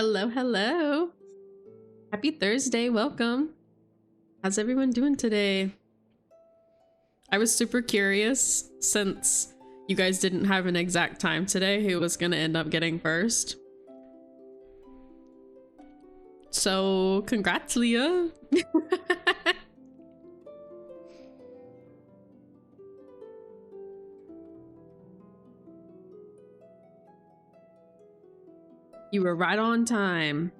Hello, hello. Happy Thursday, welcome. How's everyone doing today? I was super curious since you guys didn't have an exact time today who was gonna end up getting first. So, congrats, Leah. You were right on time.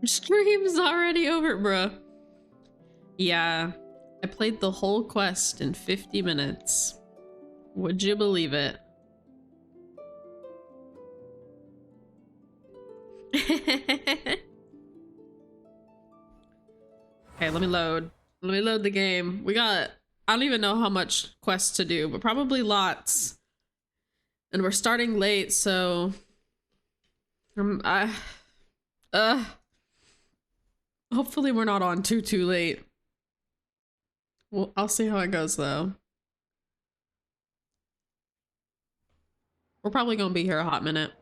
Stream's already over, bruh. Yeah, I played the whole quest in 50 minutes. Would you believe it? Okay, let me load. Let me load the game. We got, I don't even know how much quests to do, but probably lots. And we're starting late, so hopefully we're not on too late. Well, I'll see how it goes though. We're probably gonna be here a hot minute.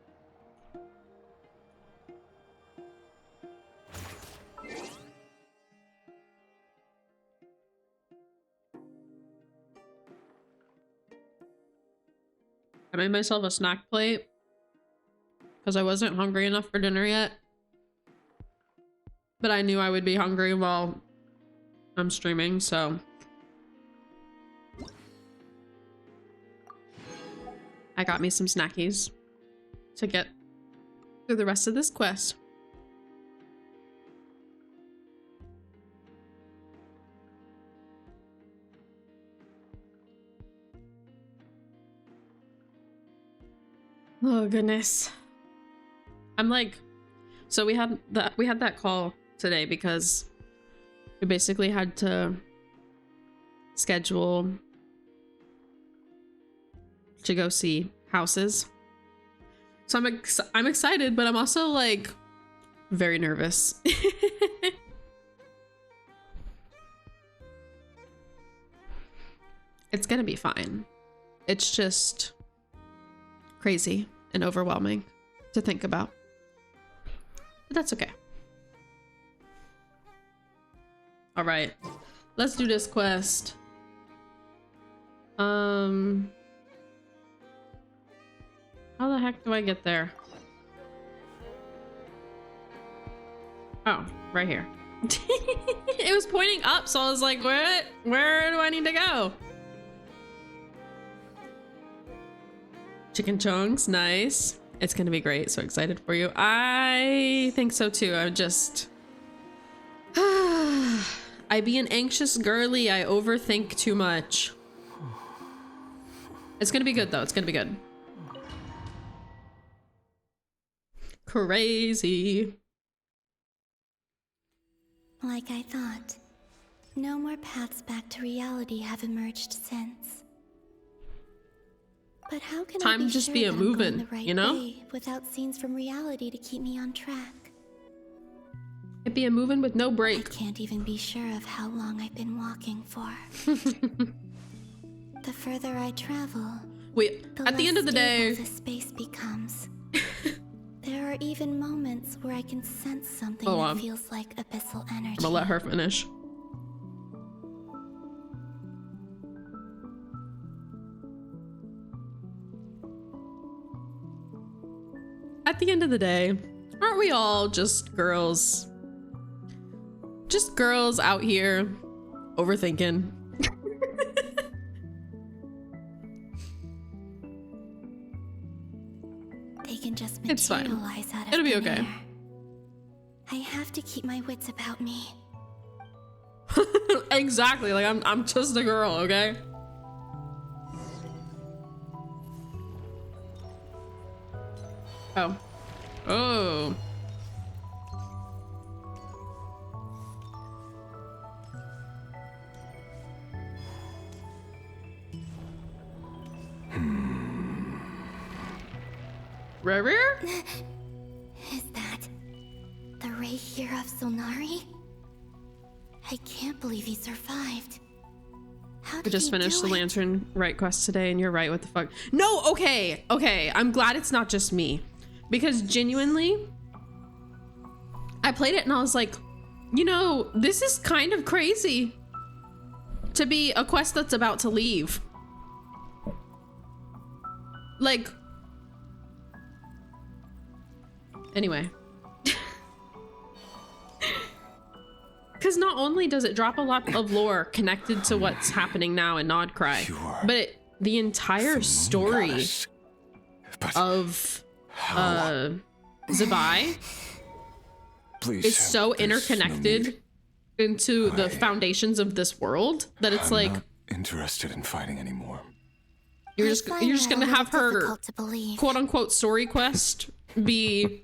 I made myself a snack plate because I wasn't hungry enough for dinner yet. But I knew I would be hungry while I'm streaming, so. I got me some snackies to get through the rest of this quest. Oh goodness. I'm like, so we had that call today because we basically had to schedule to go see houses. So I'm excited, but I'm also like very nervous. It's gonna be fine. It's just crazy and overwhelming to think about, but that's okay. All right, let's do this quest. How the heck do I get there? Oh, right here. It was pointing up, so I was like, where do I need to go? Chicken chunks, nice. It's gonna be great. So excited for you. I think so too. I'm just I be an anxious girly. I overthink too much. It's gonna be good though. It's gonna be good. Crazy. Like I thought, no more paths back to reality have emerged since. But how can Time I be just sure be a that I'm going moving, the right you know? way without scenes from reality to keep me on track? It be a moving with no I break. can't even be sure of how long I've been walking for. The further I travel, Wait, at the end of the day, the space becomes. There are even moments where I can sense something that feels like abyssal energy. I'm gonna let her finish. At the end of the day, aren't we all just girls? Just girls out here overthinking. They can just It's fine. materialize out of It'll be thin okay. air. I have to keep my wits about me. Exactly, like I'm just a girl, okay? Oh. Oh. Rare? Is that the Rayhir of Solnari? I can't believe he survived. How We did just he finished do the it? Lantern Right quest today, and you're right. What the fuck? No, okay. I'm glad it's not just me. Because genuinely, I played it and I was like, you know, this is kind of crazy to be a quest that's about to leave. Like, anyway. Because not only does it drop a lot of lore connected to what's happening now in Nodcry, but the entire story of Zebai is so interconnected into the foundations of this world that it's like, not interested in fighting anymore. you're just gonna have her quote unquote story quest be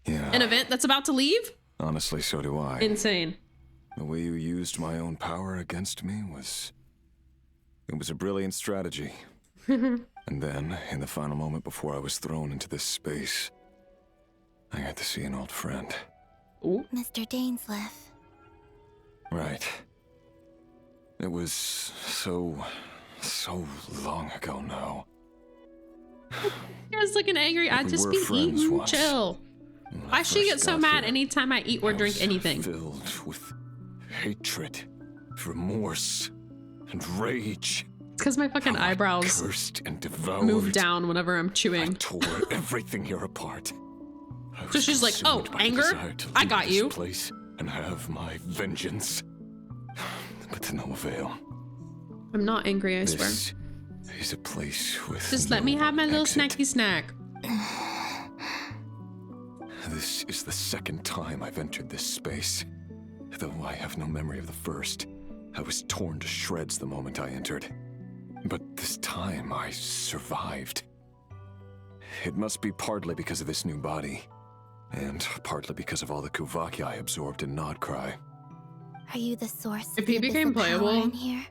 an event that's about to leave. Honestly, so do I. Insane. The way you used my own power against me was a brilliant strategy. And then, in the final moment before I was thrown into this space, I got to see an old friend. Ooh. Mr. Dainsleif. Right. It was so long ago now. You guys looking angry. I just be eating. Chill. Why she get so mad anytime I eat or drink anything? Filled with hatred, remorse, and rage. It's because my fucking eyebrows Cursed and devoured. move down whenever I'm I chewing. tore everything here apart. So she's like, "Oh, anger? I got you." Place and have my vengeance, but to no avail. I'm not angry, I swear. This is a place with. Just let me have my little snacky snack. This is the second time I've entered this space. Though I have no memory of the first, I was torn to shreds the moment I entered. But this time I survived. It must be partly because of this new body, and partly because of all the Kuvaki I absorbed in Nodcry. Are you the source If of he the became abyssal power playable, in here?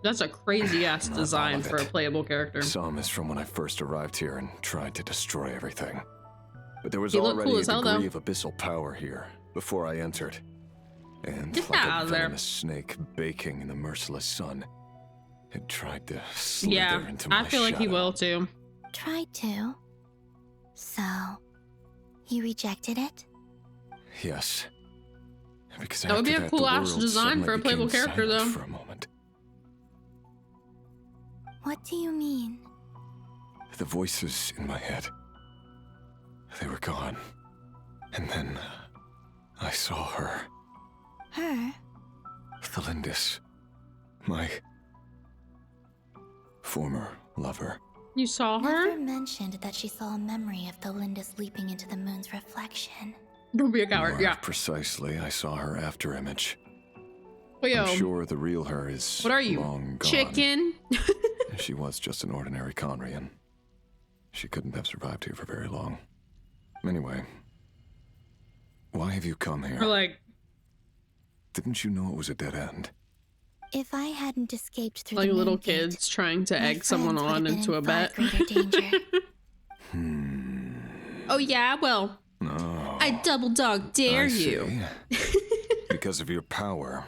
that's a crazy ass Not design all of for a it. playable character. Some is from when I first arrived here and tried to destroy everything. But there was He looked already cool a as hell, degree though. of abyssal power here before I entered. And Get like that a out of there. venomous snake baking in the merciless sun, it tried to slither Yeah, into my I feel like he shadow. will too. Tried to. So, you rejected it? Yes. Because That would be after a cool the ass world design suddenly for a playable became character, silent though. For a moment. What do you mean? The voices in my head, they were gone. And then I saw her, Her? Thelindis, my former lover. You saw Never her? mentioned that she saw a memory of Thelindis leaping into the moon's reflection. Don't be a coward. More Yeah. precisely, I saw her after image. But yo, I'm sure the real her is what are you? long gone. Chicken? She was just an ordinary Conrian. She couldn't have survived here for very long. Anyway, why have you come here? Or like, Didn't you know it was a dead end? If I hadn't escaped through like the little moon gate, kids trying to my egg someone friends would on have been into in a far bet. greater danger. Oh yeah, well, No. I double dog dare I you. see. Because of your power.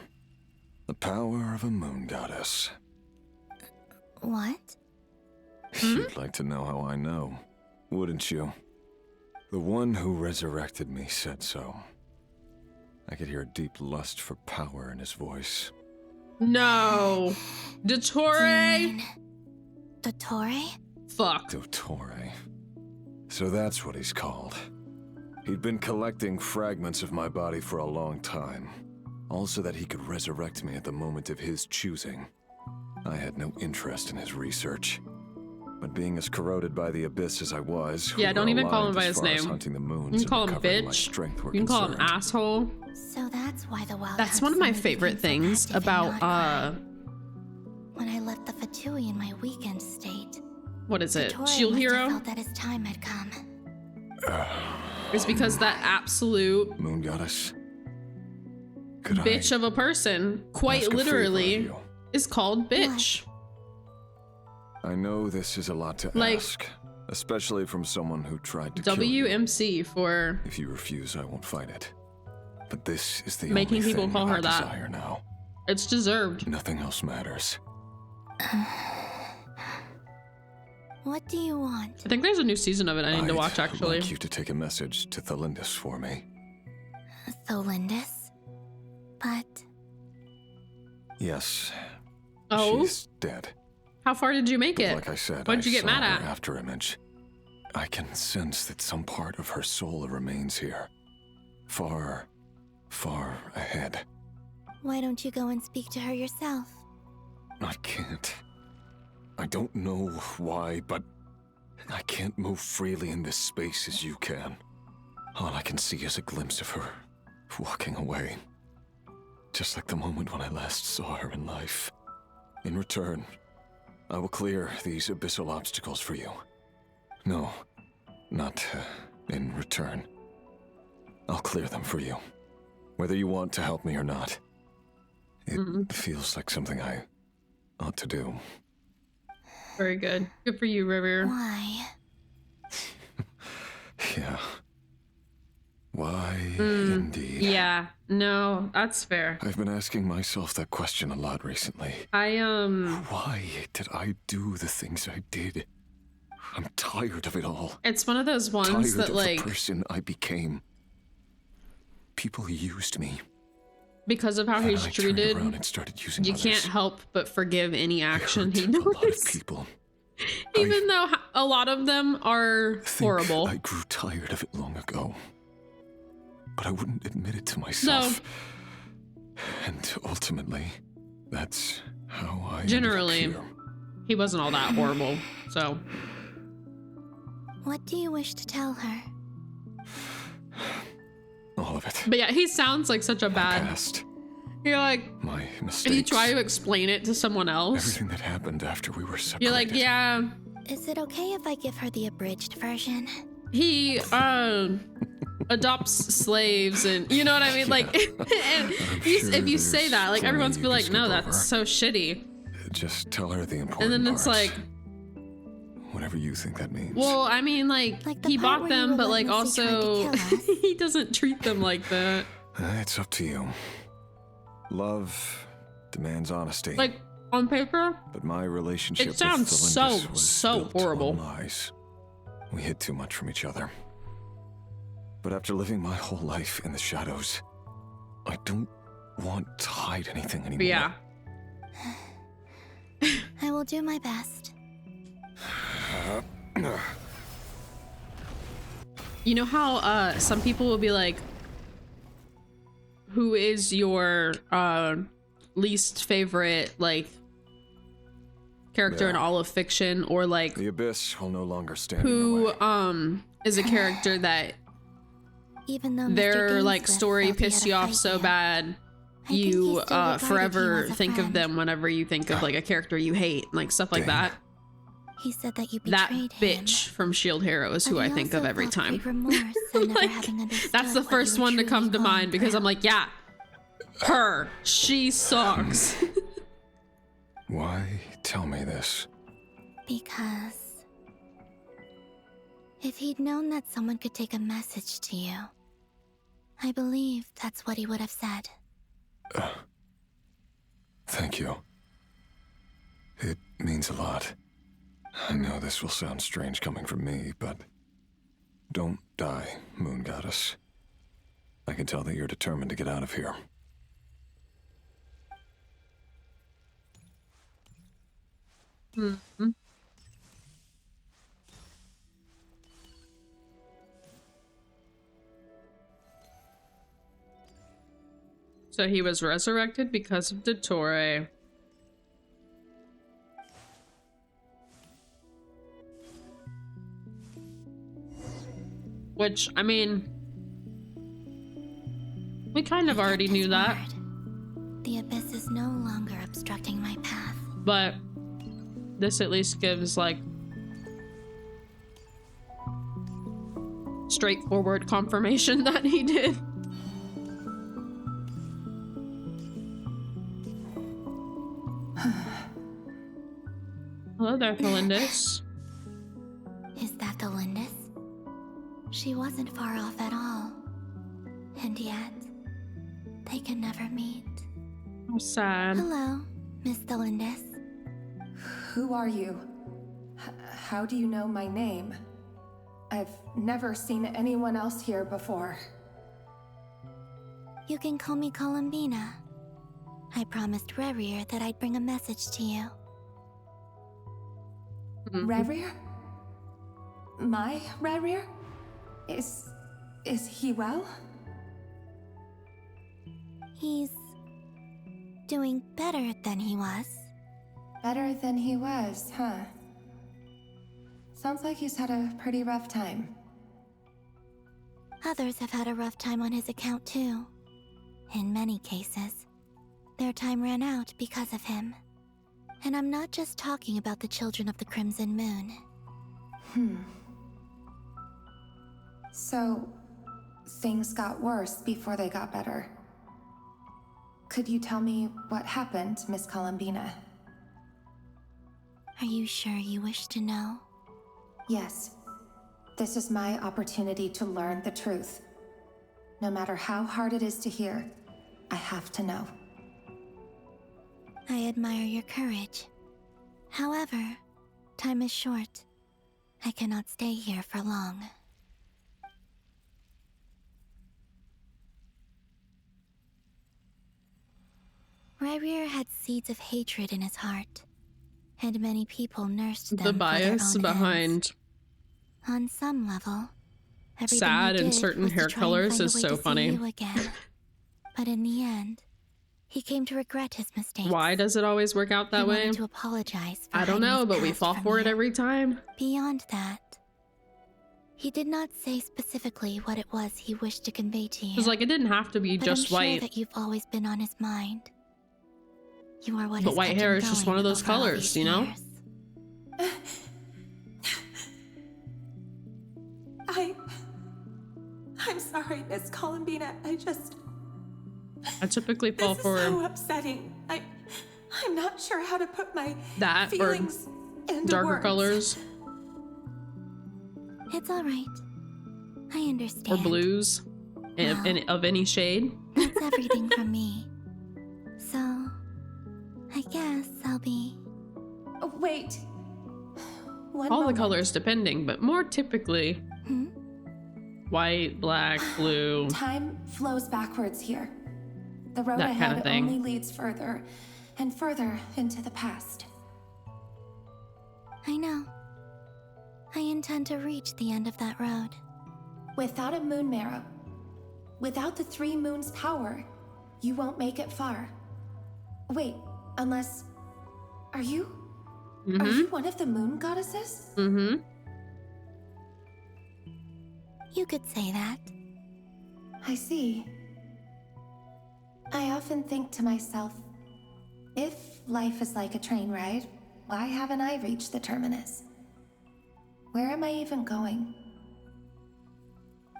The power of a moon goddess. What? You'd like to know how I know, wouldn't you? The one who resurrected me said so. I could hear a deep lust for power in his voice. No. Dottore? Dottore? Fuck. Dottore. So that's what he's called. He'd been collecting fragments of my body for a long time, all so that he could resurrect me at the moment of his choosing. I had no interest in his research. But being as corroded by the abyss as I was, Yeah, we don't were even call him aligned by as his far as name. hunting the moons You can and call him recovering my bitch. strength were You can call him concerned. asshole. So that's why the wild. That's Hunt one of my suddenly favorite became so things active in about Nodcry. When I left the Fatui in my weakened state, what is it? Dottore Shield must have Hero? felt that his time had come. It's because that absolute Moon goddess. Could bitch I of a person, quite ask a favor of literally, you? is called bitch. I know this is a lot to Like- ask, especially from someone who tried to kill you. WMC for If you refuse, I won't fight it. But this is the Making only people thing call I her that. desire now. it's deserved. Nothing else matters. What do you want? I think there's a new season of it I need to watch, I'd actually. like you to take a message to Thelindis for me. Thelindis? But... Yes. Oh? She's dead. How far did you make it? Like I said, What did you get saw mad at? her after image. I can sense that some part of her soul remains here. Far, far ahead. Why don't you go and speak to her yourself? I can't. I don't know why, but I can't move freely in this space as you can. All I can see is a glimpse of her walking away. Just like the moment when I last saw her in life. In return, I will clear these abyssal obstacles for you. No, not in return. I'll clear them for you. Whether you want to help me or not. It feels like something I ought to do. Very good. Good for you, River. Why? Yeah. Why, indeed. Yeah. No, that's fair. I've been asking myself that question a lot recently. Why did I do the things I did? I'm tired of it all. It's one of those ones Tired that, of like, the person I became. People used me. because of how And he's I treated, turned around and started using you others. can't help but forgive any action he Hurt a lot of does. people. Even though a lot of them are horrible. I grew tired of it long ago. But I wouldn't admit it to myself. And ultimately, that's how I Generally, ended up here. he wasn't all that horrible, so. What do you wish to tell her? All of it. But yeah, he sounds like such a My bad. past, You're like, my mistakes. if you try to explain it to someone else, everything that happened after we were separated. you're like, yeah, Is it okay if I give her the abridged version? he adopts slaves, and you know what I mean. Like, and if you say that, like, plenty everyone's you be can like, no, skip that's over. so shitty. Just tell her the important And then it's parts. like, Whatever you think that means. well, I mean, like Like the he part bought where you them, but like relentlessly tried to also kill us. he doesn't treat them like that. It's up to you. Love demands honesty. Like on paper, But my relationship it sounds with so, Thelindis was so built horrible. on lies. We hid too much from each other. But after living my whole life in the shadows, I don't want to hide anything anymore. But yeah. I will do my best. You know how some people will be like, who is your least favorite like character in all of fiction, or like The abyss will no longer stand in who the way. is a character that Even though Mr. their like Gainsborough story felt he pissed had you to off fight so you, bad I think he you still regarded you forever as a think of friend. them whenever you think of like a character you hate, like stuff like Dang. that. He said that you That betrayed him. bitch from Shield Hero is who But I he think of also every felt time. great remorse and never Like, having understood that's the what first you were one to come truly to mind going because through. I'm like, yeah, her, she sucks. Why tell me this? Because if he'd known that someone could take a message to you, I believe that's what he would have said. Thank you. It means a lot. I know this will sound strange coming from me, but don't die, Moon Goddess. I can tell that you're determined to get out of here. So he was resurrected because of Dottore. Which, I mean, we kind of He already kept knew his that, word. The abyss is no longer obstructing my path. but this at least gives like straightforward confirmation that he did. Hello there, Thelindis. Is that Thelindis? She wasn't far off at all. And yet, they can never meet. How sad. Hello, Miss Thelindis. Who are you? how do you know my name? I've never seen anyone else here before. You can call me Columbina. I promised Rerir that I'd bring a message to you. Rerir? My Rerir? Is he well? He's doing better than he was. Better than he was, huh? Sounds like he's had a pretty rough time. Others have had a rough time on his account too. In many cases, their time ran out because of him. And I'm not just talking about the children of the Crimson Moon. So, things got worse before they got better. Could you tell me what happened, Miss Columbina? Are you sure you wish to know? Yes. This is my opportunity to learn the truth. No matter how hard it is to hear, I have to know. I admire your courage. However, time is short. I cannot stay here for long. Rerir had seeds of hatred in his heart, and many people nursed them The for their bias own behind ends. On some level, everything sad he and did certain was to hair try and colors find a is way so to see funny. you again. But in the end, he came to regret his mistakes. Why does it always work out that He way? wanted to apologize for I don't hiding know, his but we past fall from for it you. every time. Beyond that, he did not say specifically what it was he wished to convey to you. It's like it didn't have to be but just I'm sure white. that you've always been on his mind. You are what But has white kept hair him is just going one of those over all colors, these you know? years. I'm sorry, Miss Columbina. I typically fall This is for so upsetting. I'm not sure how to put my that or feelings into darker words. colors It's all right. I or understand. blues of any shade. That's everything from me. So, I guess I'll be... Oh, wait. One All the moment. colors depending, but more typically Hmm? white, black, blue. Time flows backwards here. The road That ahead kinda thing. only leads further and further into the past. I know. I intend to reach the end of that road. Without a moon marrow, without the 3 moons' power, you won't make it far. Wait, unless... Are you one of the moon goddesses? Mm-hmm. You could say that. I see. I often think to myself, if life is like a train ride, why haven't I reached the terminus? Where am I even going?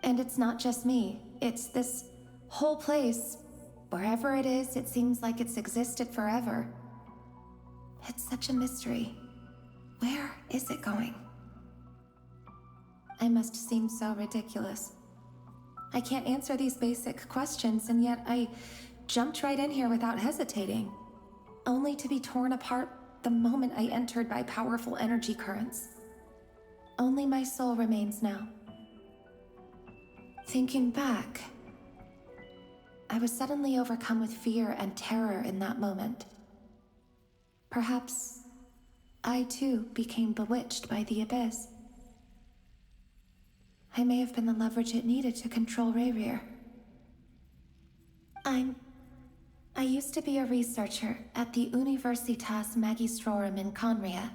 And it's not just me, it's this whole place. Wherever it is, it seems like it's existed forever. It's such a mystery. Where is it going? I must seem so ridiculous. I can't answer these basic questions, and yet I jumped right in here without hesitating, only to be torn apart the moment I entered by powerful energy currents. Only my soul remains now. Thinking back, I was suddenly overcome with fear and terror in that moment. Perhaps I too became bewitched by the abyss. I may have been the leverage it needed to control Rerir. I used to be a researcher at the Universitas Magistrorum in Conria,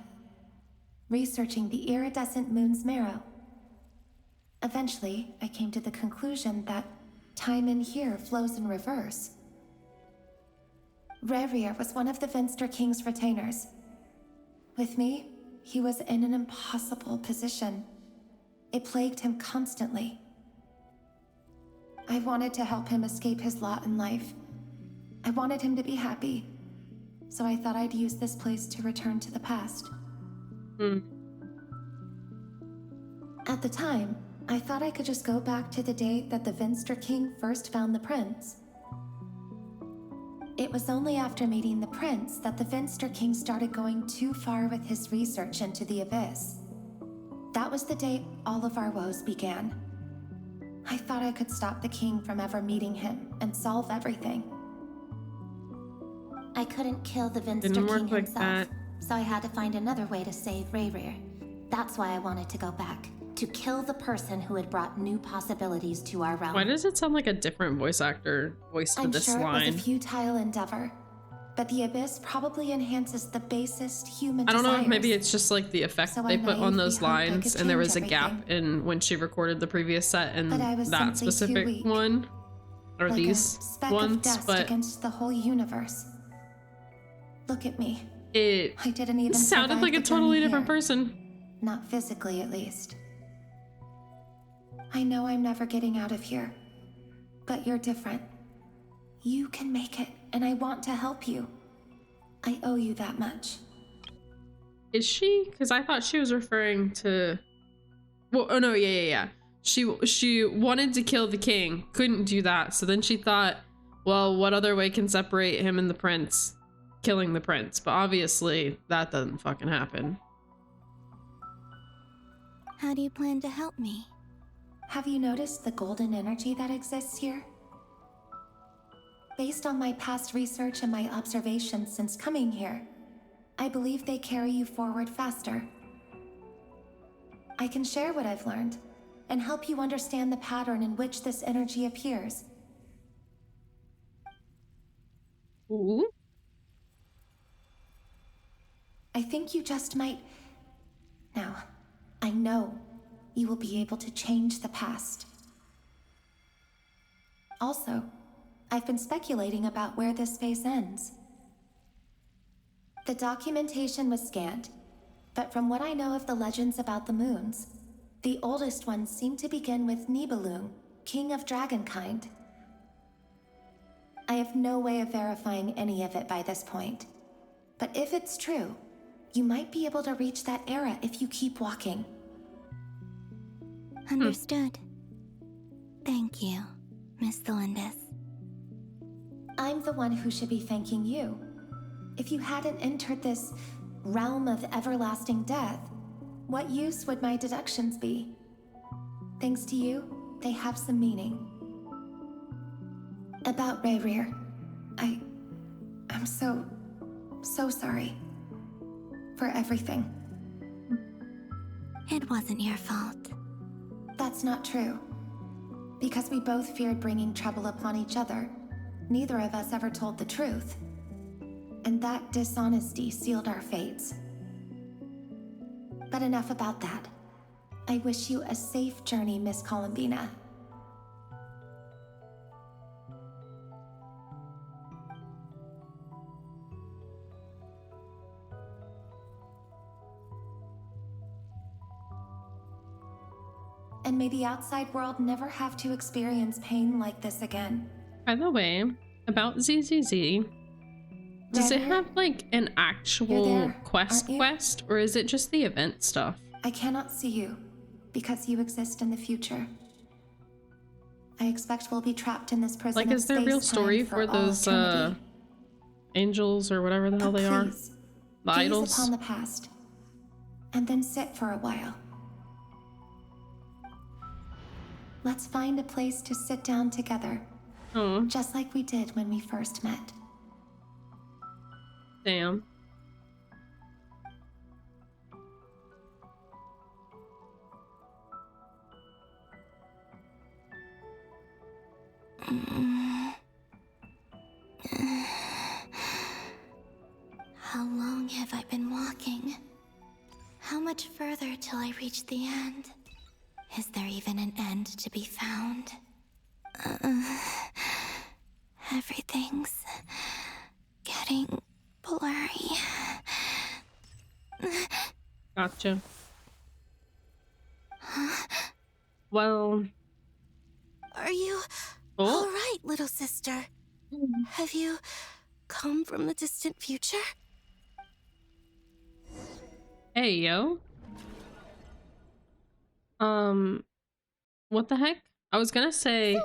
researching the iridescent moon's marrow. Eventually, I came to the conclusion that time in here flows in reverse. Rerir was one of the Vinster King's retainers. With me, he was in an impossible position. It plagued him constantly. I wanted to help him escape his lot in life. I wanted him to be happy. So I thought I'd use this place to return to the past. At the time, I thought I could just go back to the day that the Vinster King first found the prince. It was only after meeting the prince that the Vinster King started going too far with his research into the abyss. That was the day all of our woes began. I thought I could stop the king from ever meeting him and solve everything. I couldn't kill the Vinster Didn't work King like himself, that. so I had to find another way to save Rayrir. That's why I wanted to go back, to kill the person who had brought new possibilities to our realm. Why does it sound like a different voice actor voiced for I'm this sure it line? was a futile endeavor, but the Abyss probably enhances the basest human I don't know if maybe desires. it's just like the effect So they I put on those naively hoped I lines, could and there change was a gap everything. in when she recorded the previous set and But I was that simply too specific weak. one, or Like these a speck of ones, dust but against the whole universe. Look at me. it I didn't even sounded survive like a the totally journey different here. person. Not physically, at least. I know I'm never getting out of here, but you're different. You can make it, and I want to help you. I owe you that much. Is she? Because I thought she was referring to. Well, oh no, yeah. She wanted to kill the king, couldn't do that, so then she thought, well, what other way can separate him and the prince? Killing the prince, but obviously that doesn't fucking happen. How do you plan to help me? Have you noticed the golden energy that exists here? Based on my past research and my observations since coming here, I believe they carry you forward faster. I can share what I've learned and help you understand the pattern in which this energy appears. Ooh. I think you just might. Now, I know you will be able to change the past. Also, I've been speculating about where this space ends. The documentation was scanned, but from what I know of the legends about the moons, the oldest ones seem to begin with Nibelung, king of dragonkind. I have no way of verifying any of it by this point, but if it's true, you might be able to reach that era if you keep walking. Understood. Thank you, Miss Thelindis. I'm the one who should be thanking you. If you hadn't entered this realm of everlasting death, what use would my deductions be? Thanks to you, they have some meaning. About Rayrir, I'm so sorry. For everything. It wasn't your fault. That's not true. Because we both feared bringing trouble upon each other, neither of us ever told the truth. And that dishonesty sealed our fates. But enough about that. I wish you a safe journey, Miss Columbina. And may the outside world never have to experience pain like this again. By the way, about ZZZ, does it Rayrir? have like an You're actual there, quest aren't you? or is it just the event stuff? I cannot see you, because you exist in the future. I expect we'll be trapped in this prison Like, of is there a real space-time story for all those eternity. angels or whatever the hell they are? Please, The gaze idols? upon the past, and then sit for a while. Let's find a place to sit down together, Oh, just like we did when we first met. damn. How long have I been walking? How much further till I reach the end? Is there even an end to be found? Everything's getting blurry. Gotcha. Well, Are you oh, all right, little sister? Have you come from the distant future? hey, yo. What the heck? I was gonna say,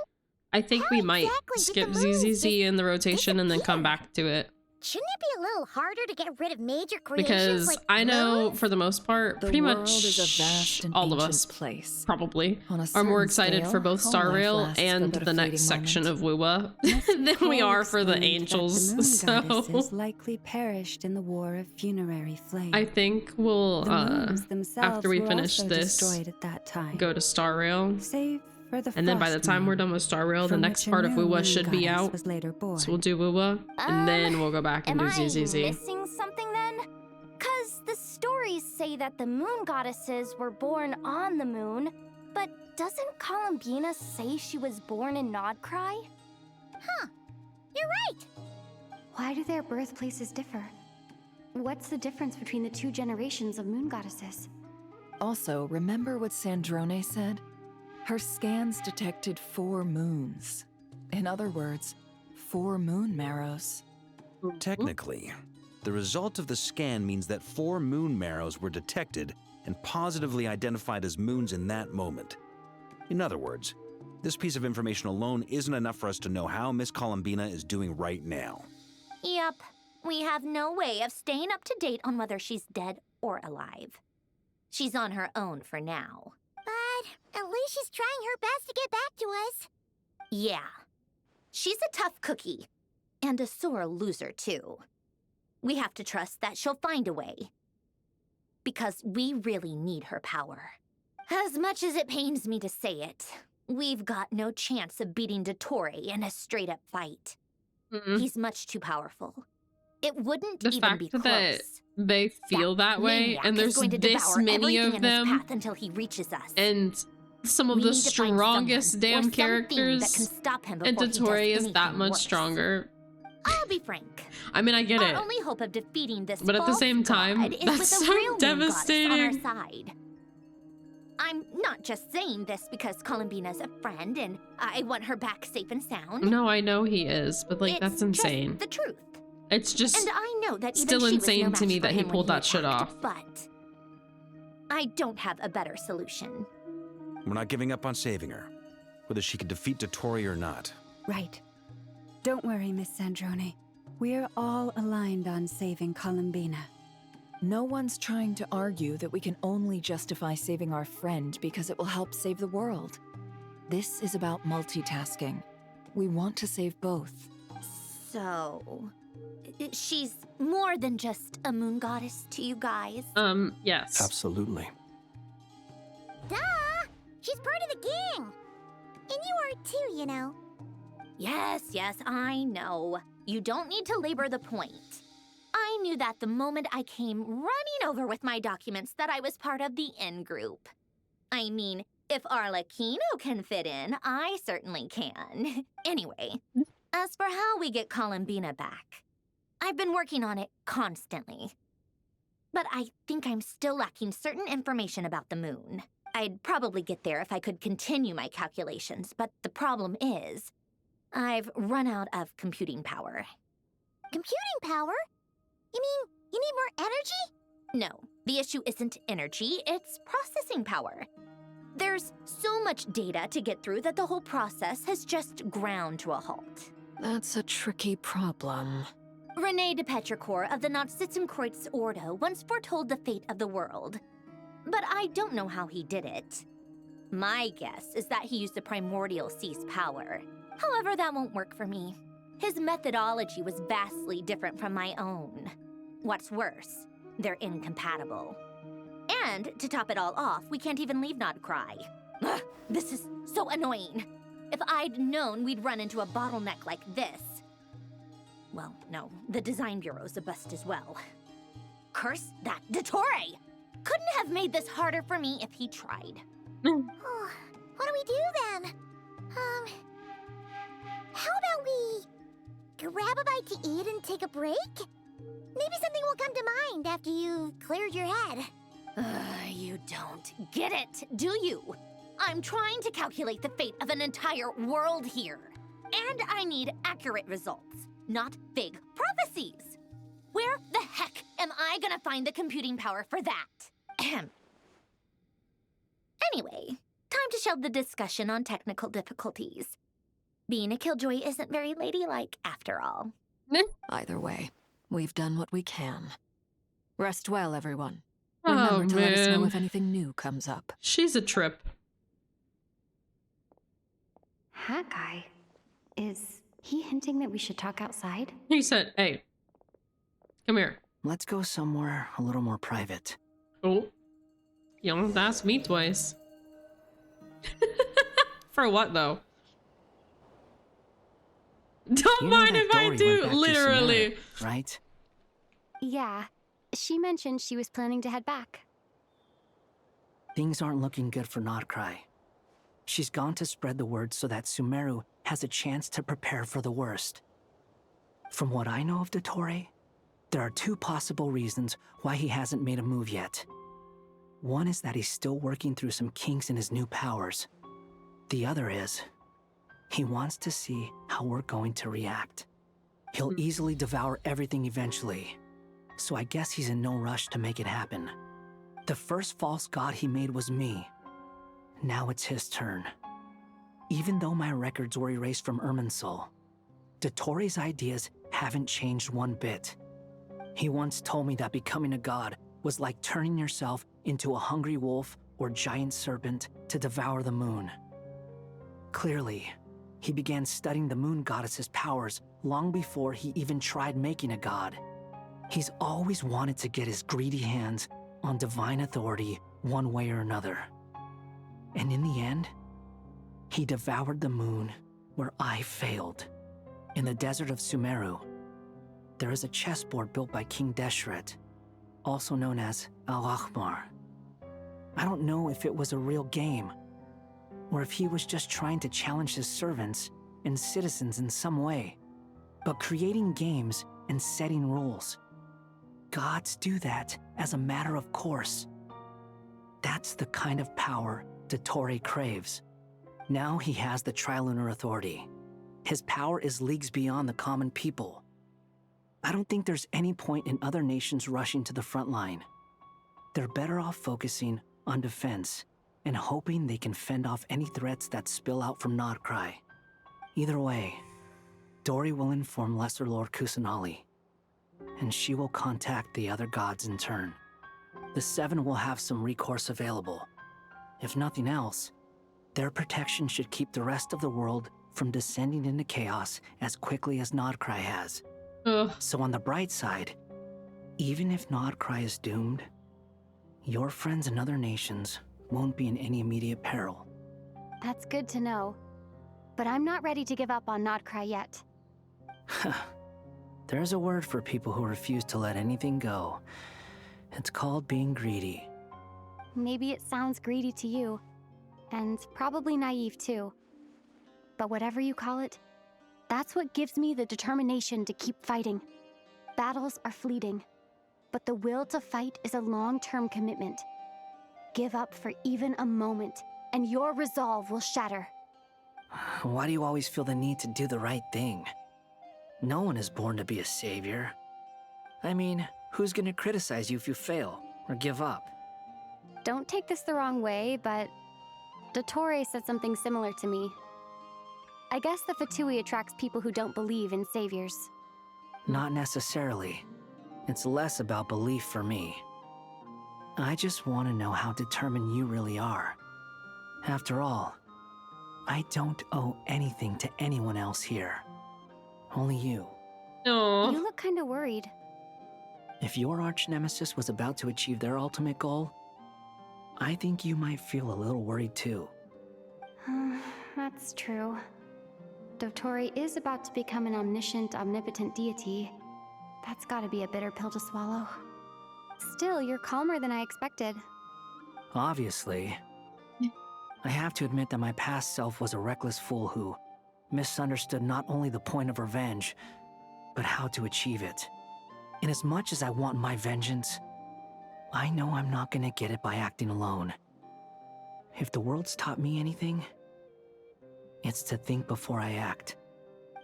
I think how we might exactly did skip the moons ZZZ in the rotation and then come back to it. shouldn't it be a little harder to get rid of major creations Because like I know moons? for the most part, The pretty world much is a vast and all of ancient us place. probably On a are certain more excited scale, for both home Star life Rail lasts for and but a the fleeting next section moment. of WUWA than we are for the Cole angels. explained that the moon So goddesses likely perished in the war of funerary flame. I think we'll, the moons themselves after we were finish also this, destroyed at that time. go to Star Rail. Save for the And then by the Frost time we're Moon, done with Star Rail, the from next which a part of new WUWA moon should be goddess out. was later born. So we'll do WUWA, and then we'll go back and Am do I ZZZ. missing something then? Cause the stories say that the moon goddesses were born on the moon, but doesn't Columbina say she was born in Nodcry? Huh, you're right! Why do their birthplaces differ? What's the difference between the two generations of moon goddesses? Also, remember what Sandrone said? Her scans detected 4 moons. In other words, 4 moon marrows. Technically, the result of the scan means that 4 moon marrows were detected and positively identified as moons in that moment. In other words, this piece of information alone isn't enough for us to know how Miss Columbina is doing right now. Yep, we have no way of staying up to date on whether she's dead or alive. She's on her own for now. But at least she's trying her best to get back to us. Yeah, she's a tough cookie, and a sore loser too. We have to trust that she'll find a way. Because we really need her power. As much as it pains me to say it, we've got no chance of beating Dottore in a straight-up fight. He's much too powerful. It wouldn't The even fact be that close. they feel that way, maniac and is there's going to this devour many everything of in his them, path until he reaches us. and some of We the need to find strongest someone or damn something that can characters, stop him and before he does Dottore is that anything much worse. stronger. I'll be frank. I mean, I get Our it. only hope of defeating this But at the false same time, god is that's with a so real moon goddess on our devastating. side. I'm not just saying this because Columbina's a friend and I want her back safe and sound. No, I know he is, but like It's that's just insane. the truth. It's just And I know that even still she was insane no to me match that for he him when pulled that shit attacked, off. But I don't have a better solution. We're not giving up on saving her, whether she can defeat Dottore or not. Right. Don't worry, Miss Sandrone. We're all aligned on saving Columbina. No one's trying to argue that we can only justify saving our friend because it will help save the world. This is about multitasking. We want to save both. So, she's more than just a moon goddess to you guys. Yes. Absolutely. Duh! She's part of the gang! And you are too, you know. Yes, I know. You don't need to labor the point. I knew that the moment I came running over with my documents that I was part of the in-group. I mean, if Arlecchino can fit in, I certainly can. Anyway, as for how we get Columbina back, I've been working on it constantly. But I think I'm still lacking certain information about the moon. I'd probably get there if I could continue my calculations, but the problem is, I've run out of computing power. Computing power? You mean you need more energy? No, the issue isn't energy, it's processing power. There's so much data to get through that the whole process has just ground to a halt. That's a tricky problem. René de Petrichor of the Nazissenkreuz Ordo once foretold the fate of the world. But I don't know how he did it. My guess is that he used the primordial sea's power. However, that won't work for me. His methodology was vastly different from my own. What's worse, they're incompatible. And to top it all off, we can't even leave Nodcry. Ugh, this is so annoying. If I'd known we'd run into a bottleneck like this. Well, no, the design bureau's a bust as well. Curse that Dottore! Couldn't have made this harder for me if he tried. Oh, what do we do then? How about we grab a bite to eat and take a break? Maybe something will come to mind after you've cleared your head. You don't get it, do you? I'm trying to calculate the fate of an entire world here. And I need accurate results, not vague prophecies. Where the heck am I gonna find the computing power for that? Ahem. Anyway, time to shelve the discussion on technical difficulties. Being a killjoy isn't very ladylike after all. Either way, We've done what we can. Rest well, everyone. Oh, Remember to let us know man. if anything new comes up. She's a trip. Hat guy? Is he hinting that we should talk outside? He said, hey, come here. Let's go somewhere a little more private. Oh, you don't have to ask me twice. For what, though? Don't You know mind that if I Dory do, went back to literally. Sumeru, right? Yeah. She mentioned she was planning to head back. Things aren't looking good for Notcry. She's gone to spread the word so that Sumeru has a chance to prepare for the worst. From what I know of Dottore, there are two possible reasons why he hasn't made a move yet. One is that he's still working through some kinks in his new powers. The other is, he wants to see how we're going to react. He'll easily devour everything eventually, so I guess he's in no rush to make it happen. The first false god he made was me. Now it's his turn. Even though my records were erased from Irminsul, Dottore's ideas haven't changed one bit. He once told me that becoming a god was like turning yourself into a hungry wolf or giant serpent to devour the moon. Clearly, he began studying the moon goddess's powers long before he even tried making a god. He's always wanted to get his greedy hands on divine authority one way or another. And in the end, he devoured the moon where I failed. In the desert of Sumeru, there is a chessboard built by King Deshret, also known as Al-Ahmar. I don't know if it was a real game, or if he was just trying to challenge his servants and citizens in some way. But creating games and setting rules, gods do that as a matter of course. That's the kind of power Dottore craves. Now he has the Trilunar Authority. His power is leagues beyond the common people. I don't think there's any point in other nations rushing to the front line. They're better off focusing on defense and hoping they can fend off any threats that spill out from Notcry. Either way, Dory will inform Lesser Lord Kusanali, and she will contact the other gods in turn. The Seven will have some recourse available. If nothing else, their protection should keep the rest of the world from descending into chaos as quickly as Notcry has. Ugh. So on the bright side, even if Notcry is doomed, your friends in other nations won't be in any immediate peril. That's good to know. But I'm not ready to give up on Notcry yet. There's a word for people who refuse to let anything go. It's called being greedy. Maybe it sounds greedy to you, and probably naive too. But whatever you call it, that's what gives me the determination to keep fighting. Battles are fleeting, but the will to fight is a long-term commitment. Give up for even a moment, and your resolve will shatter. Why do you always feel the need to do the right thing? No one is born to be a savior. I mean, who's gonna criticize you if you fail or give up? Don't take this the wrong way, but Dottore said something similar to me. I guess the Fatui attracts people who don't believe in saviors. Not necessarily. It's less about belief for me. I just want to know how determined you really are. After all, I don't owe anything to anyone else here. Only you. No. You look kinda worried. If your arch-nemesis was about to achieve their ultimate goal, I think you might feel a little worried too. That's true. Dottore is about to become an omniscient, omnipotent deity. That's gotta be a bitter pill to swallow. Still, you're calmer than I expected. Obviously. I have to admit that my past self was a reckless fool who misunderstood not only the point of revenge, but how to achieve it. And as much as I want my vengeance, I know I'm not gonna get it by acting alone. If the world's taught me anything, it's to think before I act.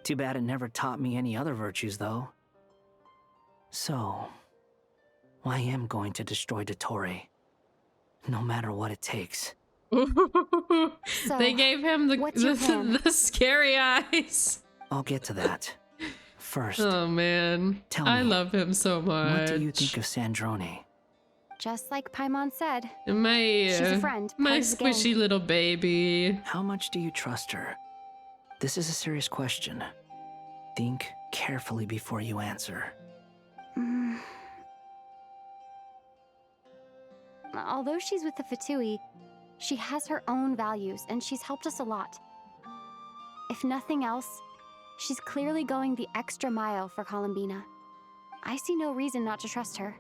Too bad it never taught me any other virtues, though. So, I am going to destroy Dottore, no matter what it takes. They gave him what's your plan? the scary eyes. I'll get to that. First, Oh man, Tell I me, love him so much. what do you think of Sandrone? Just like Paimon said, My she's a friend, my part of the gang. squishy little baby. How much do you trust her? This is a serious question. Think carefully before you answer. Although she's with the Fatui, she has her own values and she's helped us a lot. If nothing else, she's clearly going the extra mile for Columbina. I see no reason not to trust her.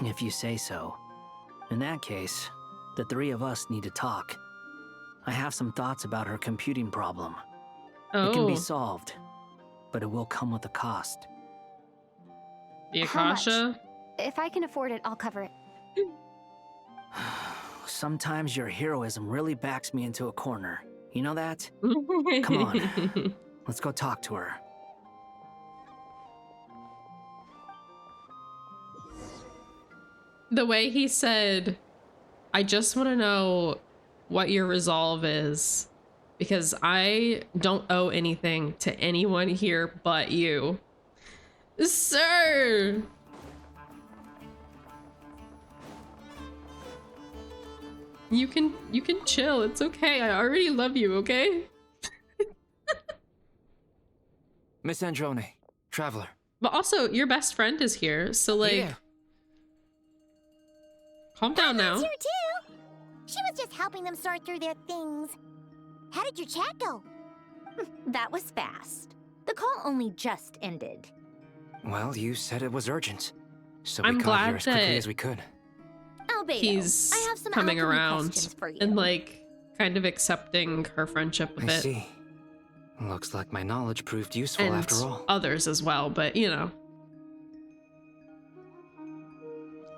If you say so. In that case, the three of us need to talk. I have some thoughts about her computing problem. It can be solved, but it will come with a cost. The How much? Akasha? If I can afford it, I'll cover it. Sometimes your heroism really backs me into a corner. You know that? Come on. Let's go talk to her. The way he said, I just want to know what your resolve is, because I don't owe anything to anyone here but you. Sir! You can chill. It's okay. I already love you, okay? Miss Androne, Traveler. But also, your best friend is here, so like... Yeah. Calm down now. Here too. She was just helping them sort through their things. How did your chat go? That was fast. The call only just ended. Well, you said it was urgent, so I'm we got glad here as quickly that as we could. Albedo, He's I have some coming alchemy around questions for you. and like kind of accepting her friendship a I bit. see. Looks like my knowledge proved useful And after all. others as well, but you know.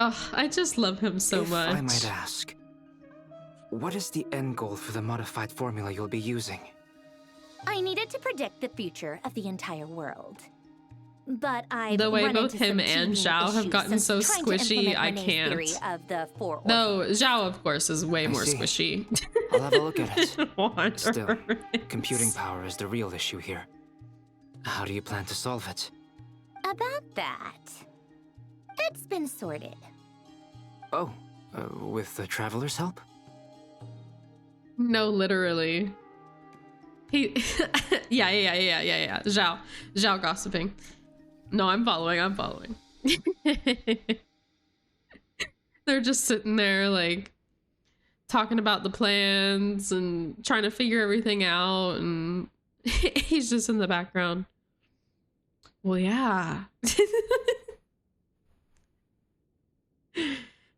Oh, I just love him so if much. I might ask, what is the end goal for the modified formula you'll be using? I needed to predict the future of the entire world. But I The way both him and Zhao have gotten so squishy, I can't. Theory of the four No, Zhao, of course, is way I more see. squishy. I'll have a look at it. Wonder. Still, computing power is the real issue here. How do you plan to solve it? About that, it's been sorted. Oh, with the Traveler's help? No, literally. He, yeah. Zhao gossiping. No, I'm following. They're just sitting there, like, talking about the plans and trying to figure everything out, and he's just in the background. Well, yeah.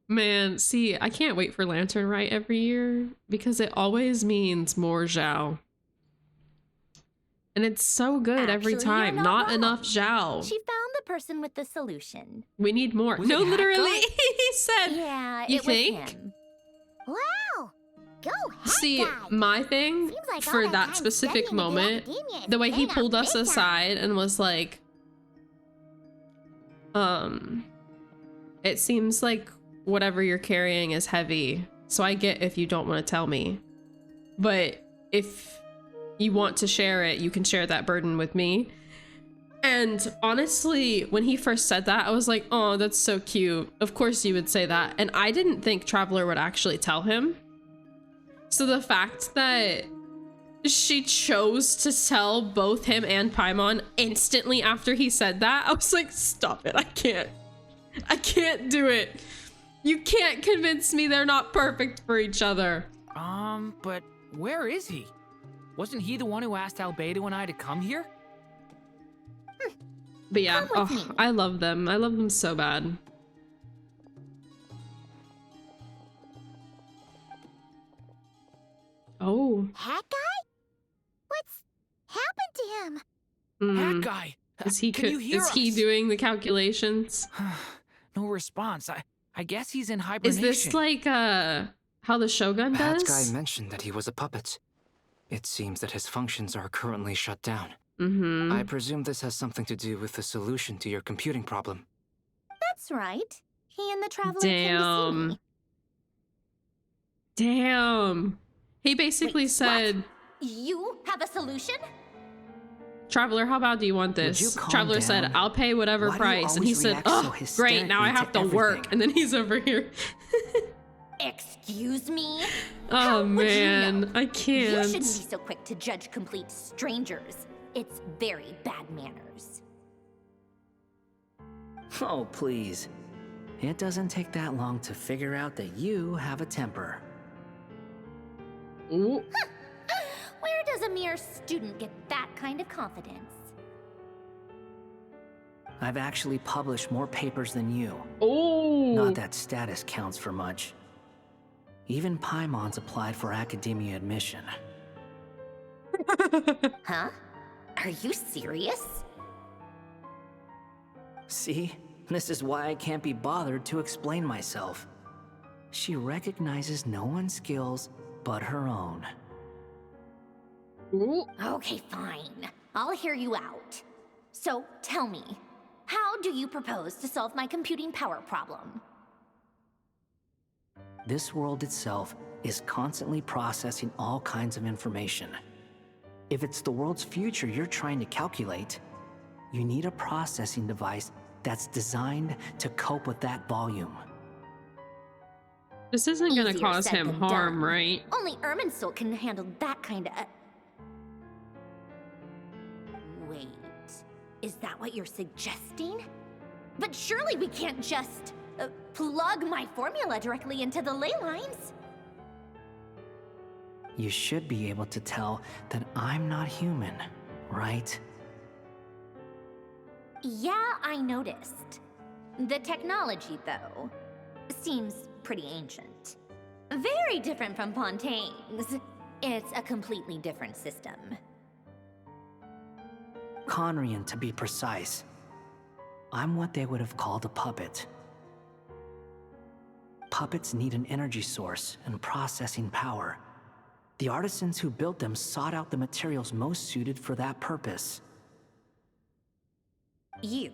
Man, see, I can't wait for Lantern Rite every year because it always means more Zhao. And it's so good every Actually, you're time. not Not wrong. enough Zhao. She found the person with the solution. We need more. Was No, it Hat literally, Guy? he said. Yeah, You it think? was him. Wow. Go Hat See, Guy. my thing Seems like all for that that time specific studying to do moment, academia is the way he paying off pulled us big time. aside and was like, it seems like whatever you're carrying is heavy, so I get if you don't want to tell me. But if you want to share it, you can share that burden with me. And honestly, when he first said that, I was like, oh, that's so cute. Of course you would say that. And I didn't think Traveler would actually tell him. So the fact that she chose to tell both him and Paimon instantly after he said that, I was like, stop it. I can't do it. You can't convince me they're not perfect for each other. But where is he? Wasn't he the one who asked Albedo and I to come here? But yeah, Come with oh, me. I love them. I love them so bad. Oh. Hat Guy? What's happened to him? That Mm. guy! Is he Can you hear is he us? doing the calculations? No response. I guess he's in Is hibernation. this like how the Shogun Hat does? Guy mentioned that he was a puppet. It seems that his functions are currently shut down. Mm-hmm. I presume this has something to do with the solution to your computing problem. That's right. He and the Traveler came to see me. Damn. He basically Wait, said You have a solution? Traveler, how about do you want Would you this? calm Traveler said, down? I'll pay whatever Why do you price. And he always said, react so oh, great, now I hysterically have to to work. everything? And then he's over here. Excuse me? Oh, How would you man, know? I You can't. shouldn't be so quick to judge complete strangers. It's very bad manners. Oh, please. It doesn't take that long to figure out that you have a temper. Ooh. Where does a mere student get that kind of confidence? I've actually published more papers than you. Oh. Not that status counts for much. Even Paimon's applied for academia admission. Huh? Are you serious? See? This is why I can't be bothered to explain myself. She recognizes no one's skills but her own. Ooh. Okay, fine. I'll hear you out. So, tell me, how do you propose to solve my computing power problem? This world itself is constantly processing all kinds of information. If it's the world's future you're trying to calculate, you need a processing device that's designed to cope with that volume. This isn't gonna Easier cause said him than harm, done. right? Only Irminsul can handle that kind of... Wait, is that what you're suggesting? But surely we can't just plug my formula directly into the ley lines. You should be able to tell that I'm not human, right? Yeah, I noticed. The technology, though, seems pretty ancient. Very different from Fontaine's. It's a completely different system. Conrian, to be precise. I'm what they would have called a puppet. Puppets need an energy source and processing power. The artisans who built them sought out the materials most suited for that purpose. You?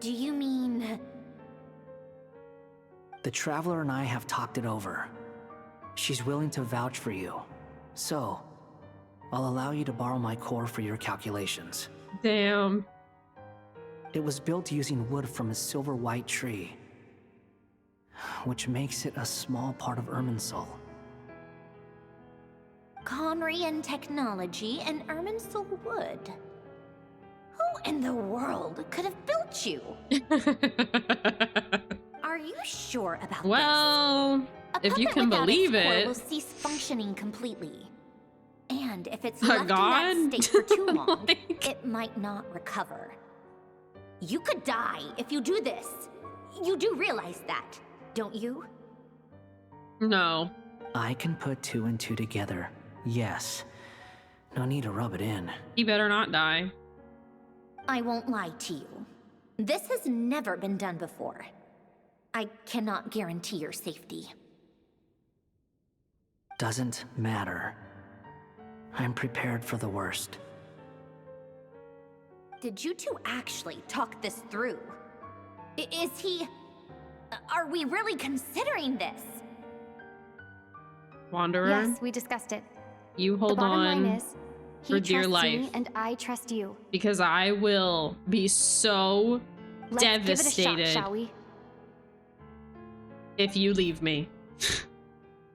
Do you mean... The Traveler and I have talked it over. She's willing to vouch for you. So, I'll allow you to borrow my core for your calculations. Damn. It was built using wood from a silver white tree, which makes it a small part of Irminsul. Conrian technology and Irminsul wood. Who in the world could have built you? Are you sure about Well, this? if you A can puppet without believe its core it. will cease functioning completely. And if it's A left in god? that state for too long, Like- it might not recover. You could die if you do this. You do realize that, don't you? No. I can put two and two together, yes. No need to rub it in. He better not die. I won't lie to you. This has never been done before. I cannot guarantee your safety. Doesn't matter. I'm prepared for the worst. Did you two actually talk this through? Is he... Are we really considering this? Wanderer, Yes, we discussed it. you The hold bottom on line is, he for dear trusts life. me and I trust you. Because I will be so Let's give it a devastated shot, shall we? if you leave me.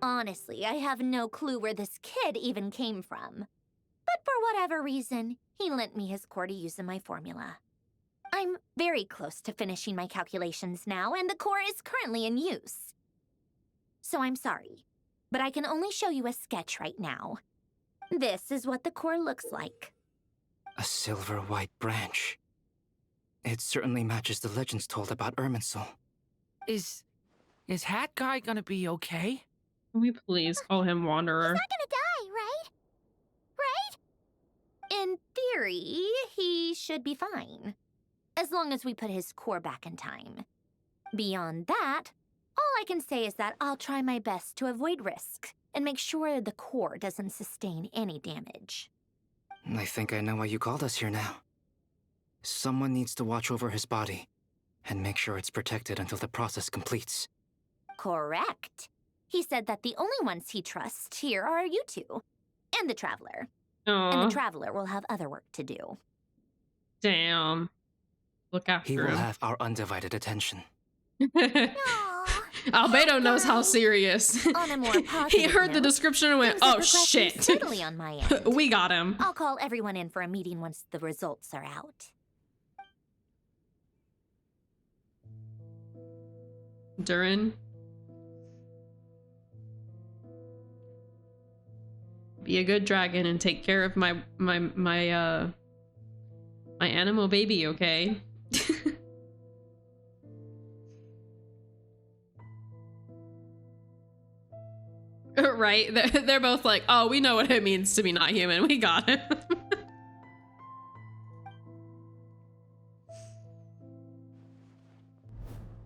Honestly, I have no clue where this kid even came from. But for whatever reason, he lent me his core to use in my formula. I'm very close to finishing my calculations now, and the core is currently in use. So I'm sorry, but I can only show you a sketch right now. This is what the core looks like. A silver white branch. It certainly matches the legends told about Irminsul. Is Hat Guy gonna be okay? Can we please call him Wanderer? He's not gonna die, right? Right? In theory, he should be fine. As long as we put his core back in time. Beyond that, all I can say is that I'll try my best to avoid risk and make sure the core doesn't sustain any damage. I think I know why you called us here now. Someone needs to watch over his body and make sure it's protected until the process completes. Correct. He said that the only ones he trusts here are you two, and the Traveler. And Aw, the Traveler will have other work to do. damn. Look after He will him. have our undivided attention. Albedo knows how serious. On a more He positive heard the note, description and went, things are oh progressing shit. steadily on my end. We got him. I'll call everyone in for a meeting once the results are out. Durin. Be a good dragon and take care of my animal baby, okay? Right? They're both like, oh, we know what it means to be not human. We got it.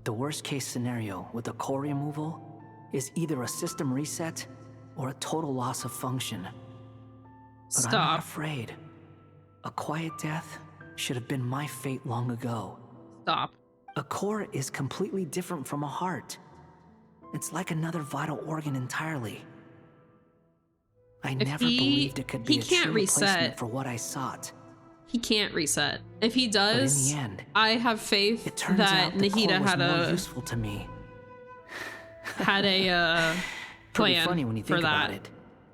The worst case scenario with the core removal is either a system reset or a total loss of function. But I'm not afraid. A quiet death should have been my fate long ago. Stop. A core is completely different from a heart. It's like another vital organ entirely. I never believed it could be a true replacement for what I sought. He can't reset. If he does, but in the end, I have faith it turns that out the core Nahida was had more a useful to me. had a Pretty plan funny when you for think that. about it.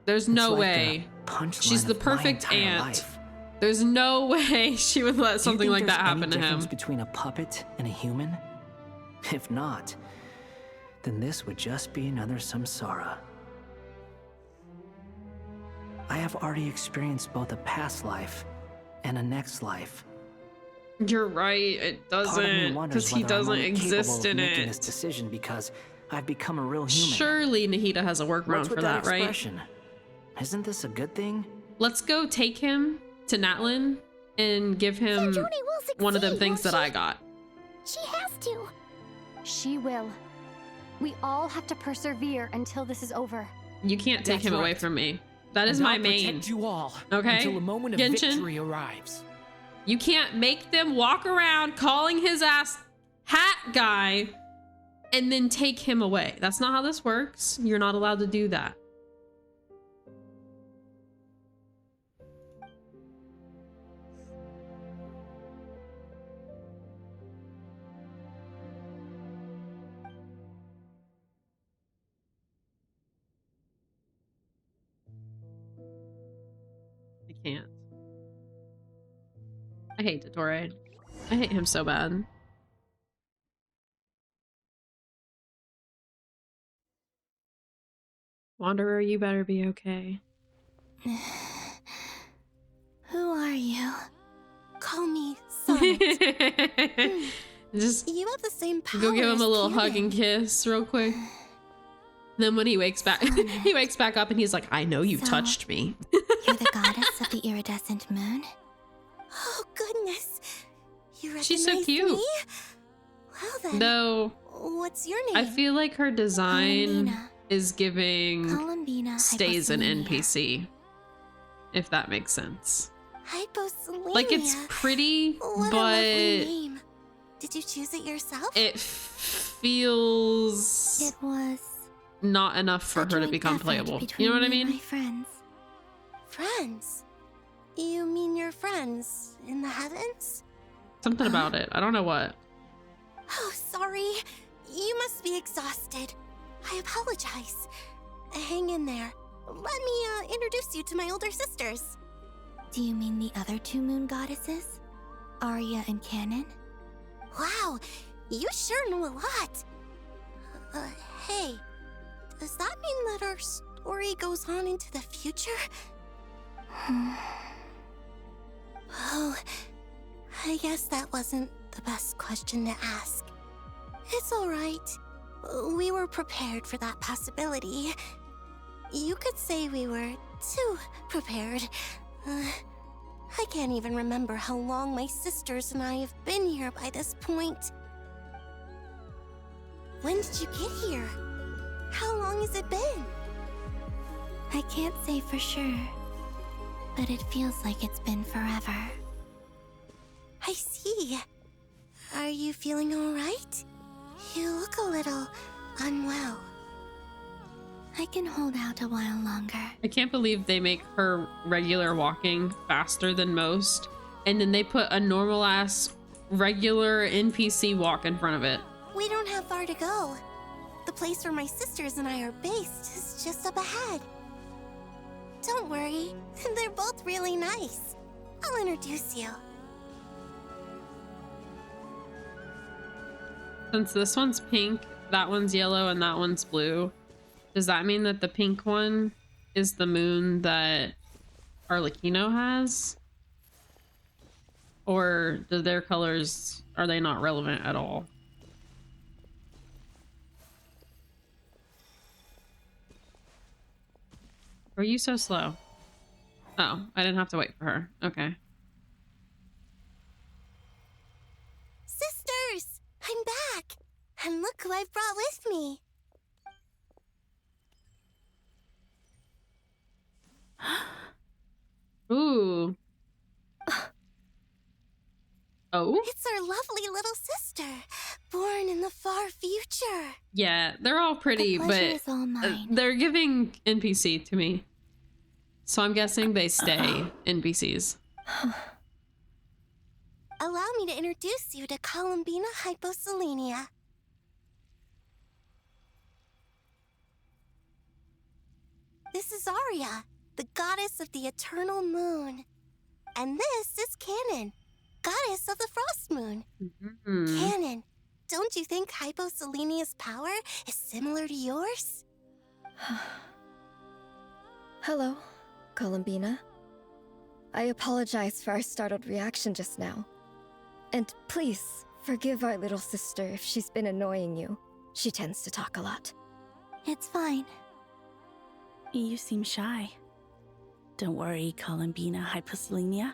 There's It's no like way. punchline She's the of my perfect entire aunt. life. There's no way she would let something Do you like think that there's happen any to him. difference between a puppet and a human? If not, then this would just be another samsara. I have already experienced both a past life and a next life. You're right, it Part of me doesn't, wonders because he whether I'm doesn't only exist capable of in making this it. decision because I've become a real human. Surely Nahida has a workaround What's for with that, right? expression? Isn't this a good thing? Let's go take him to Natlin and give him one of them things that I got. She has to. She will. We all have to persevere until this is over. You can't take That's him away right. from me. That is And my I'll main. protect you all Okay? until a moment of Genshin? victory arrives. You can't make them walk around calling his ass hat guy and then take him away. That's not how this works. You're not allowed to do that. I can't. I hate Dottore. I hate him so bad. Wanderer, you better be okay. Who are you? Call me Sonnet. Just You have the same power. go give him as a little hug Canon. and kiss real quick. Then when he wakes back, he wakes back up and he's like, I know you So- touched me. You're the goddess of the iridescent moon? Oh, goodness. You She's so recognize cute. me? Well then, Though, what's your name? I feel like her design Columbina. is giving Columbina stays an Hyposalemia. NPC. If that makes sense. Hyposalemia. Like, it's pretty, What a lovely but name. Did you choose it yourself? it feels It was not enough for a her to joint become effort playable. You between know what I me and mean? My friends. Friends? You mean your friends in the heavens? Something about it. I don't know what. Oh, sorry. You must be exhausted. I apologize. Hang in there. Let me introduce you to my older sisters. Do you mean the other two moon goddesses? Arya and Canon? Wow, you sure know a lot. Hey, does that mean that our story goes on into the future? Oh, I guess that wasn't the best question to ask. It's alright. We were prepared for that possibility. You could say we were too prepared. I can't even remember how long my sisters and I have been here by this point. When did you get here? How long has it been? I can't say for sure, but it feels like it's been forever. I see. Are you feeling all right? You look a little unwell. I can hold out a while longer. I can't believe they make her regular walking faster than most, and then they put a normal ass regular NPC walk in front of it. We don't have far to go. The place where my sisters and I are based is just up ahead. Don't worry, they're both really nice. I'll introduce you. Since this one's pink, that one's yellow, and that one's blue, does that mean that the pink one is the moon that Arlecchino has? Or do their colors, are they not relevant at all? Were you so slow? Oh, I didn't have to wait for her. Okay. Sisters! I'm back! And look who I've brought with me! Ooh. Oh? It's our lovely little sister, born in the far future. Yeah, they're all pretty, The but pleasure is all mine. they're giving NPC to me. So I'm guessing they stay NPCs. Allow me to introduce you to Columbina Hyposelenia. This is Arya, the goddess of the eternal moon. And this is Canon, goddess of the frost moon. Canon, don't you think Hyposelenia's power is similar to yours? Hello, Columbina. I apologize for our startled reaction just now. And please, forgive our little sister if she's been annoying you. She tends to talk a lot. It's fine. You seem shy. Don't worry, Columbina Hyposelenia.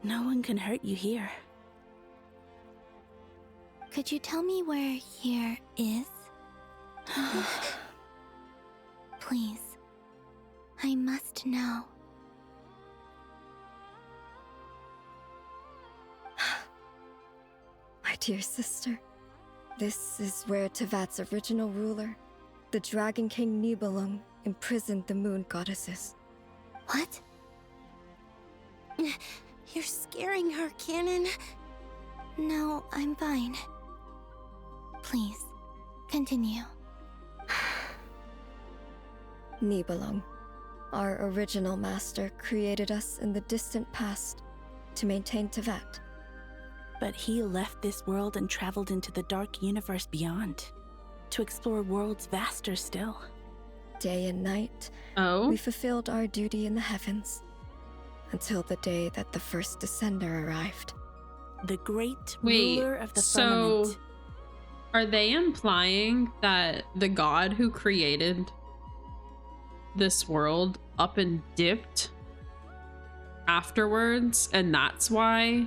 No one can hurt you here. Could you tell me where here is? Please. I must know. My dear sister, this is where Tevat's original ruler, the Dragon King Nibelung, imprisoned the moon goddesses. What? You're scaring her, Canon. No, I'm fine. Please, continue. Nibelung, our original master, created us in the distant past to maintain Tevat. But he left this world and traveled into the dark universe beyond, to explore worlds vaster still. Day and night, we fulfilled our duty in the heavens, until the day that the first Descender arrived. The great Wait, ruler of the so firmament. are they implying that the god who created this world up and dipped afterwards, and that's why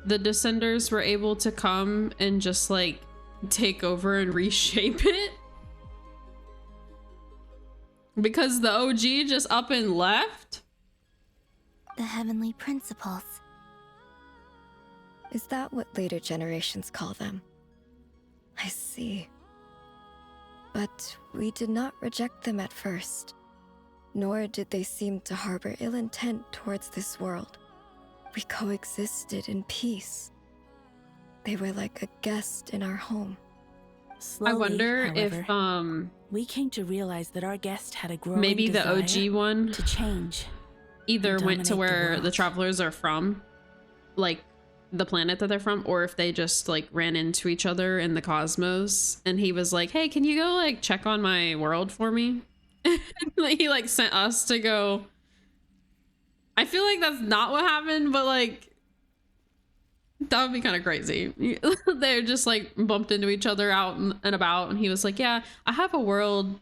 the Descenders were able to come and just like take over and reshape it? Because the OG just up and left? The heavenly principles. Is that what later generations call them? I see. But we did not reject them at first, nor did they seem to harbor ill intent towards this world. We coexisted in peace. They were like a guest in our home. Slowly, I wonder however, if we came to realize that our guest had a growing maybe the desire OG one to change. either and went to dominate the where world. the travelers are from, like the planet that they're from, or if they just like ran into each other in the cosmos and he was like, hey, can you go like check on my world for me? Like, he like sent us to go. I feel like that's not what happened, but like that would be kind of crazy. They're just like bumped into each other out and about, and he was like, yeah, I have a world,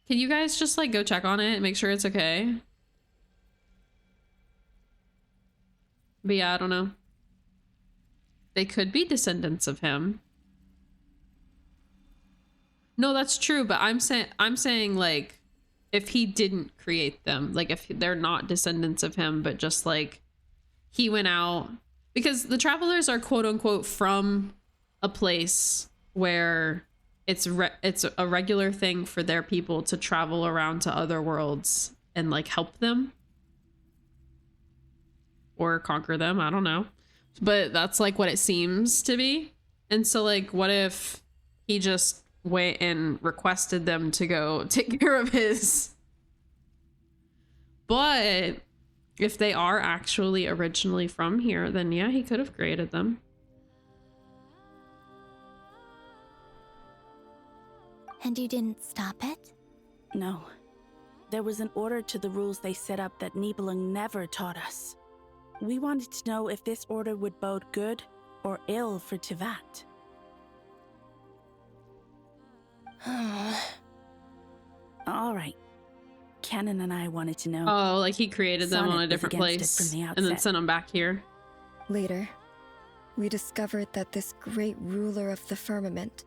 can you guys just like go check on it and make sure it's okay? But yeah, I don't know. They could be descendants of him. No, that's true, but I'm saying like if he didn't create them, like if they're not descendants of him, but just like he went out, because the travelers are quote unquote from a place where it's a regular thing for their people to travel around to other worlds and like help them or conquer them. I don't know, but that's like what it seems to be. And so like, what if he just went and requested them to go take care of his? But if they are actually originally from here, then yeah, he could have created them. And you didn't stop it? No. There was an order to the rules they set up that Nibelung never taught us. We wanted to know if this order would bode good or ill for Teyvat. All right. Canon and I wanted to know. Oh, like he created them on a different place and then sent them back here. Later, we discovered that this great ruler of the firmament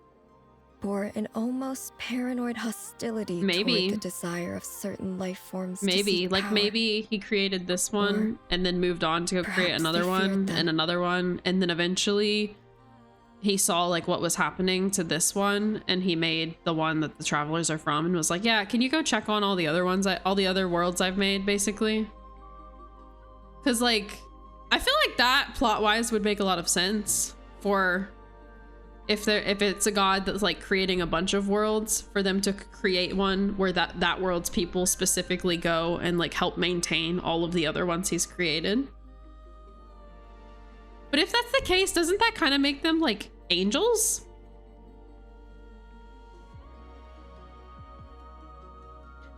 bore an almost paranoid hostility toward the desire of certain life forms. Maybe, like maybe he created this one and then moved on to go create another one and another one, and then eventually he saw like what was happening to this one and he made the one that the travelers are from and was like, yeah, can you go check on all the other ones, all the other worlds I've made, basically? Because like I feel like that plot wise would make a lot of sense for if it's a god that's like creating a bunch of worlds, for them to create one where that world's people specifically go and like help maintain all of the other ones he's created. But if that's the case, doesn't that kind of make them like angels?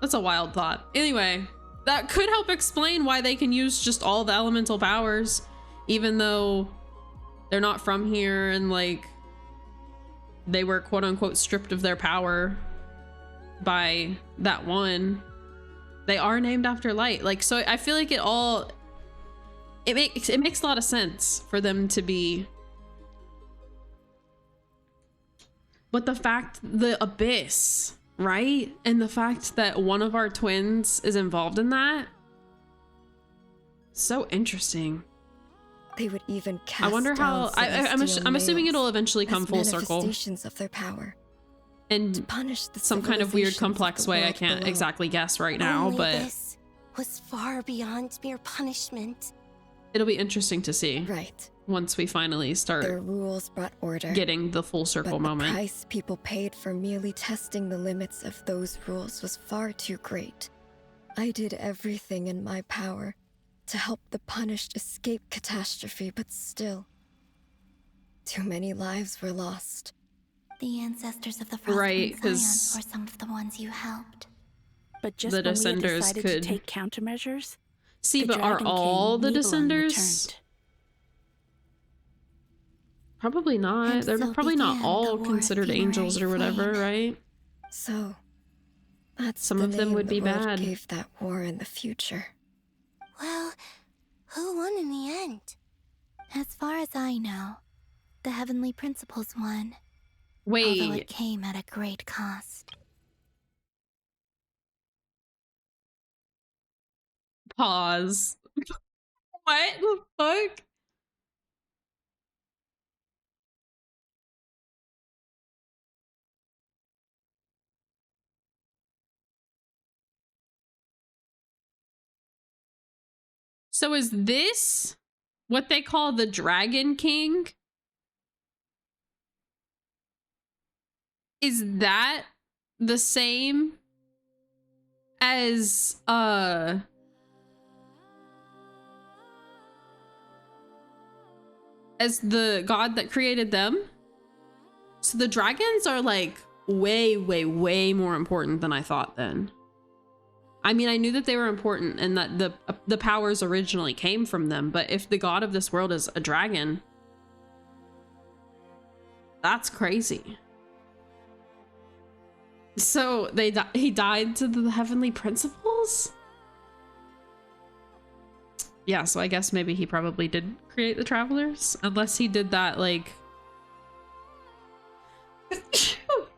That's a wild thought. Anyway, that could help explain why they can use just all the elemental powers, even though they're not from here and like they were quote unquote stripped of their power by that one. They are named after light. Like, so I feel like it makes a lot of sense for them to be. But the fact, the abyss, right? And the fact that one of our twins is involved in that, so interesting. They would even cast I wonder how I'm assuming it'll eventually come full circle of their power in to punish the some kind of weird complex way I can't exactly guess right now. Only But this was far beyond mere punishment. It'll be interesting to see, right, once we finally start their rules brought order, getting the full circle moment. The price people paid for merely testing the limits of those rules was far too great. I did everything in my power to help the punished escape catastrophe, but still, too many lives were lost. The ancestors of the Frostwind Scions were some of the ones you helped. But just the when Descenders we decided could to take countermeasures, see, but are all the Descenders? Probably not. And They're so probably not began all the war considered angels or whatever, right? So, that's some of them would be bad. Gave that war in the future. Well, who won in the end? As far as I know, the Heavenly Principles won. Wait. Although it came at a great cost. Pause. What the fuck? So is this what they call the Dragon King? Is that the same as the god that created them? So the dragons are like way, way, way more important than I thought then. I mean, I knew that they were important and that the powers originally came from them, but if the god of this world is a dragon, that's crazy. So he died to the Heavenly Principles? Yeah, so I guess maybe he probably did create the Travelers, unless he did that like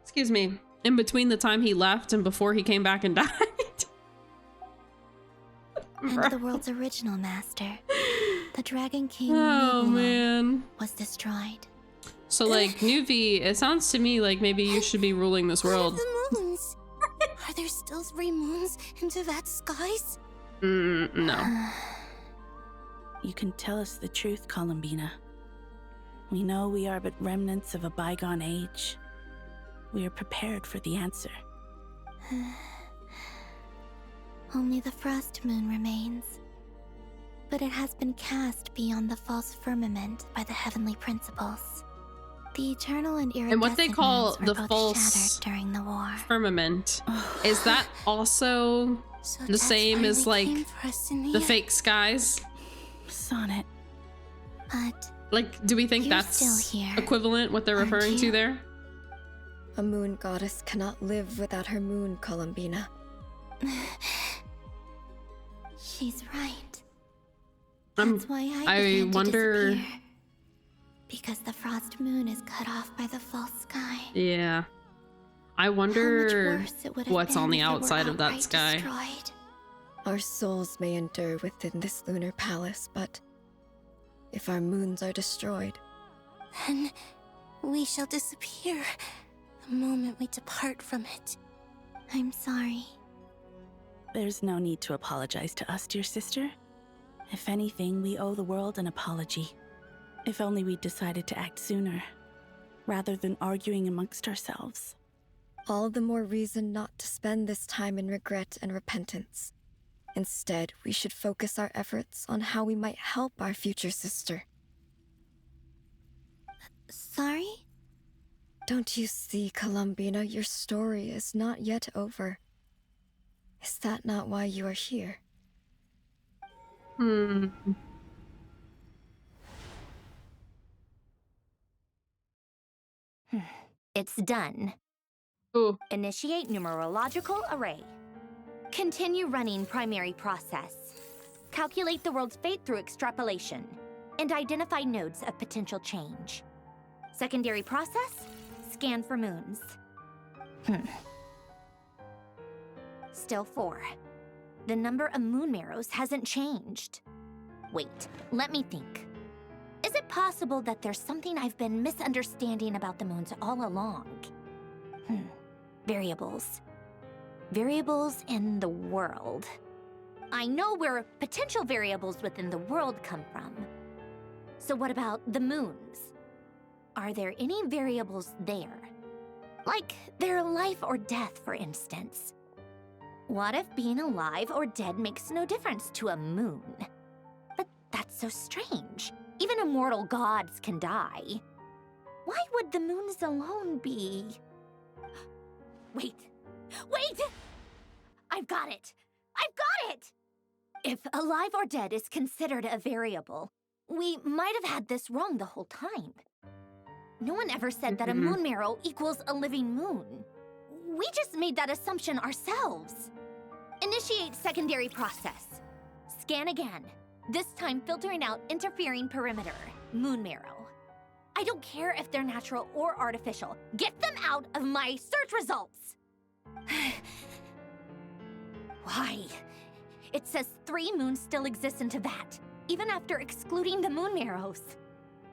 excuse me, in between the time he left and before he came back and died. And the world's original master, the Dragon King, oh man, was destroyed. So, like, Nuvi, it sounds to me like maybe you should be ruling this world. The moons. Are there still 3 moons in Tevat's skies? No. You can tell us the truth, Columbina. We know we are but remnants of a bygone age. We are prepared for the answer. Only the frost moon remains. But it has been cast beyond the false firmament by the heavenly principles. The eternal and iridescent And what they call moons were the both false shattered during the war. firmament, is that also the same as like the fake skies? Sonnet. But like, do we think you're that's still here, equivalent what they're referring to there? A moon goddess cannot live without her moon, Columbina. She's right. That's why I began to wonder. disappear. Because the frost moon is cut off by the false sky. Yeah, I How much wonder worse it would have what's been on the if it were outside of that outright sky. destroyed. Our souls may endure within this lunar palace, but if our moons are destroyed, Then we shall disappear the moment we depart from it. I'm sorry. There's no need to apologize to us, dear sister. If anything, we owe the world an apology. If only we decided to act sooner, rather than arguing amongst ourselves. all the more reason not to spend this time in regret and repentance. Instead, we should focus our efforts on how we might help our future sister. Sorry? Don't you see, Columbina, your story is not yet over. Is that not why you are here? It's done. Ooh. Initiate numerological array. Continue running primary process. Calculate the world's fate through extrapolation. And identify nodes of potential change. Secondary process, scan for moons. Still 4. The number of moon marrows hasn't changed. Wait, let me think. Is it possible that there's something I've been misunderstanding about the moons all along? Variables. Variables in the world. I know where potential variables within the world come from. So what about the moons? Are there any variables there? Like their life or death, for instance. What if being alive or dead makes no difference to a moon? But that's so strange. Even immortal gods can die. Why would the moons alone be? Wait! I've got it! If alive or dead is considered a variable, we might have had this wrong the whole time. No one ever said that a moon marrow equals a living moon. We just made that assumption ourselves. Initiate secondary process. Scan again. This time filtering out interfering perimeter, moon marrow. I don't care if they're natural or artificial. Get them out of my search results! Why? It says 3 moons still exist in Tevat, even after excluding the moon marrows.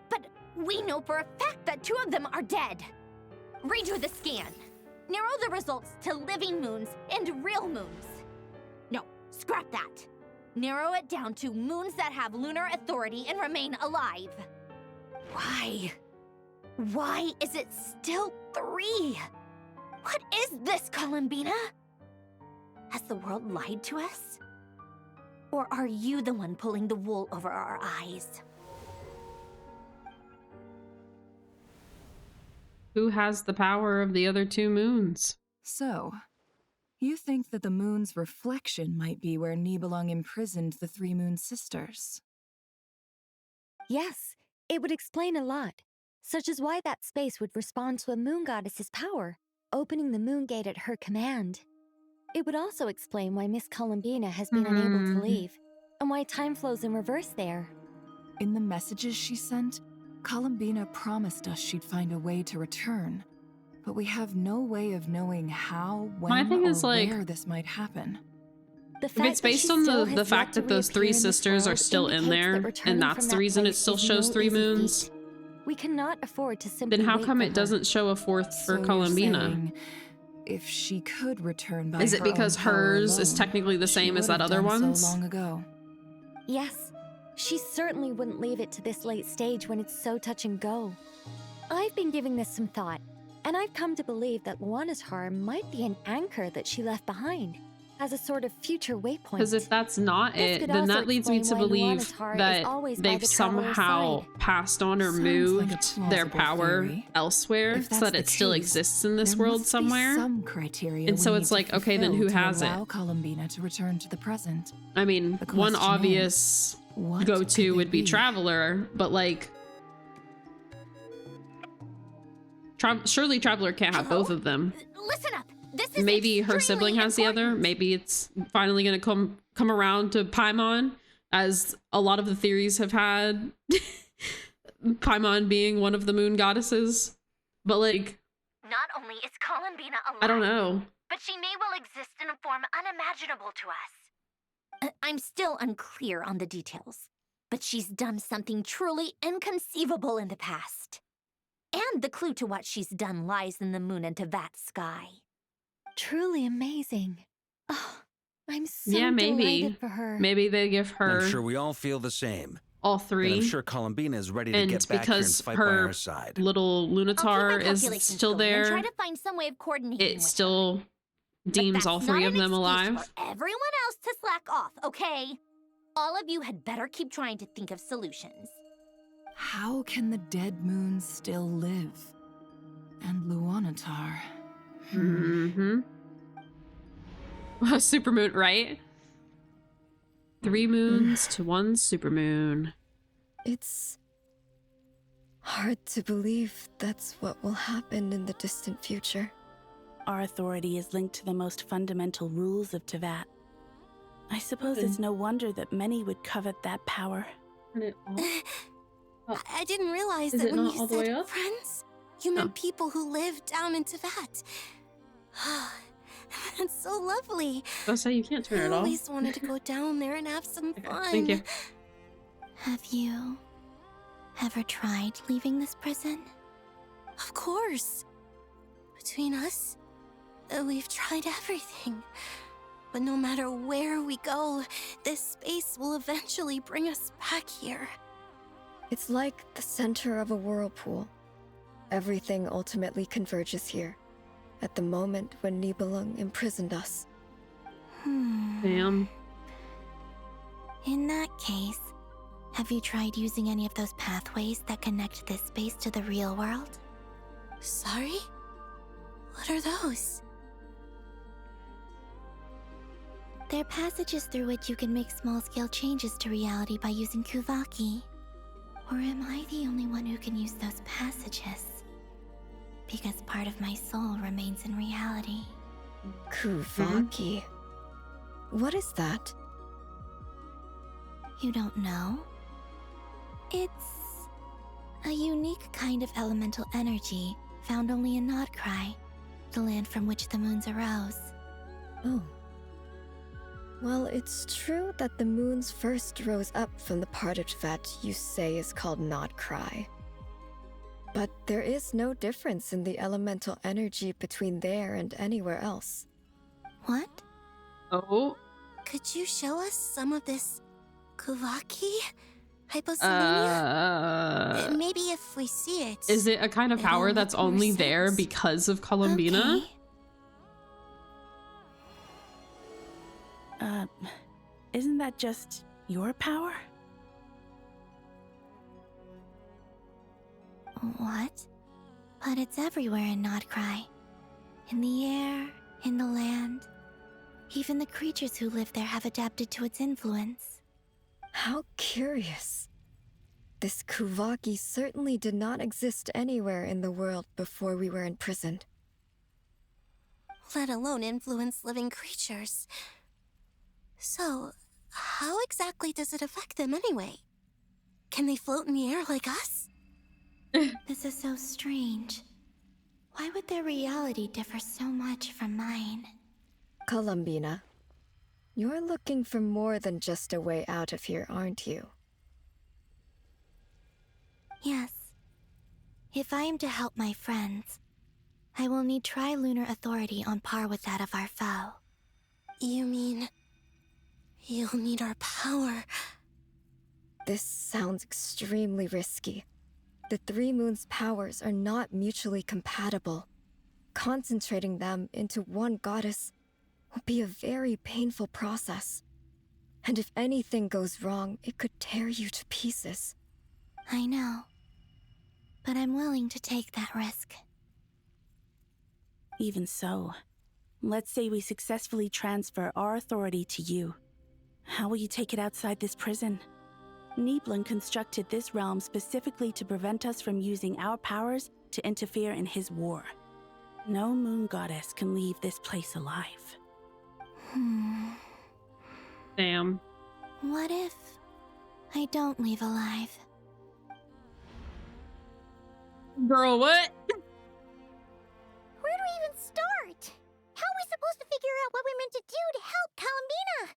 But we know for a fact that 2 of them are dead. Redo the scan. Narrow the results to living moons and real moons. No, scrap that. Narrow it down to moons that have lunar authority and remain alive. Why? Why is it still 3? What is this, Columbina? Has the world lied to us? Or are you the one pulling the wool over our eyes? Who has the power of the other 2 moons? So, you think that the moon's reflection might be where Nibelung imprisoned the 3 moon sisters? Yes, it would explain a lot, such as why that space would respond to a moon goddess's power, opening the moon gate at her command. It would also explain why Miss Columbina has been unable to leave, and why time flows in reverse there. In the messages she sent, Columbina promised us she'd find a way to return, but we have no way of knowing how, when, thing or is, like, where this might happen. If it's based on the fact that those 3 sisters are still in there, and that's the reason it still shows 3 moons, We cannot afford to simply Then how wait come for it her. doesn't show a fourth for So you're Columbina? saying if she could return by Is it her because own power hers is alone, technically the she same as would that have other done one's? so long ago. Yes. She certainly wouldn't leave it to this late stage when it's so touch and go. I've been giving this some thought, and I've come to believe that Luana's harm might be an anchor that she left behind, as a sort of future waypoint. Because if that's not This it, could then also that leads me to explain why believe Luana's heart is that always by they've the traveler's somehow side. passed on or Sounds like a moved their plausible power theory. elsewhere If so that's that the it still case, exists in this there world must be somewhere. some criteria And we so need it's to like, okay, then fulfill who to has it? allow Columbina to return to the present. I mean, The one question obvious what go-to could would they be be? Traveler, but like, surely Traveler can't have both of them. Listen up. This is Maybe her extremely sibling has the other. important. Maybe it's finally gonna come around to Paimon, as a lot of the theories have had Paimon being one of the moon goddesses. But like, Not only is Columbina alive, I don't know. but she may well exist in a form unimaginable to us. I'm still unclear on the details, but she's done something truly inconceivable in the past. And the clue to what she's done lies in the moon and Tevat sky. Truly amazing. Oh, I'm so Yeah, maybe. delighted for her. Maybe they give her I'm sure we all feel the same. all And three. I'm sure Columbina is ready to And get back here and because fight by her our side. little Lunatar I'll keep my is calculations still going and there, try to find some way of coordinating it with still deems all that's three not of an them excuse alive. for everyone else to slack off, okay? All of you had better keep trying to think of solutions. How can the dead moon still live? And Luanatar. Mm-hmm. Supermoon, right? 3 moons to 1 supermoon. It's hard to believe that's what will happen in the distant future. Our authority is linked to the most fundamental rules of Tevat. I suppose it's no wonder that many would covet that power. I didn't realize Is that it when not you all the way said up? friends, you meant people who live down in Tevat. That's so lovely. That's how you can't turn I it off. always wanted to go down there and have some fun. Thank you. Have you ever tried leaving this prison? Of course. Between us, we've tried everything. But no matter where we go, this space will eventually bring us back here. It's like the center of a whirlpool. Everything ultimately converges here, at the moment when Nibelung imprisoned us. Damn. In that case, have you tried using any of those pathways that connect this space to the real world? Sorry? What are those? They're passages through which you can make small-scale changes to reality by using Kuvaki. Or am I the only one who can use those passages? Because part of my soul remains in reality. Kuvaki. What is that? You don't know? It's a unique kind of elemental energy found only in Nodcry, the land from which the moons arose. Oh. Well, it's true that the moons first rose up from the part of Tevat you say is called Nodcry. But there is no difference in the elemental energy between there and anywhere else. What? Oh. Could you show us some of this Kuvaki? Hyposalunia? Maybe if we see it. Is it a kind of it'll power make that's more only there sense. because of Columbina? Okay. Isn't that just your power? What? But it's everywhere in Nodcry. In the air, in the land. Even the creatures who live there have adapted to its influence. How curious. This Kuvaki certainly did not exist anywhere in the world before we were imprisoned. Let alone influence living creatures. So, how exactly does it affect them anyway? Can they float in the air like us? This is so strange. Why would their reality differ so much from mine? Columbina, you're looking for more than just a way out of here, aren't you? Yes. If I am to help my friends, I will need trilunar authority on par with that of our foe. You mean... you'll need our power? This sounds extremely risky. The Three Moons' powers are not mutually compatible. Concentrating them into one goddess will be a very painful process. And if anything goes wrong, it could tear you to pieces. I know. But I'm willing to take that risk. Even so, let's say we successfully transfer our authority to you. How will you take it outside this prison? Niblin constructed this realm specifically to prevent us from using our powers to interfere in his war. No moon goddess can leave this place alive. Damn. What if I don't leave alive? Girl, what? Where do we even start? How are we supposed to figure out what we're meant to do to help Columbina?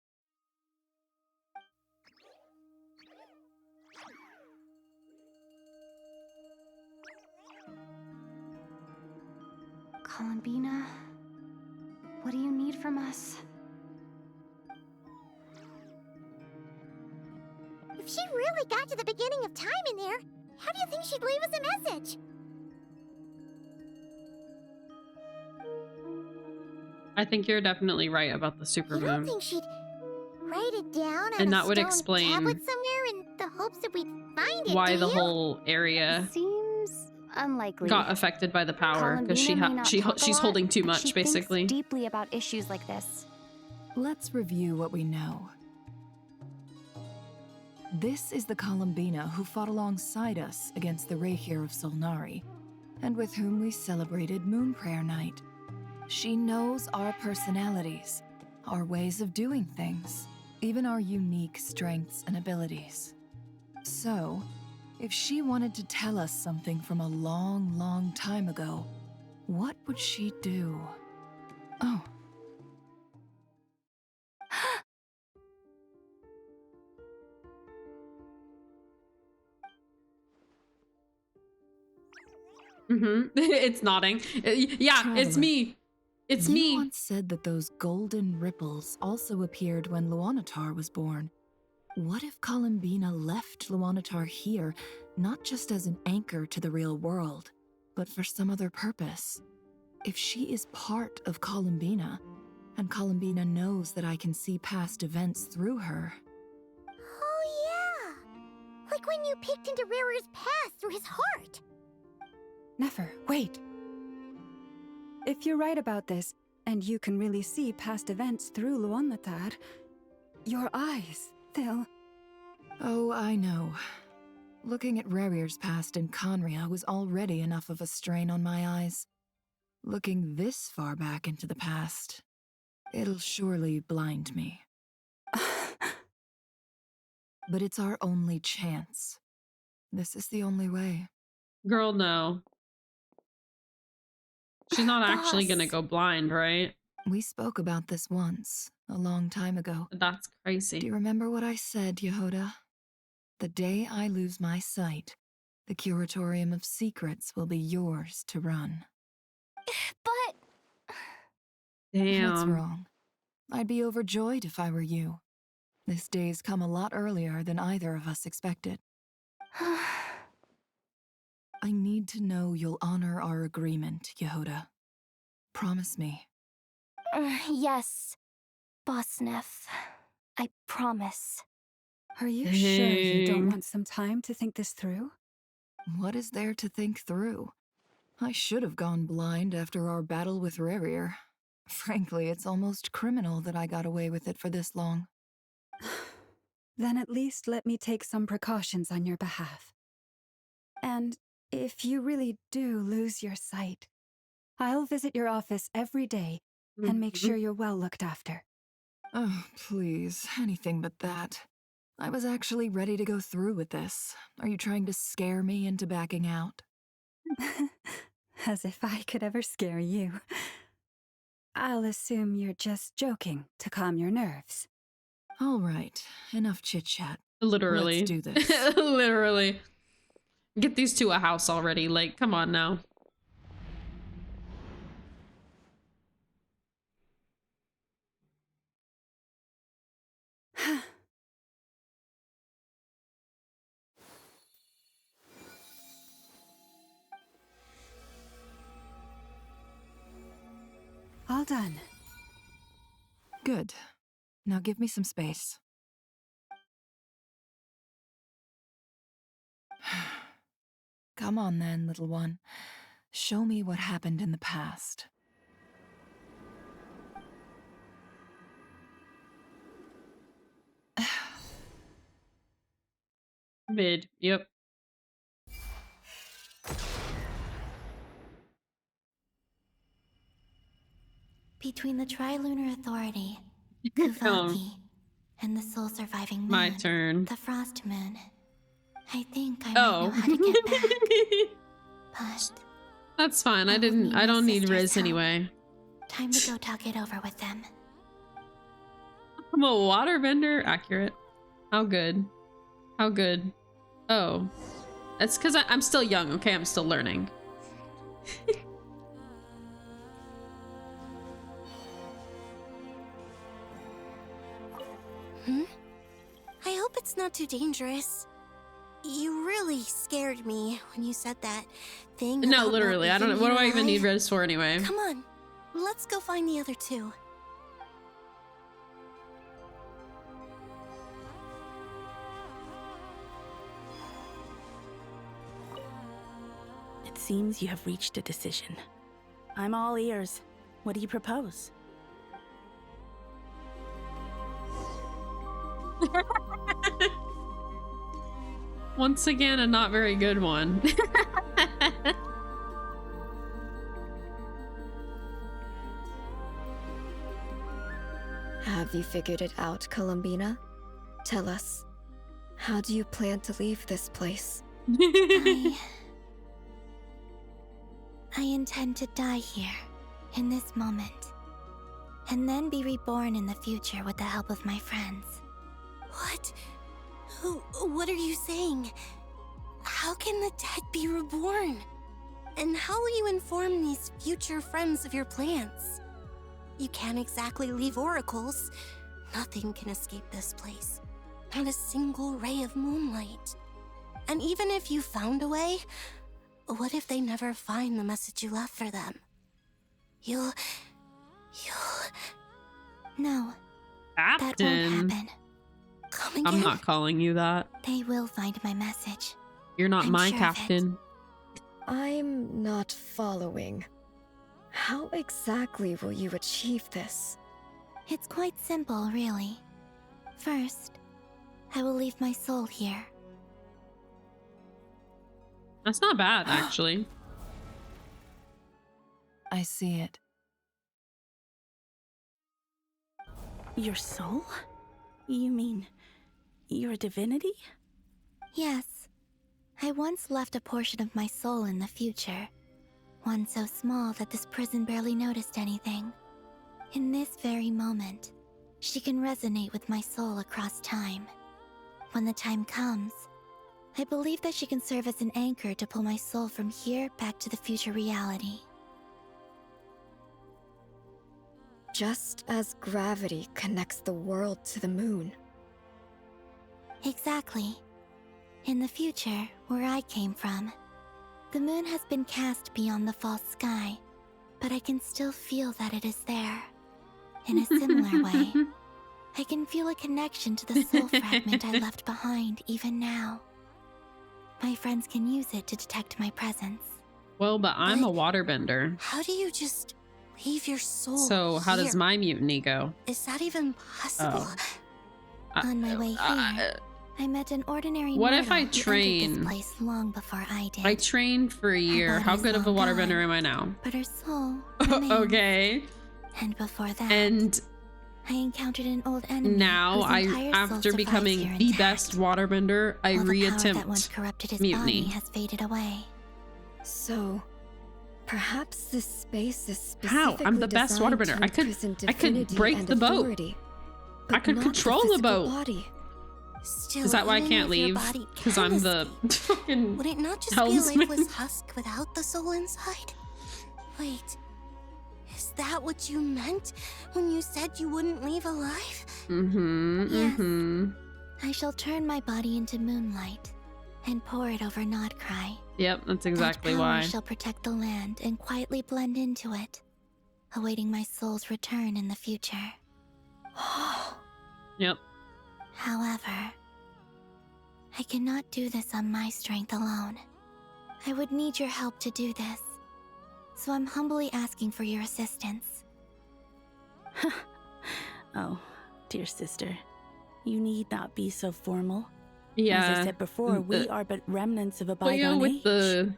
Columbina, what do you need from us? If she really got to the beginning of time in there, how do you think she'd leave us a message? I think you're definitely right about the You don't supermoon. think she'd write it down on And a that would stone explain tablet somewhere in the hopes that we'd find it, Why do the you? whole area Seems unlikely. got affected by the power because Columbina may not talk a she's lot, holding too but much she basically. thinks deeply about issues like this. Let's review what we know. This is the Columbina who fought alongside us against the Rayhir of Solnari, and with whom we celebrated Moon Prayer Night. She knows our personalities, our ways of doing things, even our unique strengths and abilities. So, if she wanted to tell us something from a long, long time ago, what would she do? Oh. It's nodding. Yeah, it's Traveler, me. It's you me. once said that those golden ripples also appeared when Luanatar was born. What if Columbina left Luanatar here, not just as an anchor to the real world, but for some other purpose? If she is part of Columbina, and Columbina knows that I can see past events through her. Oh yeah! Like when you peeked into Rarer's past through his heart! Nefer, wait. If you're right about this, and you can really see past events through Luanatar, your eyes, they'll... Oh, I know. Looking at Rerir's past in Conria was already enough of a strain on my eyes. Looking this far back into the past, it'll surely blind me. But it's our only chance. This is the only way. Girl, no. She's not actually gonna go blind, right? We spoke about this once, a long time ago. That's crazy. Do you remember what I said, Yehoda? The day I lose my sight, the Curatorium of Secrets will be yours to run. But... Damn. What's wrong? I'd be overjoyed if I were you. This day's come a lot earlier than either of us expected. I need to know you'll honor our agreement, Yehoda. Promise me. Yes, Boss Neff. I promise. Are you sure you don't want some time to think this through? What is there to think through? I should have gone blind after our battle with Rerir. Frankly, it's almost criminal that I got away with it for this long. Then at least let me take some precautions on your behalf. And if you really do lose your sight, I'll visit your office every day and make sure you're well looked after. Oh, please, anything but that. I was actually ready to go through with this. Are you trying to scare me into backing out? As if I could ever scare you. I'll assume you're just joking to calm your nerves. All right, enough chit-chat. Literally. Let's do this. Literally. Get these two a house already. Like, come on now. All done. Good. Now give me some space. Come on then, little one. Show me what happened in the past. Mid. Yep. Between the Trilunar Authority, Kuvaki, and the soul surviving moon, My turn. the Frost Moon, I think I might know how to get back. But that's fine. I don't need Riz anyway. time to go talk it over with them. I'm a waterbender. Accurate. How good? How good? Oh, that's because I'm still young. Okay, I'm still learning. I hope it's not too dangerous. You really scared me when you said that thing. No, about literally. I don't know. What do I even need Riz for anyway? Come on, let's go find the other two. It seems you have reached a decision. I'm all ears. What do you propose? Once again, a not very good one. Have you figured it out, Columbina? Tell us, how do you plan to leave this place? I intend to die here, in this moment, and then be reborn in the future with the help of my friends. What? What are you saying? How can the dead be reborn? And how will you inform these future friends of your plans? You can't exactly leave oracles. Nothing can escape this place. Not a single ray of moonlight. And even if you found a way, what if they never find the message you left for them? You'll... No. Captain. That won't happen. Come again. I'm not calling you that. They will find my message. You're not I'm my sure captain. I'm not following. How exactly will you achieve this? It's quite simple, really. First, I will leave my soul here. That's not bad, actually. I see it. Your soul? You mean your divinity? Yes. I once left a portion of my soul in the future. One so small that this prison barely noticed anything. In this very moment, she can resonate with my soul across time. When the time comes, I believe that she can serve as an anchor to pull my soul from here back to the future reality. Just as gravity connects the world to the moon. Exactly. In the future, where I came from, the moon has been cast beyond the false sky, but I can still feel that it is there. In a similar way, I can feel a connection to the soul fragment I left behind even now. My friends can use it to detect my presence. Well, but I'm a waterbender. How do you just leave your soul So how does here? my mutiny go? Is that even possible? On my way here, I met an ordinary What if I mortal who entered train? this place long before I did. I trained for a year. body How is good of a long waterbender gone, am I now? But her soul remains. Okay. And before that, And I encountered an old enemy. now whose entire soul after survives becoming here the intact, best waterbender, I while the power that once reattempt corrupted his mutiny. body has faded away. So, perhaps this space is How? specifically I'm the best designed waterbender. to I could imprison I could divinity break and the boat. authority, I but could not control the physical boat. body. Still, Is that why I even can't if your leave? body Because can I'm the escape, fucking would it not just be a helmsman. lifeless husk without the soul inside? Wait, is that what you meant when you said you wouldn't leave alive? Mm-hmm. I shall turn my body into moonlight and pour it over Nodcry. Yep, that's exactly that power why. shall protect the land and quietly blend into it, awaiting my soul's return in the future. Yep. However, I cannot do this on my strength alone. I would need your help to do this, so I'm humbly asking for your assistance. Oh, dear sister, you need not be so formal. Yeah. As I said before, we are but remnants of a Well, yeah, bygone with age. the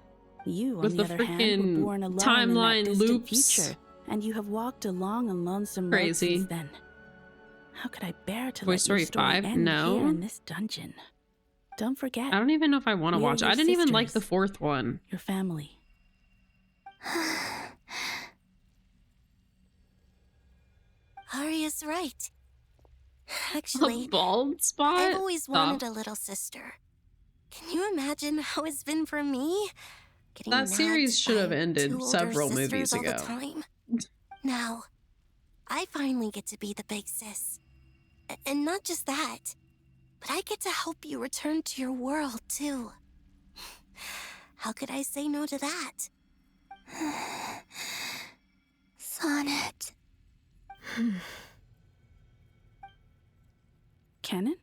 You, on with the the other hand, were born alone timeline in that distant loops. future, and you have walked a long and lonesome road Crazy. since then. How could I bear to Toy let Story your story 5? end No. here in this dungeon? Don't forget. I don't even know if I want to we are watch it. your I didn't even like the sisters, fourth one. Your family. Arya's right. Actually, A bald spot? I've always Stop. wanted a little sister. Can you imagine how it's been for me? Getting That series nagged should have by ended two older several sisters movies all ago. the time. Now, I finally get to be the big sis. And not just that, but I get to help you return to your world, too. How could I say no to that? Sonnet. Canon?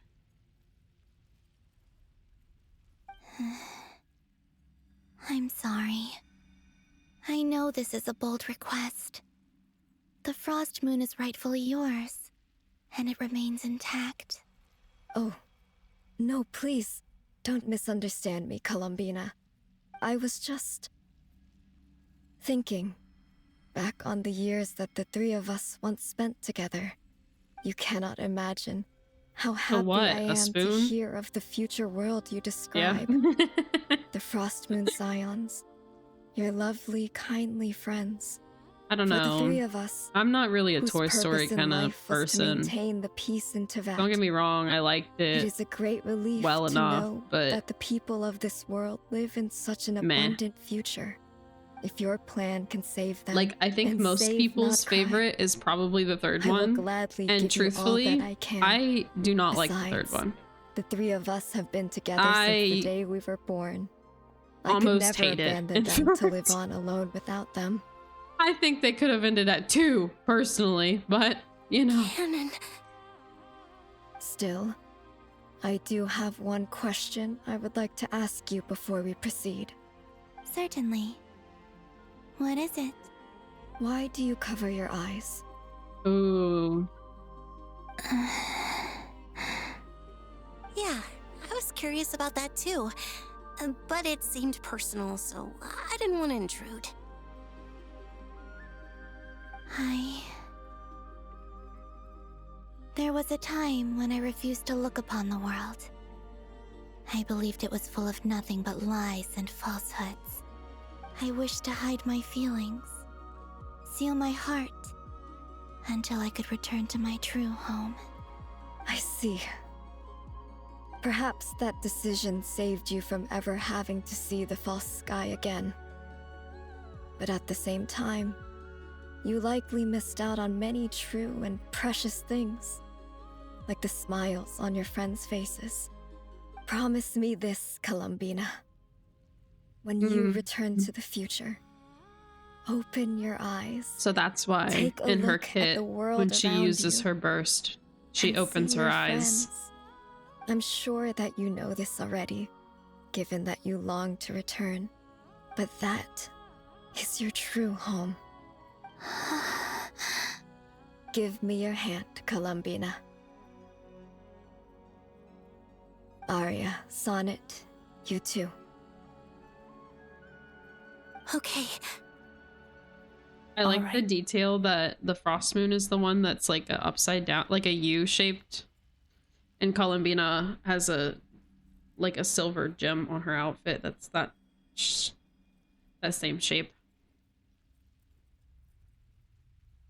I'm sorry. I know this is a bold request. The Frost Moon is rightfully yours, and it remains intact. Oh, no, please. Don't misunderstand me, Columbina. I was just thinking back on the years that the three of us once spent together. You cannot imagine how happy what? I A am to spoon? hear of the future world you Yeah. describe. The Frost Moon Scions. Your lovely, kindly friends. I don't For the three know. of us, I'm not really a whose Toy Story purpose in kind of life was to person. maintain the peace in Teyvat. Don't get me wrong, I liked It it is a great relief well to enough, know but that the people of this world live in such an Meh. abundant future. If your plan can save them, like I think and most save people's Nodcry, favorite is probably the third I will one. gladly And give truthfully, you all that I can. I do not like the third Besides, one. The three of us have been together since the I day we were born. I almost could never hate it. abandon in them to fact. live on alone without them. I think they could have ended at 2, personally, but you know. Canon. Still, I do have one question I would like to ask you before we proceed. Certainly. What is it? Why do you cover your eyes? Ooh. Yeah, I was curious about that too. But it seemed personal, so I didn't want to intrude. There was a time when I refused to look upon the world. I believed it was full of nothing but lies and falsehoods. I wished to hide my feelings, seal my heart, until I could return to my true home. I see. Perhaps that decision saved you from ever having to see the false sky again. But at the same time, you likely missed out on many true and precious things, like the smiles on your friends' faces. Promise me this, Columbina. When you return to the future, open your eyes. So that's why Take a in her look at kit, the world when she around uses you her burst, she and opens see her your eyes. friends. I'm sure that you know this already, given that you long to return. But that is your true home. Give me your hand, Columbina. Arya, Sonnet, you too. Okay. I like the detail that the Frost Moon is the one that's like a upside down, like a U shaped, and Columbina has a like a silver gem on her outfit. That's that same shape.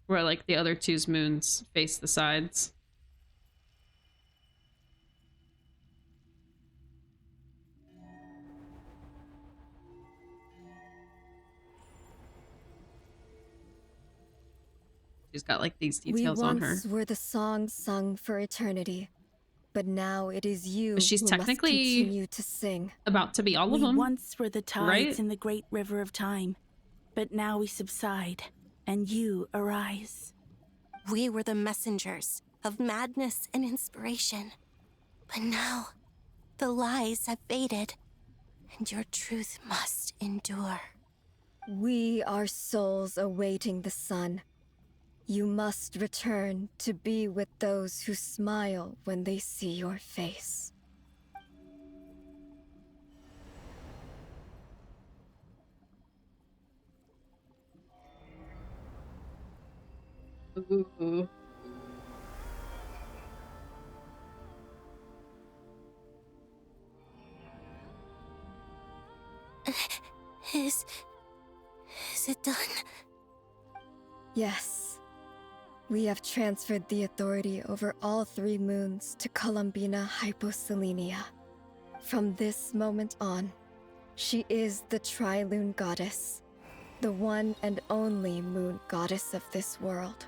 Where like the other 2's moons face the sides. she's got like these details on her. We once were the song sung for eternity, but now it is you But she's who technically must continue to sing. About to be all of We them. once were the tides right? in the great river of time, but now we subside, and you arise. We were the messengers of madness and inspiration. But now, the lies have faded, and your truth must endure. We are souls awaiting the sun. You must return to be with those who smile when they see your face. Ooh. Is it done? Yes. We have transferred the authority over all 3 moons to Columbina Hyposelenia. From this moment on, she is the Tri-Lune Goddess, the one and only moon goddess of this world.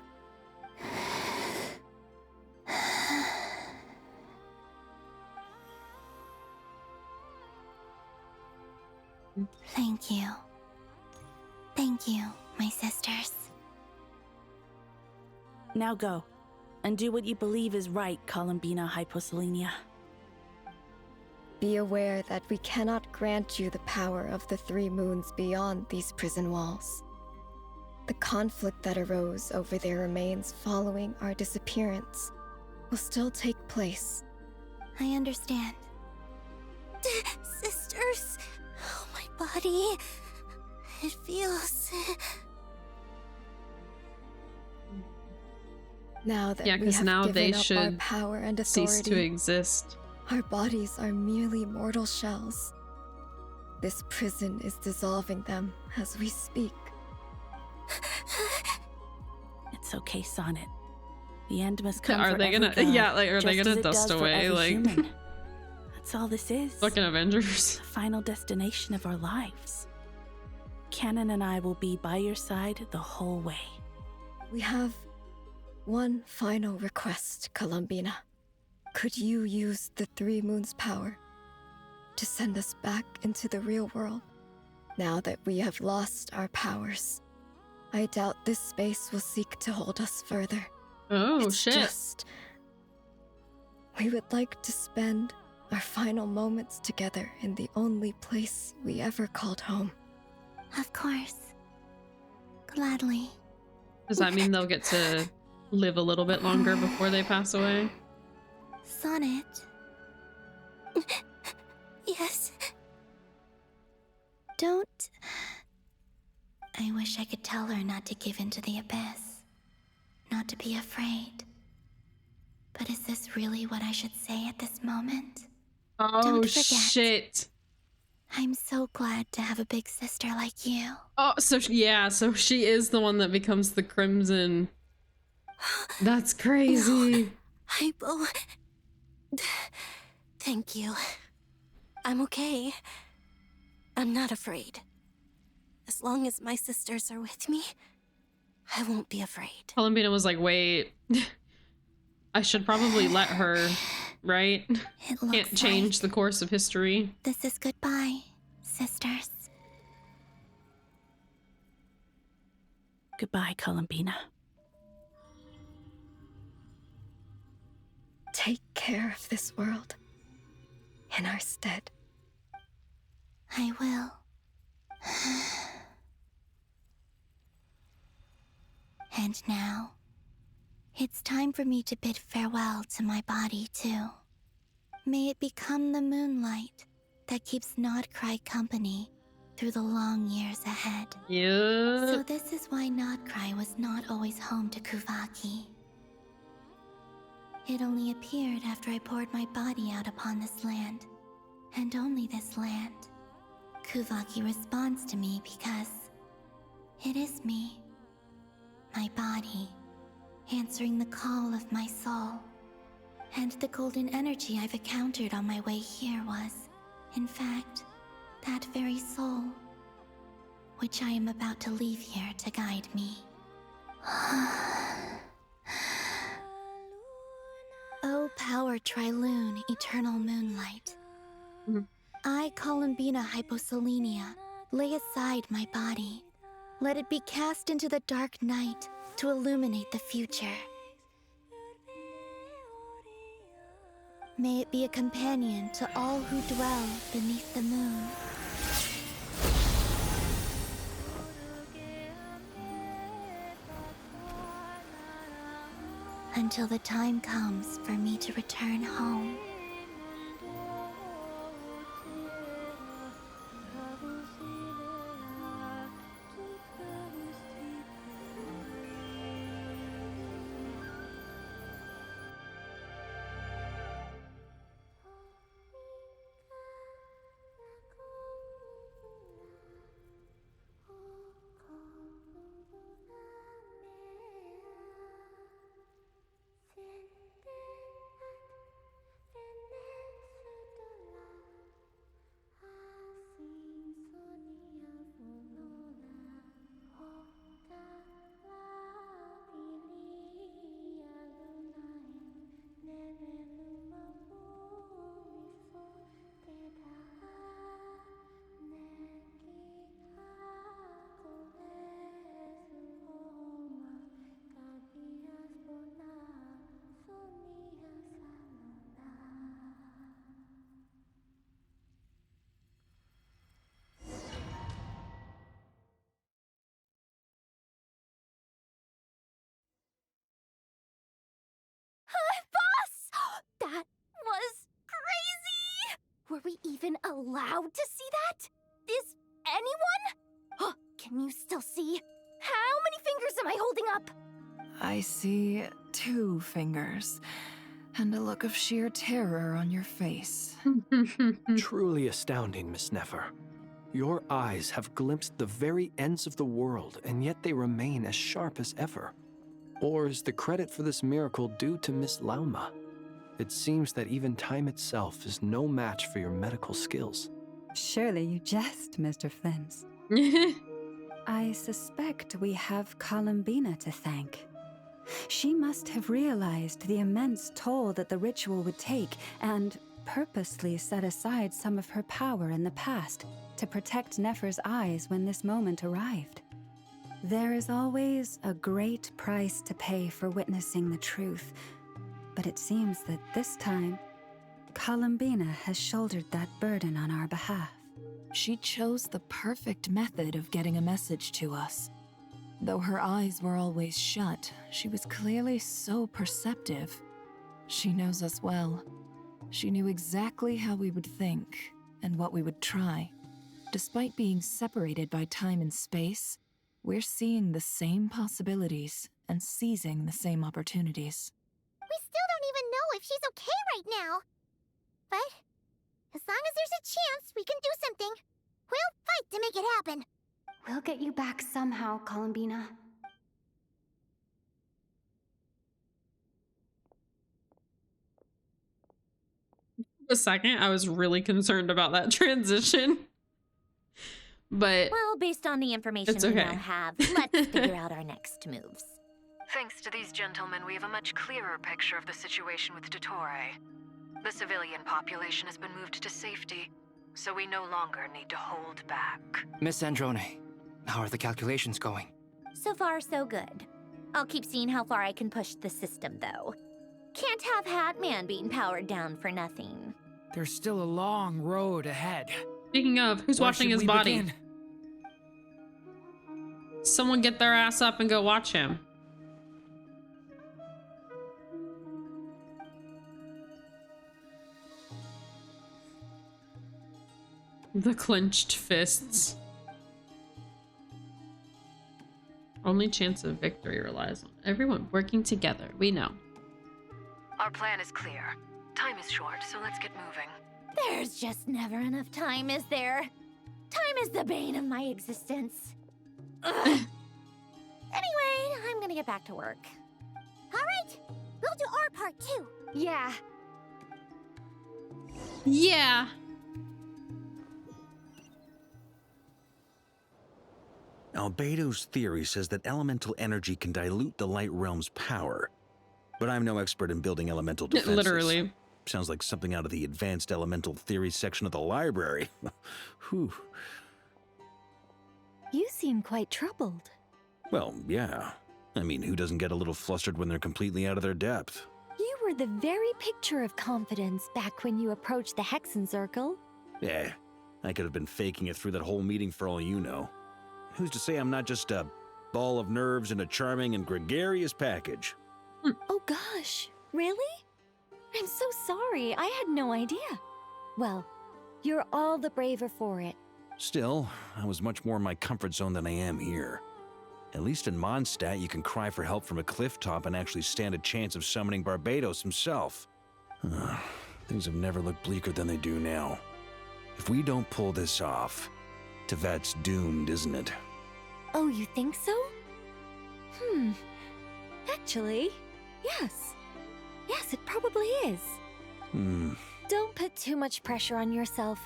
Thank you. Thank you, my sisters. Now go, and do what you believe is right, Columbina Hyposelenia. Be aware that we cannot grant you the power of the 3 moons beyond these prison walls. The conflict that arose over their remains following our disappearance will still take place. I understand. Sisters, oh, my body. It feels... Now that Yeah, we because have now given they up our should power and cease to authority, exist. our bodies are merely mortal shells. This prison is dissolving them as we speak. It's okay, Sonnet. The end must come Are for they every gonna? god, Yeah, like are they just gonna as it dust does for away? every Like human. That's all this is. fucking Avengers. The final destination of our lives. Canon and I will be by your side the whole way. We have one final request, Columbina. Could you use the 3 moons' power to send us back into the real world? Now that we have lost our powers, I doubt this space will seek to hold us further. Oh, It's shit. Just, we would like to spend our final moments together in the only place we ever called home. Of course. Gladly. Does that mean they'll get to live a little bit longer before they pass away? Sonnet. Yes. Don't... I wish I could tell her not to give in to the abyss. Not to be afraid. But is this really what I should say at this moment? Oh, Don't forget. shit. I'm so glad to have a big sister like you. Oh, so so she is the one that becomes the Crimson. That's crazy. Hypo... Thank you. I'm okay. I'm not afraid. As long as my sisters are with me, I won't be afraid. Columbina was like, wait, I should probably let her, right? Can't change the course of history. This is goodbye, sisters. Goodbye, Columbina. Take care of this world in our stead. I will. And now, it's time for me to bid farewell to my body, too. May it become the moonlight that keeps Nodcry company through the long years ahead. Yeah. So this is why Nodcry was not always home to Kuvaki. It only appeared after I poured my body out upon this land, and only this land. Kuvaki responds to me because it is me, my body, answering the call of my soul. And the golden energy I've encountered on my way here was, in fact, that very soul, which I am about to leave here to guide me. or Trilune, eternal moonlight. I, Columbina Hyposelenia, lay aside my body. Let it be cast into the dark night to illuminate the future. May it be a companion to all who dwell beneath the moon. Until the time comes for me to return home. That was crazy! Were we even allowed to see that? Is anyone? Can you still see? How many fingers am I holding up? I see 2 fingers, and a look of sheer terror on your face. Truly astounding, Miss Nefer. Your eyes have glimpsed the very ends of the world, and yet they remain as sharp as ever. Or is the credit for this miracle due to Miss Lauma? It seems that even time itself is no match for your medical skills. Surely you jest, Mr. Flins. I suspect we have Columbina to thank. She must have realized the immense toll that the ritual would take and purposely set aside some of her power in the past to protect Nefer's eyes when this moment arrived. There is always a great price to pay for witnessing the truth, but it seems that this time, Columbina has shouldered that burden on our behalf. She chose the perfect method of getting a message to us. Though her eyes were always shut, she was clearly so perceptive. She knows us well. She knew exactly how we would think and what we would try. Despite being separated by time and space, we're seeing the same possibilities and seizing the same opportunities. We still don't even know if she's okay right now. But as long as there's a chance we can do something, we'll fight to make it happen. We'll get you back somehow, Columbina. A second, I was really concerned about that transition. But well, based on the information it's we okay. now have, let's figure out our next moves. Thanks to these gentlemen, we have a much clearer picture of the situation with Dottore. The civilian population has been moved to safety, so we no longer need to hold back. Miss Androne, how are the calculations going? So far, so good. I'll keep seeing how far I can push the system, though. Can't have Hatman being powered down for nothing. There's still a long road ahead. Speaking of, who's Where watching should his we body? begin? Someone get their ass up and go watch him. The clenched fists. Only chance of victory relies on everyone working together. We know. Our plan is clear. Time is short, so let's get moving. There's just never enough time, is there? Time is the bane of my existence. Ugh. Anyway, I'm gonna get back to work. All right, we'll do our part too. Yeah. Yeah. Albedo's theory says that elemental energy can dilute the light realm's power, but I'm no expert in building elemental defenses. Literally. Sounds like something out of the Advanced Elemental Theory section of the library. Whew. You seem quite troubled. Well, yeah. I mean, who doesn't get a little flustered when they're completely out of their depth? You were the very picture of confidence back when you approached the Hexen Circle. Yeah, I could have been faking it through that whole meeting for all you know. Who's to say I'm not just a ball of nerves in a charming and gregarious package? Oh gosh, really? I'm so sorry, I had no idea. Well, you're all the braver for it. Still, I was much more in my comfort zone than I am here. At least in Mondstadt, you can cry for help from a cliff top and actually stand a chance of summoning Barbatos himself. Things have never looked bleaker than they do now. If we don't pull this off, Teyvat's doomed, isn't it? Oh, you think so? Actually, yes. Yes, it probably is. Don't put too much pressure on yourself.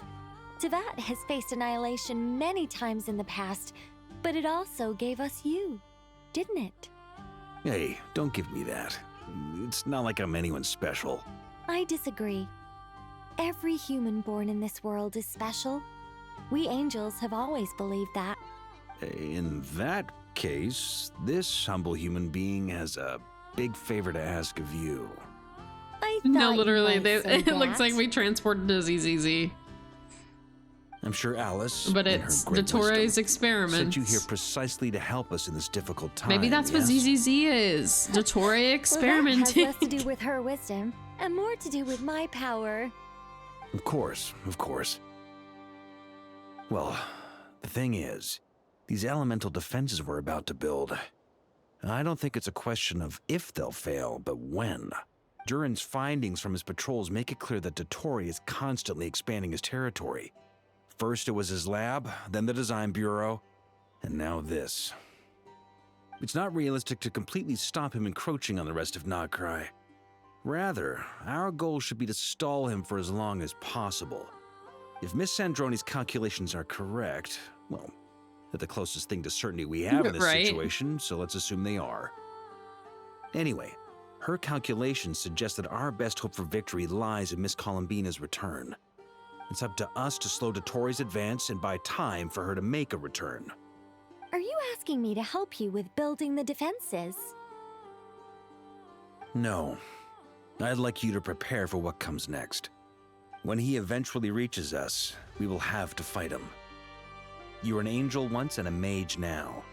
Teyvat has faced annihilation many times in the past, but it also gave us you, didn't it? Hey, don't give me that. It's not like I'm anyone special. I disagree. Every human born in this world is special. We angels have always believed that. In that case, this humble human being has a big favor to ask of you. I thought No, you literally, might say it looks that. like we transported to ZZZ. I'm sure Alice, But in her it's great Dottoro's wisdom, experiment. sent you here precisely to help us in this difficult time. Maybe that's what yes? ZZZ is. Dottore experimenting. Well, that has less to do with her wisdom, and more to do with my power. Of course, of course. Well, the thing is, these elemental defenses we're about to build, I don't think it's a question of if they'll fail, but when. Durin's findings from his patrols make it clear that Dottore is constantly expanding his territory. First it was his lab, then the design bureau, and now this. It's not realistic to completely stop him encroaching on the rest of Nokrai. Rather, our goal should be to stall him for as long as possible. If Miss Sandroni's calculations are correct, well, they're the closest thing to certainty we have in this Right. situation, so let's assume they are. Anyway, her calculations suggest that our best hope for victory lies in Miss Columbina's return. It's up to us to slow Dottore's advance and buy time for her to make a return. Are you asking me to help you with building the defenses? No. I'd like you to prepare for what comes next. When he eventually reaches us, we will have to fight him. You were an angel once and a mage now.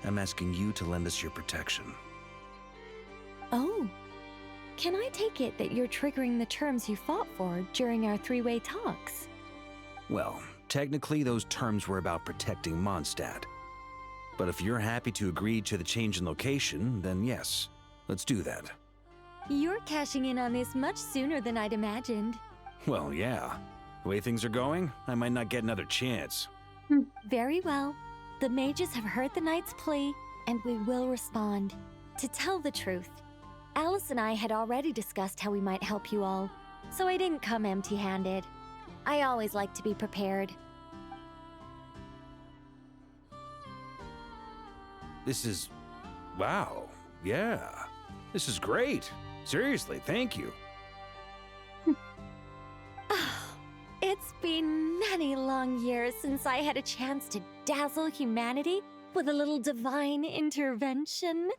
I'm asking you to lend us your protection. Oh. Can I take it that you're triggering the terms you fought for during our three-way talks? Well, technically those terms were about protecting Mondstadt. But if you're happy to agree to the change in location, then yes, let's do that. You're cashing in on this much sooner than I'd imagined. Well, yeah. The way things are going, I might not get another chance. Very well. The mages have heard the knight's plea, and we will respond. To tell the truth, Alice and I had already discussed how we might help you all, so I didn't come empty-handed. I always like to be prepared. This is... wow. Yeah. This is great. Seriously, thank you. It's been many long years since I had a chance to dazzle humanity with a little divine intervention.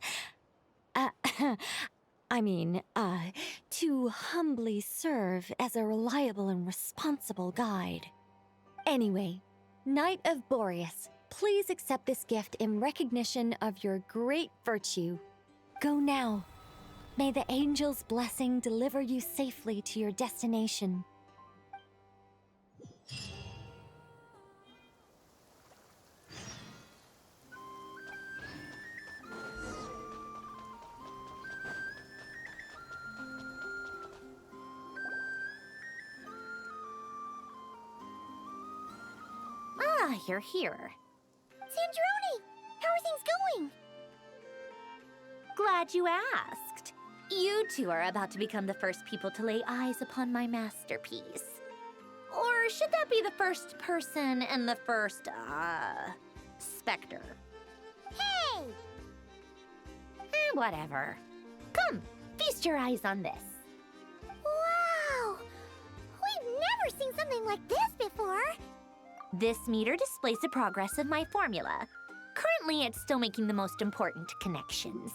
To humbly serve as a reliable and responsible guide. Anyway, Knight of Boreas, please accept this gift in recognition of your great virtue. Go now. May the angel's blessing deliver you safely to your destination. Ah, you're here. Sandroni! How are things going? Glad you asked. You two are about to become the first people to lay eyes upon my masterpiece. Or should that be the first person and the first, specter? Hey! Whatever. Come, feast your eyes on this. Wow! seen something like this before. This meter displays the progress of my formula. Currently, it's still making the most important connections.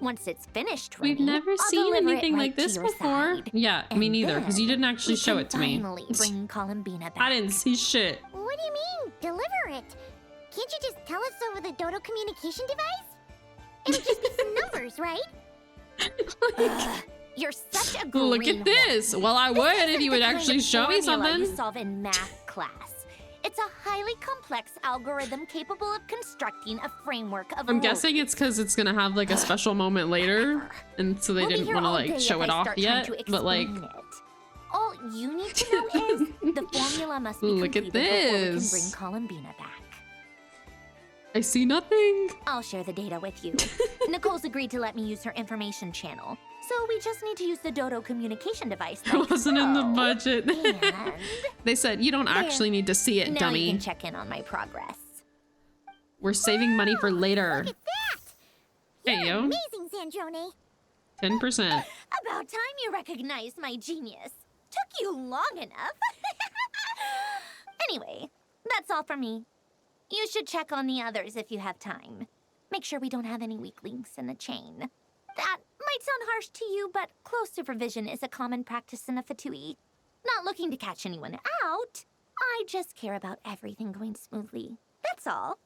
Once it's finished running, We've never I'll seen deliver anything it right like this to your before. side. Yeah, me And neither, because you then didn't actually we show can it to me. Finally bring Columbina back. I didn't see shit. What do you mean, deliver it? Can't you just tell us over the Dodo communication device? It'll just be some numbers, right? Ugh, you're such a green Look at this. Well, I would if you would actually show me something. You solve in math class. It's a highly complex algorithm capable of constructing a framework of I'm rules. guessing it's because it's gonna have like a special moment later, and so they We'll be didn't here want to all like day show if it I off start trying yet. to But like, explain it. All you need to know is the formula must be look at completed before we can this. bring Columbina back. I see nothing. I'll share the data with you. Nicole's agreed to let me use her information channel, so we just need to use the Dodo communication device. It wasn't in the so. budget. And They said you don't actually need to see it, now dummy. you can check in on my progress. We're saving money for later. Hey yo, Amazing, Zandrone. 10%. About time you recognized my genius. Took you long enough. Anyway, that's all for me. You should check on the others if you have time. Make sure we don't have any weak links in the chain. That might sound harsh to you, but close supervision is a common practice in a Fatui. Not looking to catch anyone out. I just care about everything going smoothly. That's all.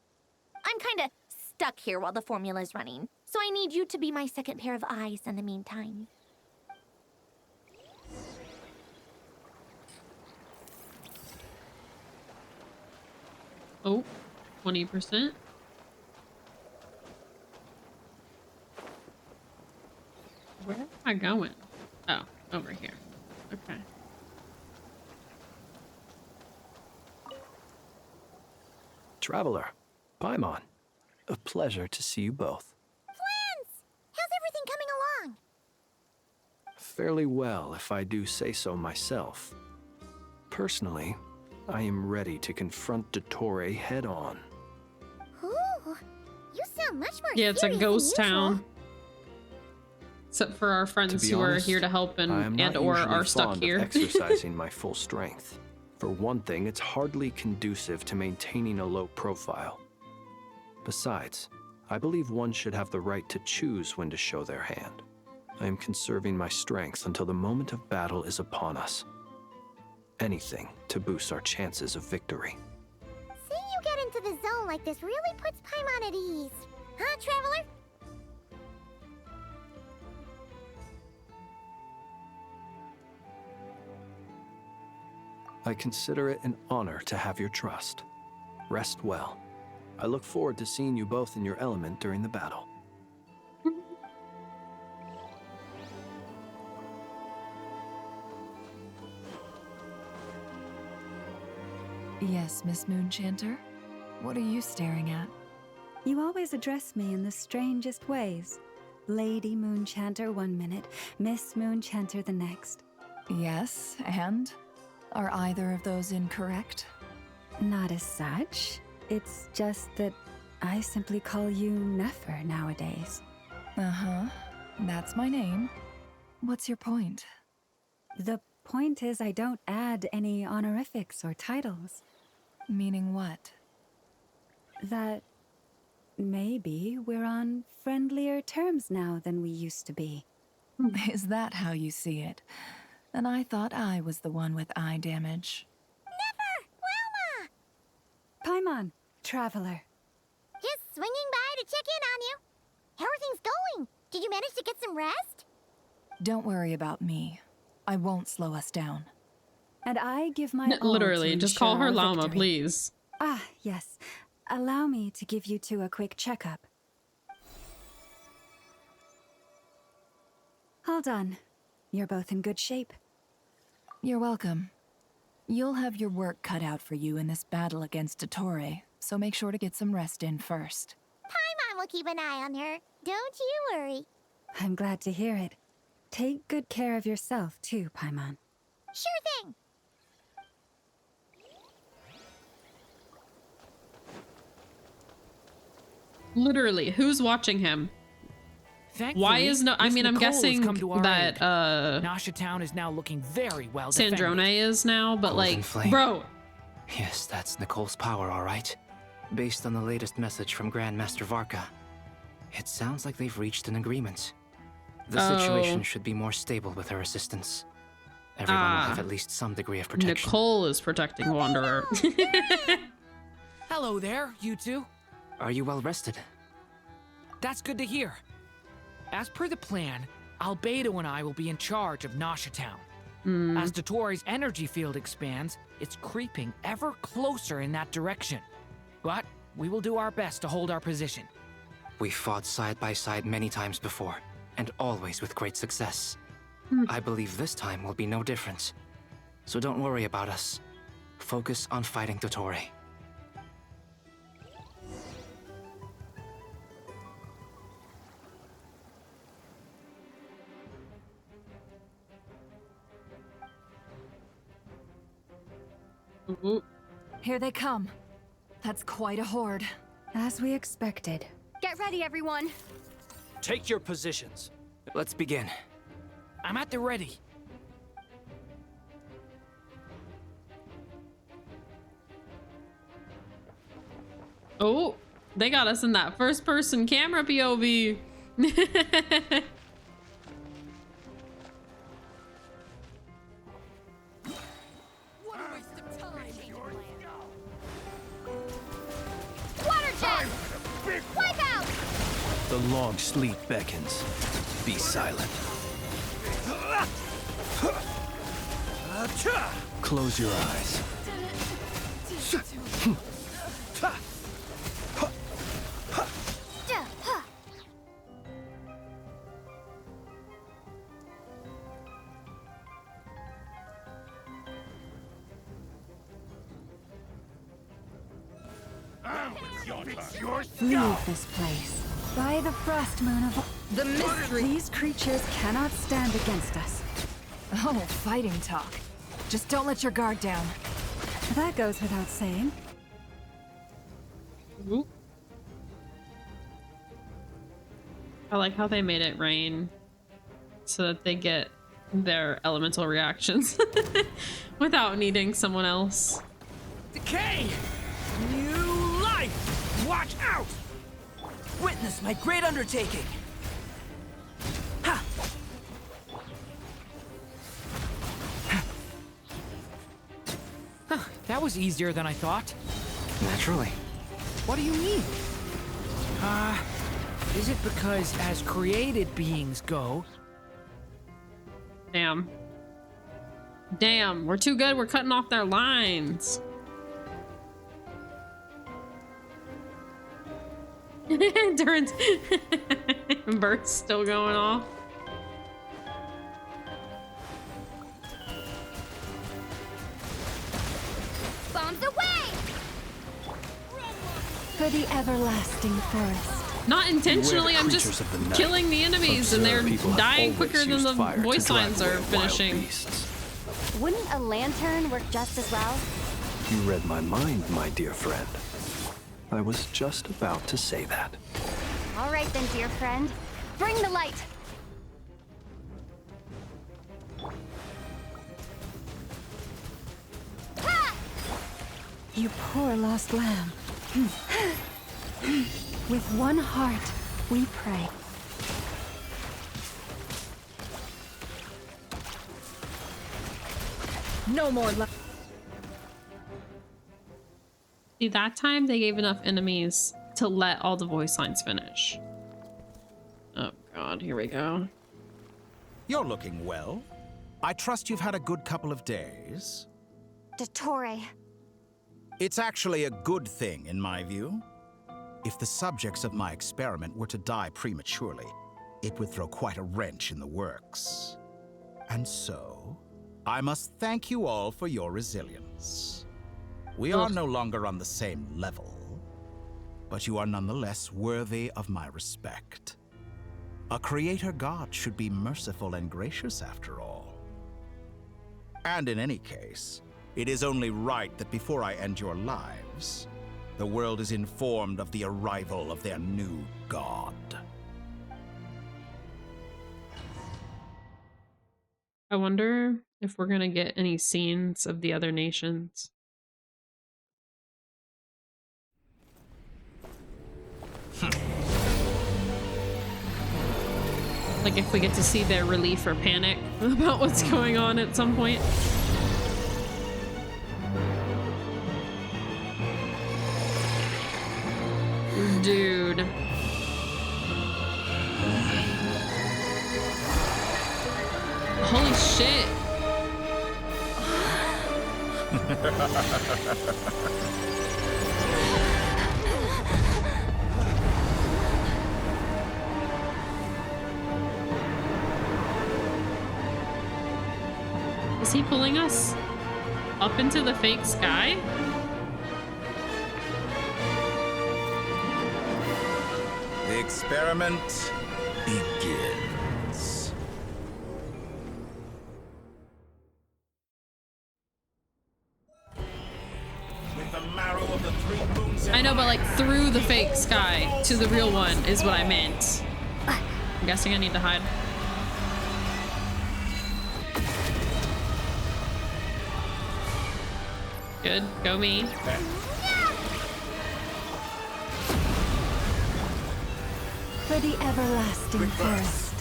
I'm kinda stuck here while the formula's running, so I need you to be my second pair of eyes in the meantime. Oh, 20%. Where am I going? Oh, over here. Okay. Traveler, Paimon, a pleasure to see you both. Flans! How's everything coming along? Fairly well, if I do say so myself. Personally, I am ready to confront Dottore head on. Ooh, you sound much more Yeah, it's a serious ghost than usual. town. Except for our friends who are here to help I am and not or usually are stuck fond here. of exercising my full strength. For one thing, it's hardly conducive to maintaining a low profile. Besides, I believe one should have the right to choose when to show their hand. I am conserving my strength until the moment of battle is upon us. Anything to boost our chances of victory. Seeing you get into the zone like this really puts Paimon at ease. Huh, Traveler? I consider it an honor to have your trust. Rest well. I look forward to seeing you both in your element during the battle. Yes, Miss Moonchanter? What are you staring at? You always address me in the strangest ways. Lady Moonchanter 1 minute, Miss Moonchanter the next. Yes, and? Are either of those incorrect? Not as such. It's just that I simply call you Nefer nowadays. Uh-huh. That's my name. What's your point? The point is I don't add any honorifics or titles. Meaning what? That maybe we're on friendlier terms now than we used to be. Is that how you see it? And I thought I was the one with eye damage. Never! Wilma! Paimon, Traveler. Just swinging by to check in on you. How are things going? Did you manage to get some rest? Don't worry about me. I won't slow us down. And I give my all Literally, to just call ensure her our Llama, victory. please. Ah, yes. Allow me to give you two a quick checkup. All done. You're both in good shape. You're welcome. You'll have your work cut out for you in this battle against Dottore, so make sure to get some rest in first. Paimon will keep an eye on her. Don't you worry. I'm glad to hear it. Take good care of yourself, too, Paimon. Sure thing. Literally, who's watching him? Thankfully, Why is no? I Miss mean, I'm Nicole has guessing come to our that aid. Nasha Town is now looking very well defended. Sandrone is now, but Golden like, Flame. bro, Yes, that's Nicole's power, all right. Based on the latest message from Grandmaster Varka, it sounds like they've reached an agreement. The situation should be more stable with her assistance. Everyone will have at least some degree of protection. Nicole is protecting Wanderer. Hello there, you two. Are you well rested? That's good to hear. As per the plan, Albedo and I will be in charge of Nasha Town. As Dottoro's energy field expands, it's creeping ever closer in that direction. But we will do our best to hold our position. We fought side by side many times before, and always with great success. I believe this time will be no different. So don't worry about us. Focus on fighting Dottore. Here they come. That's quite a horde. As we expected. Get ready, everyone. Take your positions. Let's begin. I'm at the ready. Oh, they got us in that first-person camera POV. Water jet! Wipe out! The long sleep beckons. Be silent. Close your eyes. Leave this place. By the frost moon of the mystery. These creatures cannot stand against us. Oh, fighting talk. Just don't let your guard down. That goes without saying. I like how they made it rain so that they get their elemental reactions without needing someone else. Decay! New life! Watch out! Witness my great undertaking! Ha! Huh, that was easier than I thought. Naturally. What do you mean? Is it because as created beings go... Damn. Damn, we're too good. We're cutting off their lines. Durant Bert's still going off. Bombs away! For the everlasting forest. Not intentionally, I'm just killing the enemies and they're dying quicker than the voice lines are finishing. Wouldn't a lantern work just as well? You read my mind, my dear friend. I was just about to say that. All right then, dear friend. Bring the light. You poor lost lamb. With one heart, we pray. No more love. See, that time they gave enough enemies to let all the voice lines finish. Oh god, here we go. You're looking well. I trust you've had a good couple of days. Dottore. It's actually a good thing, in my view. If the subjects of my experiment were to die prematurely, it would throw quite a wrench in the works. And so, I must thank you all for your resilience. We are no longer on the same level, but you are nonetheless worthy of my respect. A creator god should be merciful and gracious after all. And in any case, it is only right that before I end your lives, the world is informed of the arrival of their new god. I wonder if we're gonna get any scenes of the other nations. Like if we get to see their relief or panic about what's going on at some point. Dude. Holy shit. Is he pulling us up into the fake sky? The experiment begins. With the marrow of the 3 moons. I know, but like through the fake sky to the real one is what I meant. I'm guessing I need to hide. Good, go me. For the everlasting forest.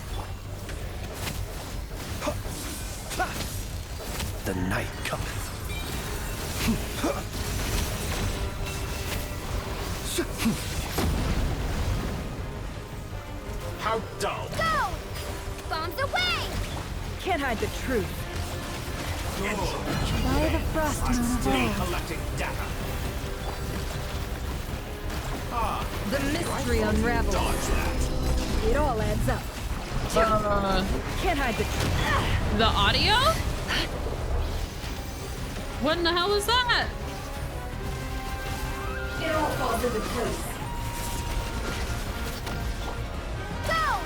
The night cometh. How dull. Go! Bombs away! Can't hide the truth. By the frost moon of Still old. collecting data. The mystery unravels. It all adds up. Can't hide the truth. The audio? What in the hell is that? It all falls into place. Go!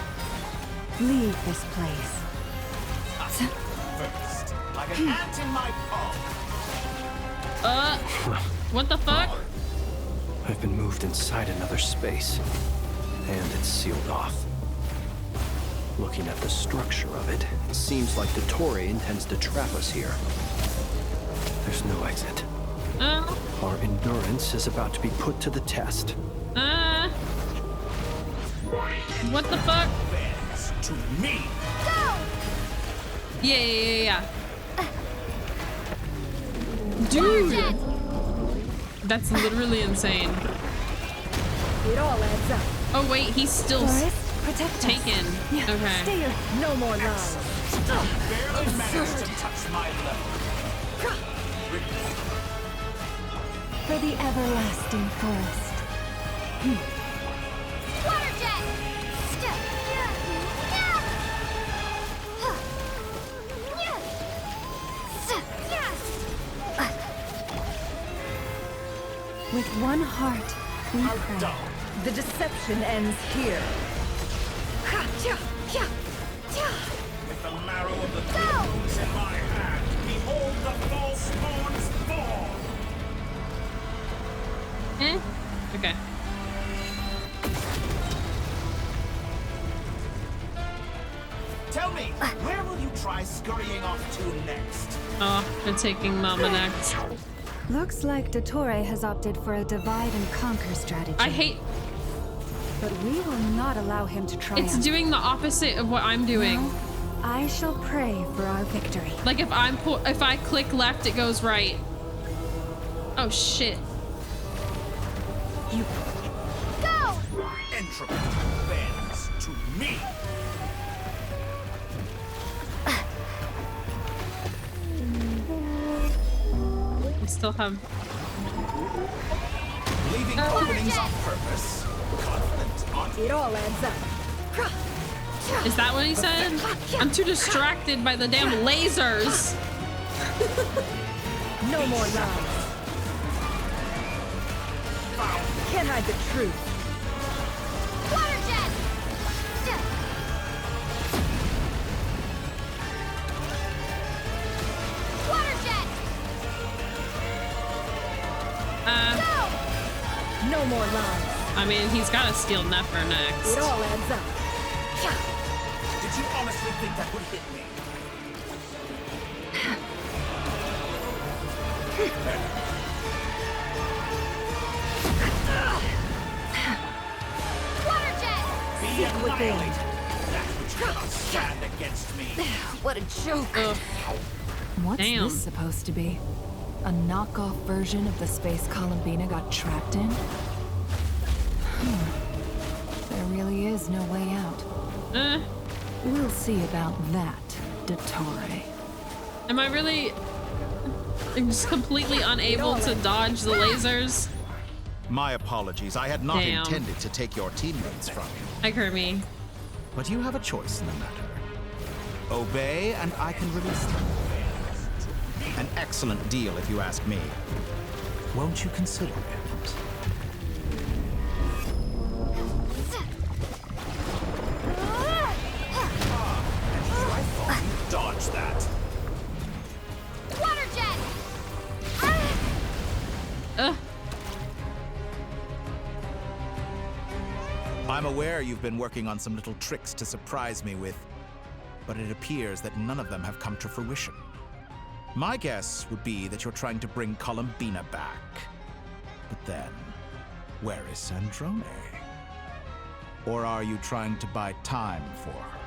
Leave this place. First, like an ant in my palm. What the fuck? I've been moved inside another space, and it's sealed off. Looking at the structure of it, it seems like the Dottore intends to trap us here. There's no exit. Our endurance is about to be put to the test. What the fuck? To me. Go! Yeah. Dude! That's literally insane. It all adds up. Oh wait, he's still protect taken. Yeah, Okay. stay here. No more lies. Barely managed to touch my level. For the everlasting forest. Water jet! With one heart, we pray. The deception ends here. With the marrow of the 3 moons in my hand, behold the false moon's fall. Okay. Tell me, where will you try scurrying off to next? Oh, they're taking Mama next. Looks like Dottore has opted for a divide and conquer strategy. I hate... But we will not allow him to triumph. It's doing the opposite of what I'm doing. No, I shall pray for our victory. Like if I click left, it goes right. Oh shit. You go! Entropy bends to me. We still have... Leaving openings on purpose. Confident on it all adds up. Is that what he said? I'm too distracted by the damn lasers. No more lies. Can't hide the truth. Water jet! Water jet! No more lies. I mean, he's got to steal Nefer next. It all adds up. Did you honestly think that would hit me? Water jet! Be annihilated! That's what you cannot stand against me! What a joke! What's Damn. this supposed to be? A knockoff version of the space Columbina got trapped in? There really is no way out. We'll see about that, Dottore. Am I really just completely unable to dodge the lasers? My apologies. I had not Damn. intended to take your teammates from you. Hi, Kirby. But you have a choice in the matter. Obey, and I can release them. An excellent deal, if you ask me. Won't you consider it? Dodge that! Water jet! I'm aware you've been working on some little tricks to surprise me with, but it appears that none of them have come to fruition. My guess would be that you're trying to bring Columbina back. But then, where is Sandrone? Or are you trying to buy time for her?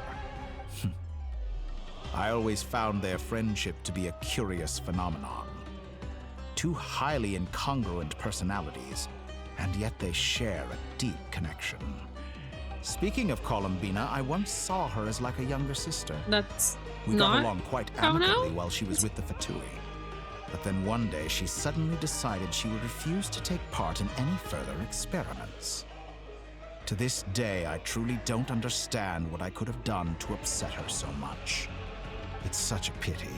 I always found their friendship to be a curious phenomenon. Two highly incongruent personalities, and yet they share a deep connection. Speaking of Columbina, I once saw her as like a younger sister. That's We not got along quite amicably while she was with the Fatui. But then one day she suddenly decided she would refuse to take part in any further experiments. To this day, I truly don't understand what I could have done to upset her so much. It's such a pity.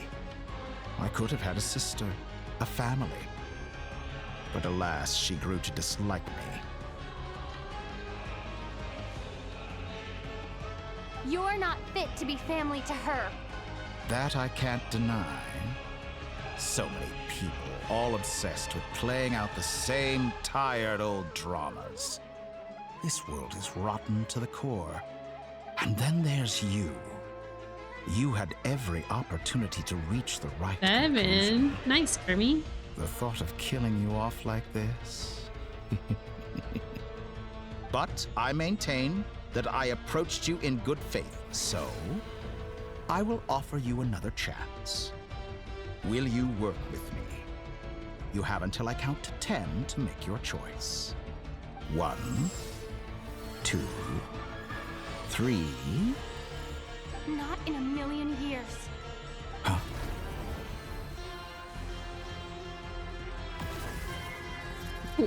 I could have had a sister, a family. But alas, she grew to dislike me. You're not fit to be family to her. That I can't deny. So many people, all obsessed with playing out the same tired old dramas. This world is rotten to the core. And then there's you. You had every opportunity to reach the right conclusion. Evan. Nice, Kirby. The thought of killing you off like this? But I maintain that I approached you in good faith, so I will offer you another chance. Will you work with me? You have until I count to 10 to make your choice. 1, 2, 3. Not in a million years. Huh?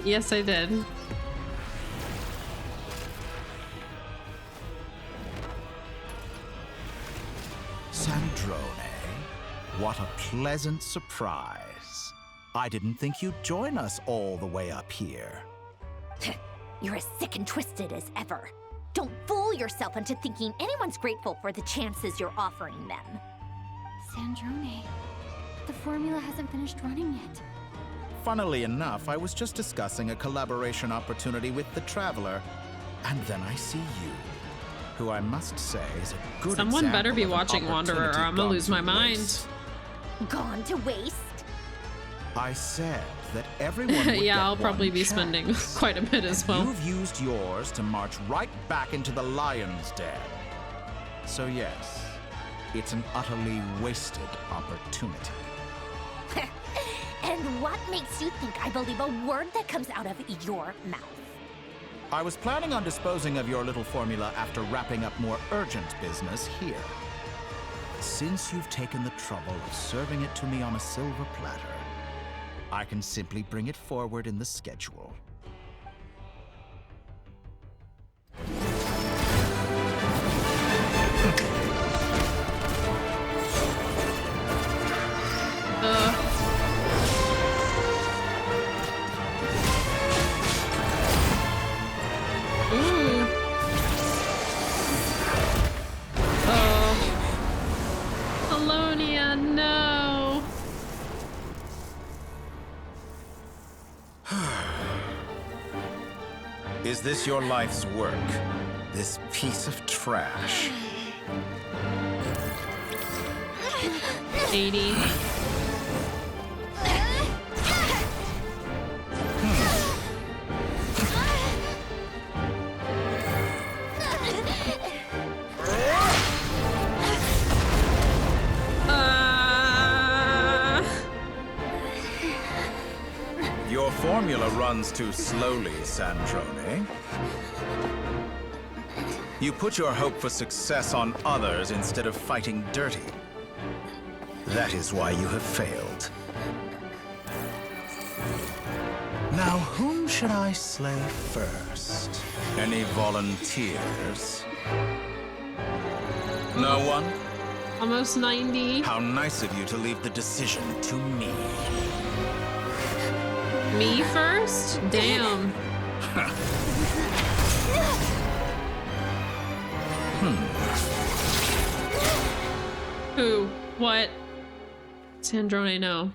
Yes, I did. Sandrone, what a pleasant surprise. I didn't think you'd join us all the way up here. You're as sick and twisted as ever. Don't fool yourself into thinking anyone's grateful for the chances you're offering them. Sandrone, the formula hasn't finished running yet. Funnily enough, I was just discussing a collaboration opportunity with the Traveler, and then I see you, who I must say is a good Someone better be example of an watching Wanderer or opportunity I'm gonna gone lose to my mind. waste. Gone to waste? I said that everyone would Yeah, get I'll probably one be spending chance. quite a bit as well. You've used yours to march right back into the lion's den. So yes, it's an utterly wasted opportunity. And what makes you think I believe a word that comes out of your mouth? I was planning on disposing of your little formula after wrapping up more urgent business here. Since you've taken the trouble of serving it to me on a silver platter, I can simply bring it forward in the schedule. Ooh. Oh. Alonia, no. Is this your life's work? This piece of trash? 80. Your formula runs too slowly, Sandrone. You put your hope for success on others instead of fighting dirty. That is why you have failed. Now, whom should I slay first? Any volunteers? No one? Almost 90. How nice of you to leave the decision to me. Me first? Damn. Who? What? Sandrone, no.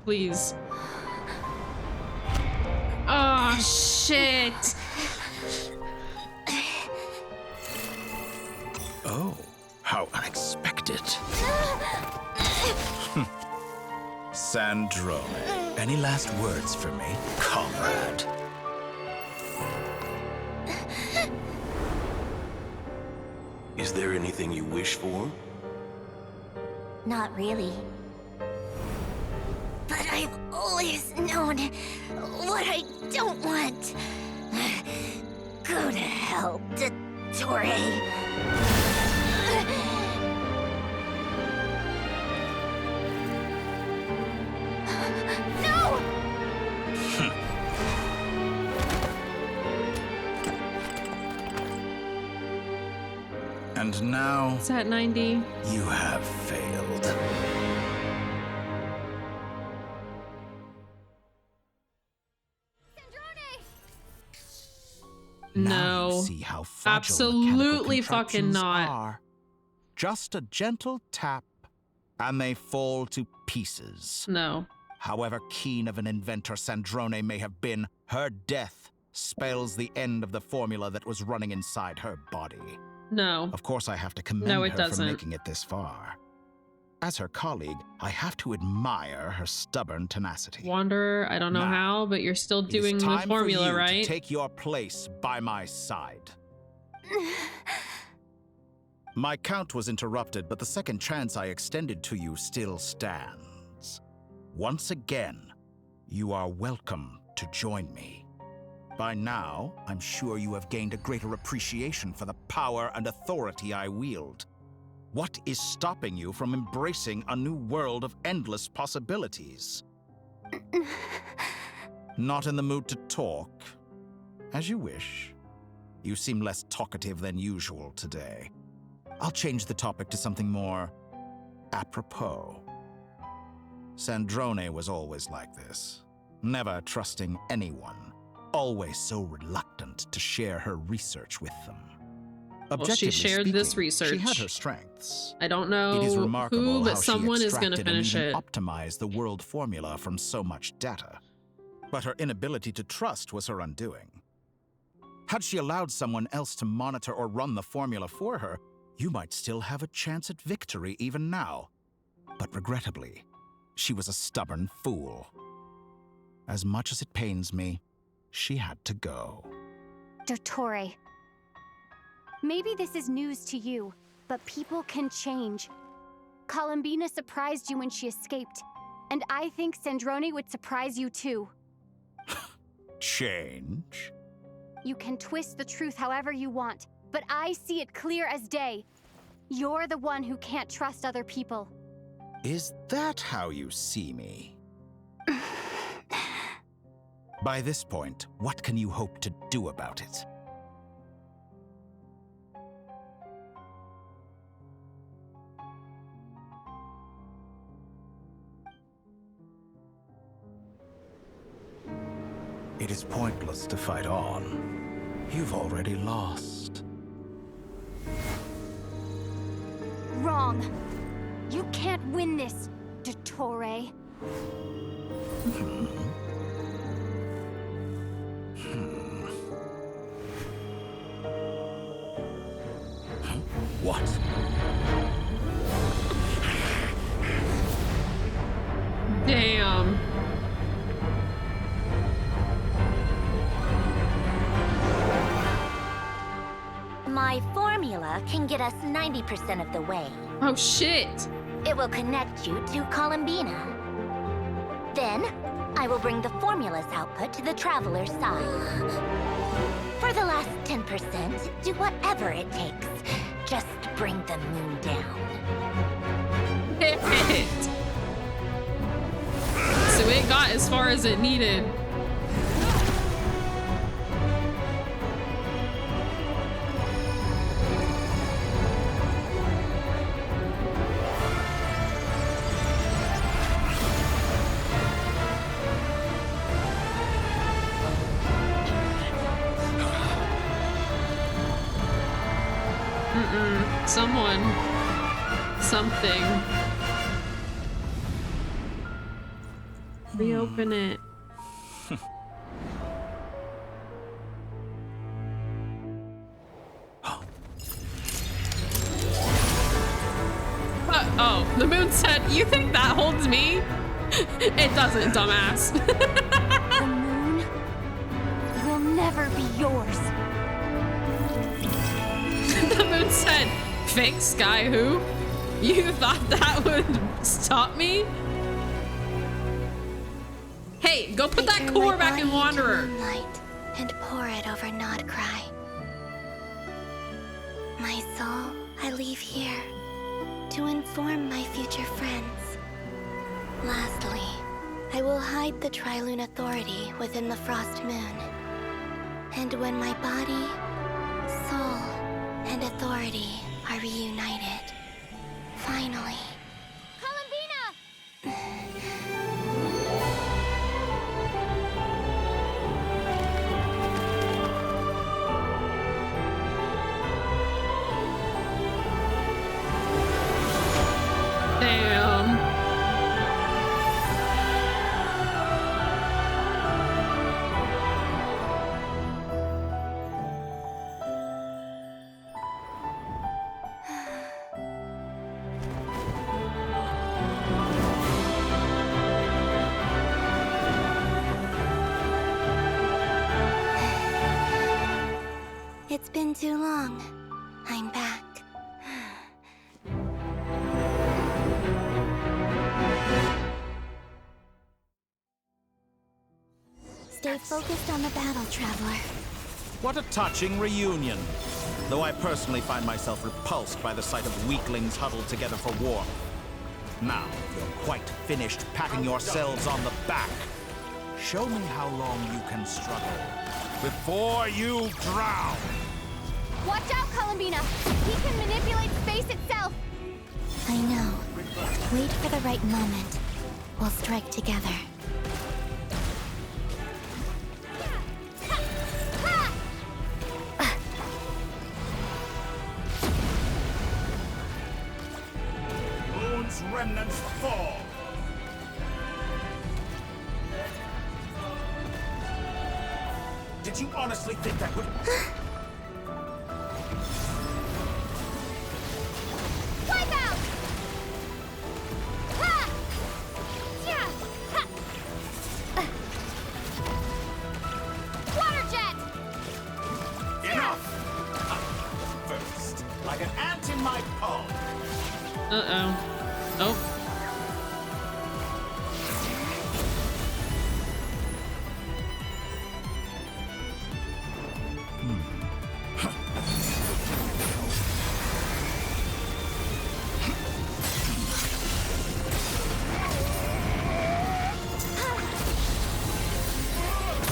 Please. Oh, shit. Oh, how unexpected. Sandrone, any last words for me, comrade? Is there anything you wish for? Not really. But I've always known what I don't want. Go to hell, Dottore. And now... It's at 90. You have failed. Now No. you see how fragile Absolutely mechanical fucking contraptions not. are. Just a gentle tap, and they fall to pieces. No. However keen of an inventor Sandrone may have been, her death spells the end of the formula that was running inside her body. No. Of course, I have to commend No, it her doesn't. for making it this far. As her colleague, I have to admire her stubborn tenacity. Wanderer, I don't know Now, how, but you're still doing it is the time formula, for you right? to take your place by my side. My count was interrupted, but the second chance I extended to you still stands. Once again, you are welcome to join me. By now, I'm sure you have gained a greater appreciation for the power and authority I wield. What is stopping you from embracing a new world of endless possibilities? Not in the mood to talk? As you wish. You seem less talkative than usual today. I'll change the topic to something more apropos. Sandrone was always like this, never trusting anyone, always so reluctant to share her research with them. Well, she shared this speaking, research. She had her strengths. I don't know It is remarkable who, but how someone she is going to extracted and finish even it. optimized the world formula from so much data. But her inability to trust was her undoing. Had she allowed someone else to monitor or run the formula for her, you might still have a chance at victory even now. But regrettably, she was a stubborn fool. As much as it pains me, she had to go. Dottore. Maybe this is news to you, but people can change. Columbina surprised you when she escaped, and I think Sandrone would surprise you too. Change? You can twist the truth however you want, but I see it clear as day. You're the one who can't trust other people. Is that how you see me? By this point, what can you hope to do about it? It is pointless to fight on. You've already lost. Wrong. You can't win this, Dottore. What? My formula can get us 90% of the way. Oh shit! It will connect you to Columbina. Then, I will bring the formula's output to the Traveler's side. For the last 10%, do whatever it takes. Just bring the moon down. So it got as far as it needed. Someone. Something. Reopen it. Oh, the moon said, "You think that holds me?" It doesn't, dumbass. The moon will never be yours. The moon said, "Fake Sky who? You thought that would stop me?" Hey, go put that core back in Wanderer. Moonlight and pour it over Nodcry. My soul, I leave here to inform my future friends. Lastly, I will hide the Trilune Authority within the Frost Moon. And when my body, soul, and authority are reunited, finally. Damn. It's been too long. I'm back. Stay focused on the battle, Traveler. What a touching reunion. Though I personally find myself repulsed by the sight of weaklings huddled together for warmth. Now, you're quite finished patting yourselves on the back. Show me how long you can struggle before you drown. Watch out, Columbina! He can manipulate space itself! I know. Wait for the right moment. We'll strike together. Moon's remnants fall. Did you honestly think that would... Wipe out! Ha! Yeah! Ha! Water jet! Enough! First, like an ant in my palm. Uh-oh. Oh.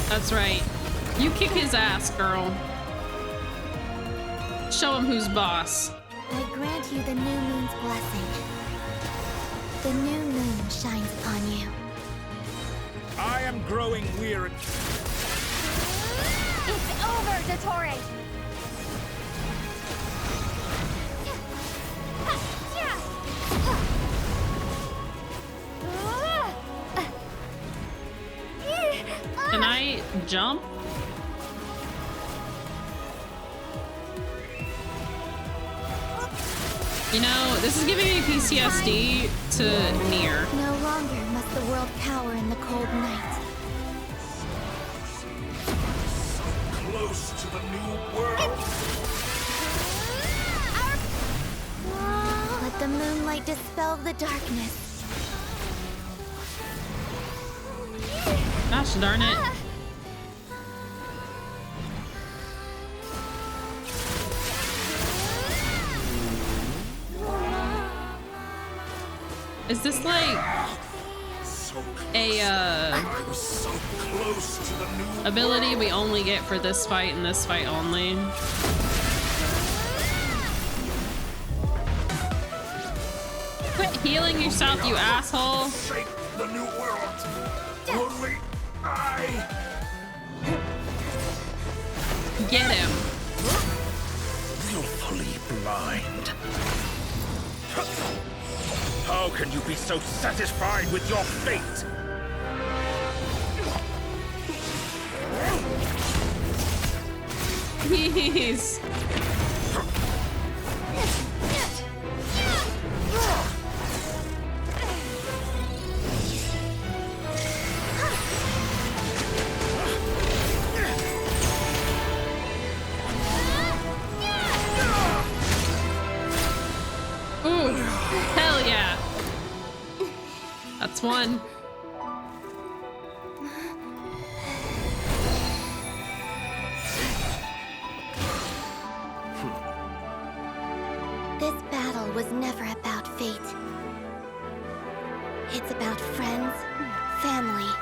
That's right. You kick his ass, girl. Show him who's boss. I grant you the new moon's blessing. The new moon shines upon you. I am growing weird. It's over, Dottore! Can I jump? You know, this is giving me PTSD to Nier. No longer must the world cower in the cold night. Close to the new world. dispel the darkness. Gosh darn it. Is this like a ability we only get for this fight and this fight only? Quit healing yourself, you asshole. Shape the new world. Only I. Get him. Willfully blind. How can you be so satisfied with your fate? Please. Ooh, hell yeah. That's one. This battle was never about fate. It's about friends, family,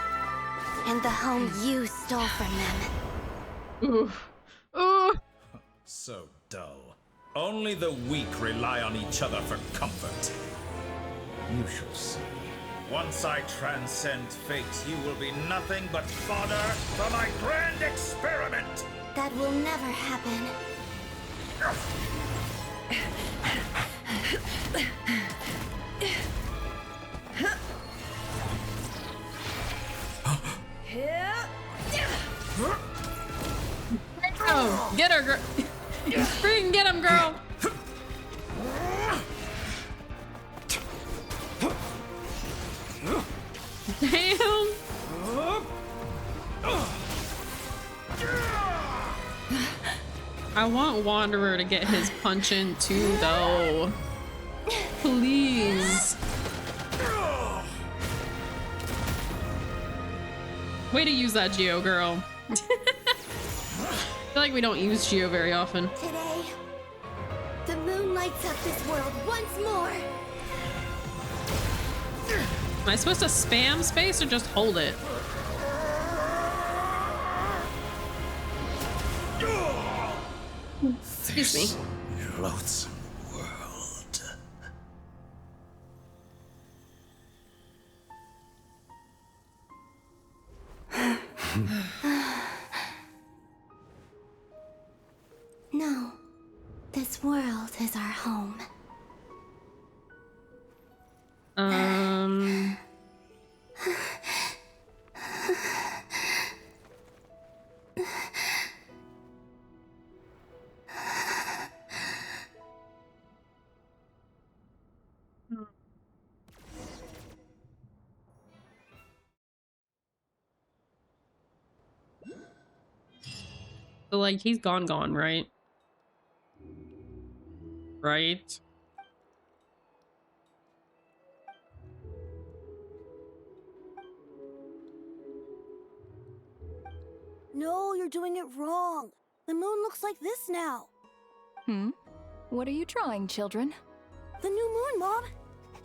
and the home you stole from them. Ooh. Ooh. So dull. Only the weak rely on each other for comfort. You shall see. Once I transcend fate, you will be nothing but fodder for my grand experiment! That will never happen. Oh, get her, girl. Freaking get him, girl. Damn. I want Wanderer to get his punch in too, though. Please. Way to use that Geo, girl. I feel like we don't use Geo very often. Today, the moon lights up this world once more. Am I supposed to spam space or just hold it? Excuse me. Loathsome world. No, this world is our home. So like he's gone, right? Right? No, you're doing it wrong. The moon looks like this now. What are you drawing, children? The new moon, Mom.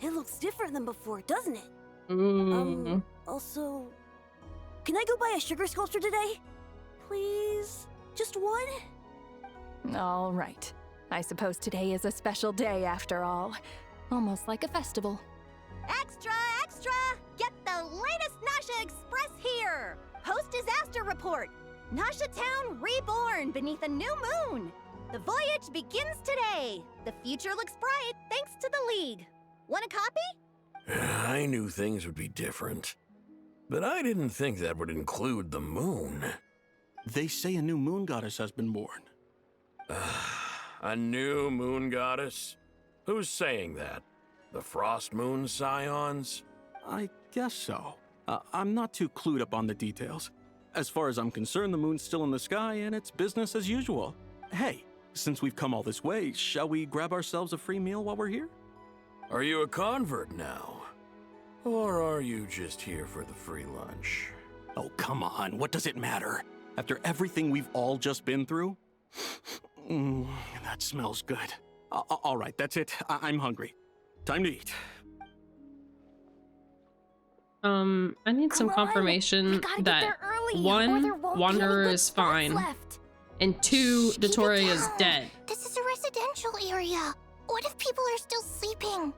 It looks different than before, doesn't it? Ooh. Also, can I go buy a sugar sculpture today? Please? Just one? All right. I suppose today is a special day after all. Almost like a festival. Extra, extra! Get the latest Nasha Express here! Post-disaster report! Nasha Town reborn beneath a new moon! The voyage begins today! The future looks bright thanks to the League. Want a copy? I knew things would be different, but I didn't think that would include the moon. They say a new moon goddess has been born. A new moon goddess? Who's saying that? The Frost Moon Scions? I guess so. I'm not too clued up on the details. As far as I'm concerned, the moon's still in the sky and it's business as usual. Hey, since we've come all this way, shall we grab ourselves a free meal while we're here? Are you a convert now? Or are you just here for the free lunch? Oh, come on. What does it matter? After everything we've all just been through? That smells good. All right, that's it. I'm hungry. Time to eat. I need some confirmation that 1, Wanderer is fine, and 2, Dottore is dead. This is a residential area. What if people are still sleeping?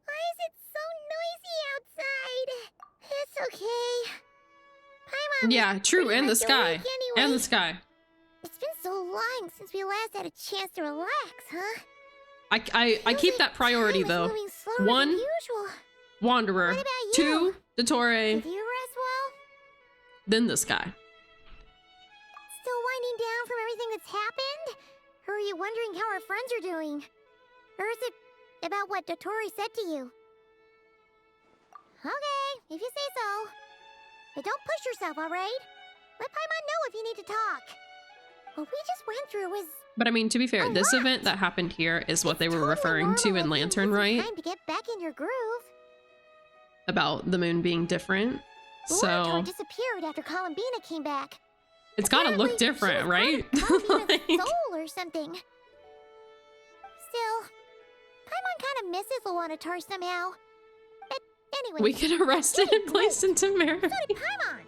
Why is it so noisy outside? It's okay. Paimon Yeah, was true, pretty and the much sky. awake anyway. And the sky. It's been so long since we last had a chance to relax, huh? I keep that priority though. 1, Wanderer. 2, Dottore. Did you rest well? Then the sky. Still winding down from everything that's happened? Or are you wondering how our friends are doing? Or is it about what Dottore said to you? Okay, if you say so. But don't push yourself, alright? Let Paimon know if you need to talk. What we just went through was But I mean, to be fair, this event that happened here is what they were referring to in Lantern, right? time to get back in your groove. About the moon being different. Loritor So disappeared after Columbina came back. it's gotta look different, right? Columbina's soul or something. Still, Paimon kind of misses Lawanatar somehow. But anyway, We get arrested and placed into Merripede. so did Paimon.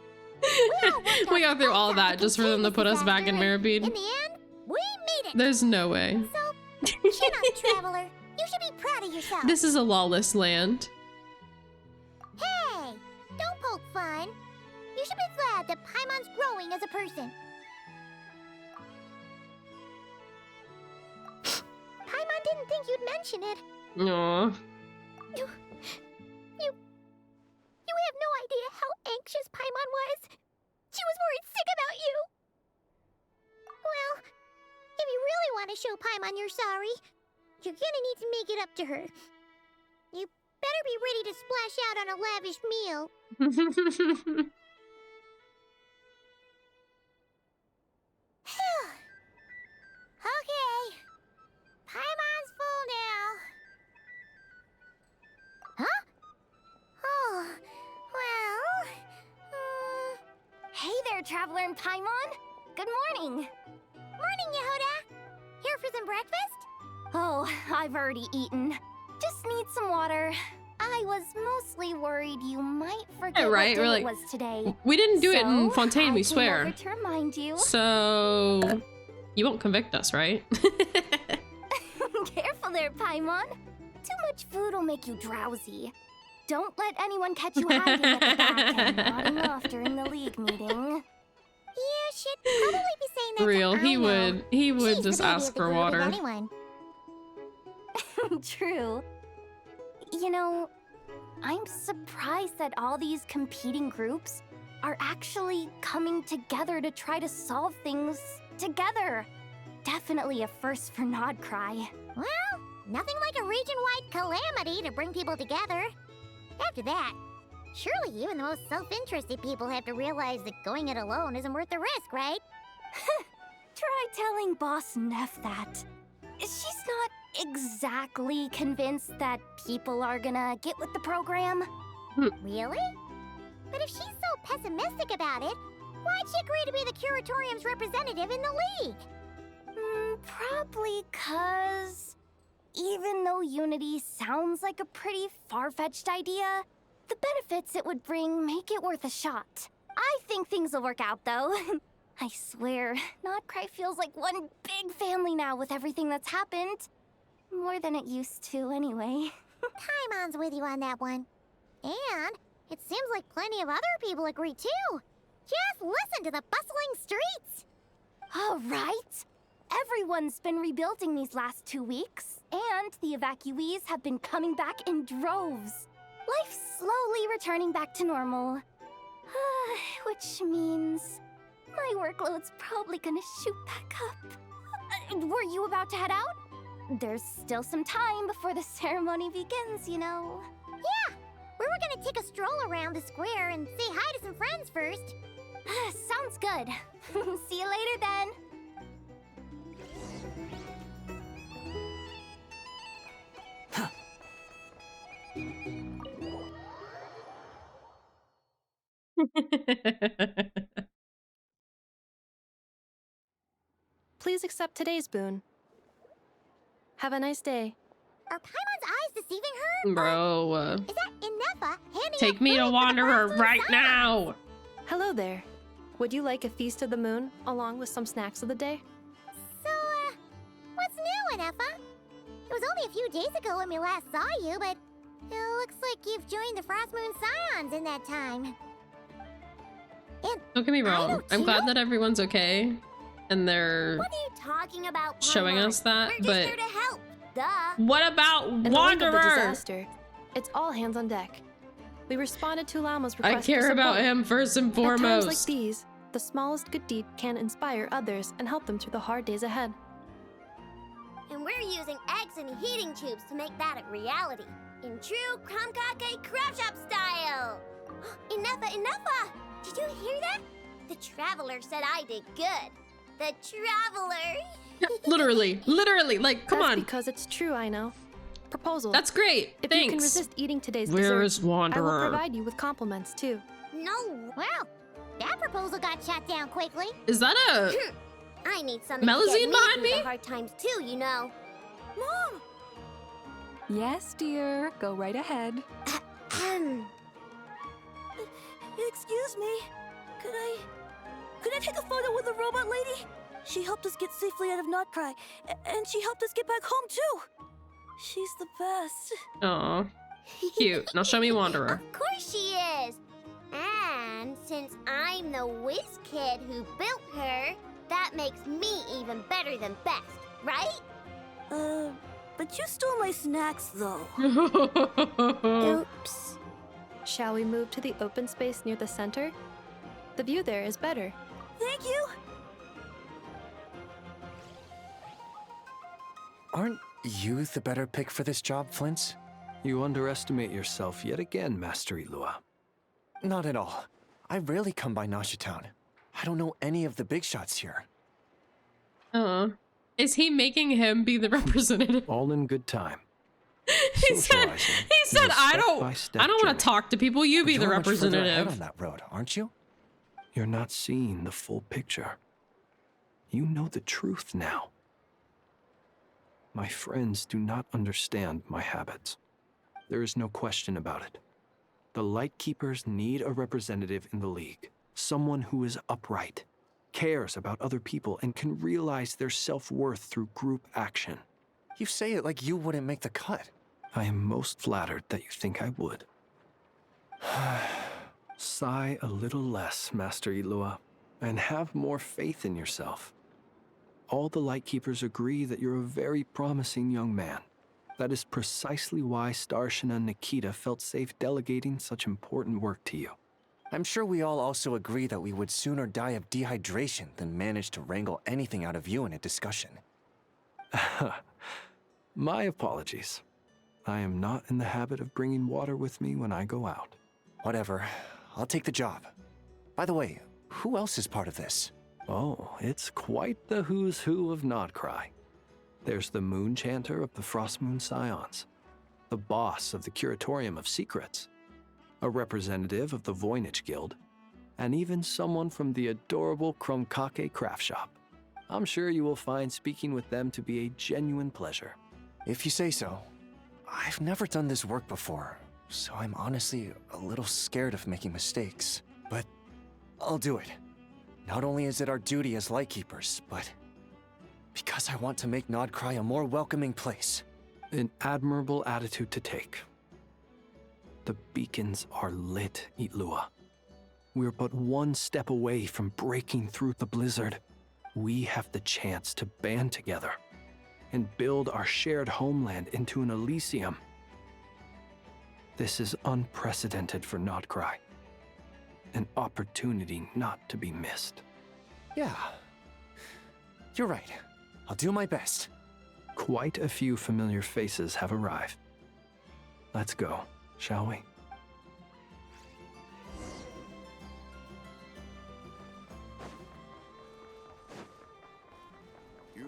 We go through all of that just for them to put us back in Merripede. In the end, we made it. There's no way. Chin up, Traveler. You should be proud of yourself. This is a lawless land. Hey, don't poke fun. You should be glad that Paimon's growing as a person. Paimon didn't think you'd mention it. Aww. You have no idea how anxious Paimon was. She was worried sick about you. Well, if you really want to show Paimon you're sorry, you're gonna need to make it up to her. You better be ready to splash out on a lavish meal. Okay. Paimon's full now. Huh? Oh, well... Hey there, Traveler and Paimon. Good morning. Morning, Yehuda. Here for some breakfast? Oh, I've already eaten. Just need some water. I was mostly worried you might forget right, what we're day like, it was today. We didn't do it in So, Fontaine, we I came swear. over to remind you. So you won't convict us, right? Careful there, Paimon. Too much food will make you drowsy. Don't let anyone catch you hiding at the back and nodding off during the league meeting. You should probably be saying that Real, to he Aino. would She's just the baby ask of the for group, if water. anyone. True. You know, I'm surprised that all these competing groups are actually coming together to try to solve things together. Definitely a first for Nodcry. Well, nothing like a region-wide calamity to bring people together. After that, surely even the most self-interested people have to realize that going it alone isn't worth the risk, right? Try telling Boss Neff that. She's not exactly convinced that people are gonna get with the program. Really? But if she's so pessimistic about it, why'd she agree to be the Curatorium's representative in the league? Probably 'cause even though Unity sounds like a pretty far-fetched idea, the benefits it would bring make it worth a shot. I think things will work out, though. I swear, Nodcry feels like one big family now with everything that's happened. More than it used to, anyway. Paimon's with you on that one. And it seems like plenty of other people agree, too. Just listen to the bustling streets. All right. Everyone's been rebuilding these last 2 weeks, and the evacuees have been coming back in droves. Life's slowly returning back to normal. Which means my workload's probably gonna shoot back up. Were you about to head out? There's still some time before the ceremony begins, you know. Yeah, we were gonna take take a stroll around the square and say hi to some friends first. Sounds good. See you later then. Please accept today's boon. Have a nice day. Are Paimon's eyes deceiving her? Bro. Is that Inefa handing Take out me to food for the Wanderer Frostmoon right Scions? now! Hello there. Would you like a feast of the moon, along with some snacks of the day? So, what's new, Inefa? It was only a few days ago when we last saw you, but it looks like you've joined the Frostmoon Scions in that time. And Don't get me wrong. I'm glad that everyone's okay. And they're what are you talking about, showing Paimon? us that, We're just but here to help. Duh. what about In the wake of the Wanderer? disaster, it's all hands on deck. We responded to Llama's I request for care about support. him first and At times foremost. like these, the smallest good deed can inspire others and help them through the hard days ahead. And we're using eggs and heating tubes to make that a reality. In true Krumkake Crab Shop style. Inefa! Did you hear that? The Traveler said I did good. The Traveler! literally, like, come That's on. because it's true, I know. Proposal. That's great. If Thanks. you can resist eating today's Where dessert, is I Wanderer? will provide you with compliments too. No, well, that proposal got shot down quickly. Is that a I need something Melusine to get me behind through me? the hard times too, you know. Mom! Yes, dear. Go right ahead. Excuse me. Could I take a photo with the robot lady? She helped us get safely out of Notcry, and she helped us get back home too. She's the best. Aw. Cute. Now show me Wanderer. Of course she is. And since I'm the whiz kid who built her, that makes me even better than best, right? But you stole my snacks though. Oops. Shall we move to the open space near the center? The view there is better. Thank you. Aren't you the better pick for this job, Flint? You underestimate yourself yet again, Master Ilua. Not at all. I rarely come by Nasha Town. I don't know any of the big shots here. Is he making him be the representative? All in good time. He said I don't want to talk to people, you be the You're much further ahead representative. on that road, aren't you? You're not seeing the full picture. You know the truth now. My friends do not understand my habits. There is no question about it. The Lightkeepers need a representative in the League. Someone who is upright, cares about other people, and can realize their self-worth through group action. You say it like you wouldn't make the cut. I am most flattered that you think I would. Sigh a little less, Master Ilua, and have more faith in yourself. All the Lightkeepers agree that you're a very promising young man. That is precisely why Starshina and Nikita felt safe delegating such important work to you. I'm sure we all also agree that we would sooner die of dehydration than manage to wrangle anything out of you in a discussion. My apologies. I am not in the habit of bringing water with me when I go out. Whatever. I'll take the job. By the way, who else is part of this? Oh, it's quite the who's who of Notcry. There's the Moon Chanter of the Frostmoon Scions, the boss of the Curatorium of Secrets, a representative of the Voynich Guild, and even someone from the adorable Krumkake Craft Shop. I'm sure you will find speaking with them to be a genuine pleasure. If you say so. I've never done this work before, so I'm honestly a little scared of making mistakes. But I'll do it. Not only is it our duty as Lightkeepers, but because I want to make Notcry a more welcoming place. An admirable attitude to take. The beacons are lit, Ilua. We're but one step away from breaking through the blizzard. We have the chance to band together and build our shared homeland into an Elysium. This is unprecedented for Notcry. An opportunity not to be missed. Yeah. You're right. I'll do my best. Quite a few familiar faces have arrived. Let's go, shall we?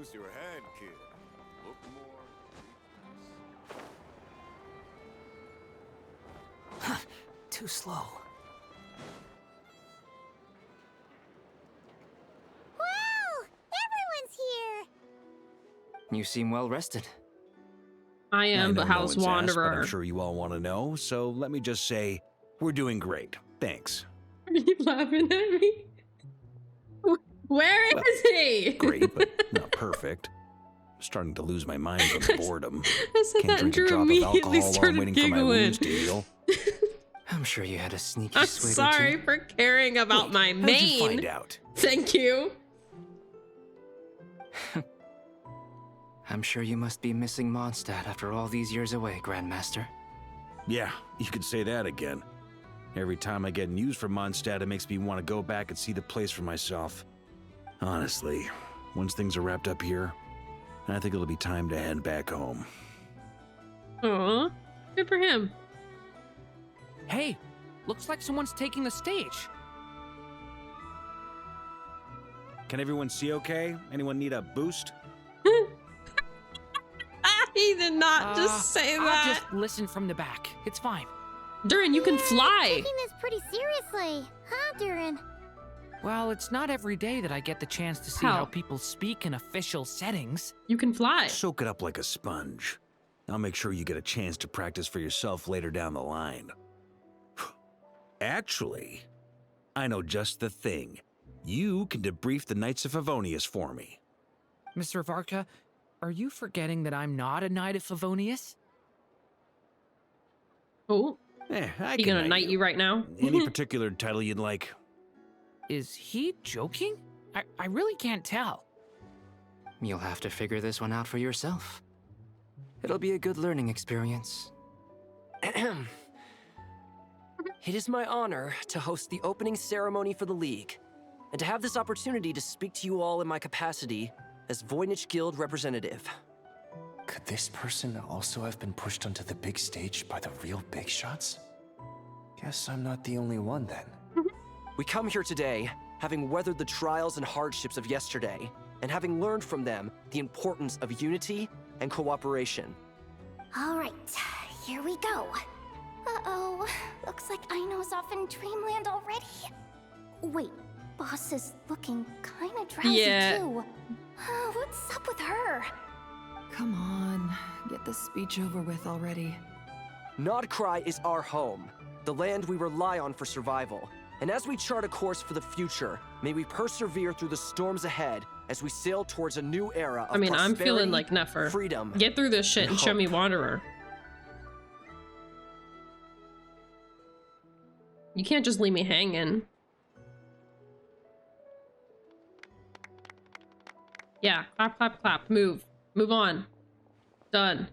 use your hand, kid. Look more. Too slow. Wow! Everyone's here! You seem well rested. I am, but how's Wanderer? But I'm sure you all want to know, so let me just say, we're doing great. Thanks. Are you laughing at me? Where is he? Great, but not perfect. I'm starting to lose my mind from the boredom. I said Can't that and drink a Drew drop of immediately alcohol while I'm started waiting for my giggling. wounds to heal. I'm sure you had a sneaky I'm swig or sorry two. for caring about my How'd you mane. find out? Thank you. I'm sure you must be missing Mondstadt after all these years away, Grandmaster. Yeah, you could say that again. Every time I get news from Mondstadt, it makes me want to go back and see the place for myself. Honestly, once things are wrapped up here, I think it'll be time to head back home. Aw, good for him. Hey, looks like someone's taking the stage. Can everyone see okay? Anyone need a boost? He did not just say I'll that. just listen from the back. It's fine. Durin, you can You're fly. taking this pretty seriously, huh, Durin? Well, it's not every day that I get the chance to see how people speak in official settings. You can fly. Soak it up like a sponge. I'll make sure you get a chance to practice for yourself later down the line. Actually, I know just the thing. You can debrief the Knights of Favonius for me. Mr. Varka, are you forgetting that I'm not a Knight of Favonius? Oh, I he can gonna knight you right now? Any particular title you'd like? Is he joking? I really can't tell. You'll have to figure this one out for yourself. It'll be a good learning experience. It is my honor to host the opening ceremony for the League, and to have this opportunity to speak to you all in my capacity as Voynich Guild representative. Could this person also have been pushed onto the big stage by the real big shots? Guess I'm not the only one then. We come here today, having weathered the trials and hardships of yesterday, and having learned from them the importance of unity and cooperation. All right, here we go. Uh-oh, looks like Aino's off in Dreamland already. Wait, Boss is looking kinda drowsy too. What's up with her? Come on, get this speech over with already. Nodcry is our home, the land we rely on for survival. And as we chart a course for the future, may we persevere through the storms ahead as we sail towards a new era of I mean, I'm feeling prosperity, like Nefer. freedom, Get through this shit and show hope. me Wanderer. You can't just leave me hanging. Yeah, clap, clap, clap. Move. Move on. Done.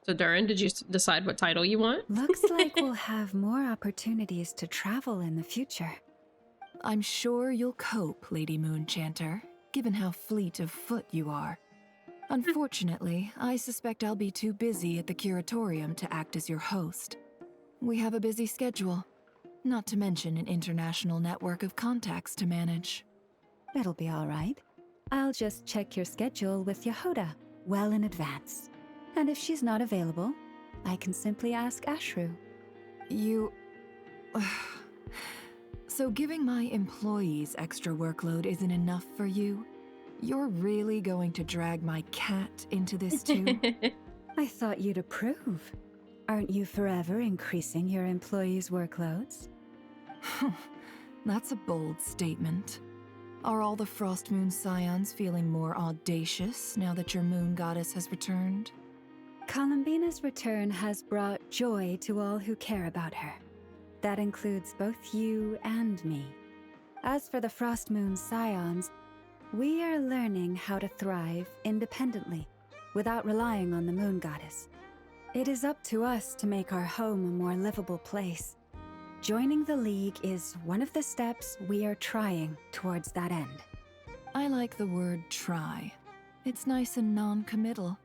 So, Durin, did you decide what title you want? Looks like we'll have more opportunities to travel in the future. I'm sure you'll cope, Lady Moonchanter, given how fleet of foot you are. Unfortunately, I suspect I'll be too busy at the Curatorium to act as your host. We have a busy schedule, not to mention an international network of contacts to manage. It'll be all right. I'll just check your schedule with Yehoda well in advance. And if she's not available, I can simply ask Ashru. You... So giving my employees extra workload isn't enough for you? You're really going to drag my cat into this too? I thought you'd approve. Aren't you forever increasing your employees' workloads? That's a bold statement. Are all the Frostmoon Scions feeling more audacious now that your moon goddess has returned? Columbina's return has brought joy to all who care about her. That includes both you and me. As for the Frostmoon Scions, we are learning how to thrive independently, without relying on the moon goddess. It is up to us to make our home a more livable place. Joining the League is one of the steps we are trying towards that end. I like the word try. It's nice and non-committal.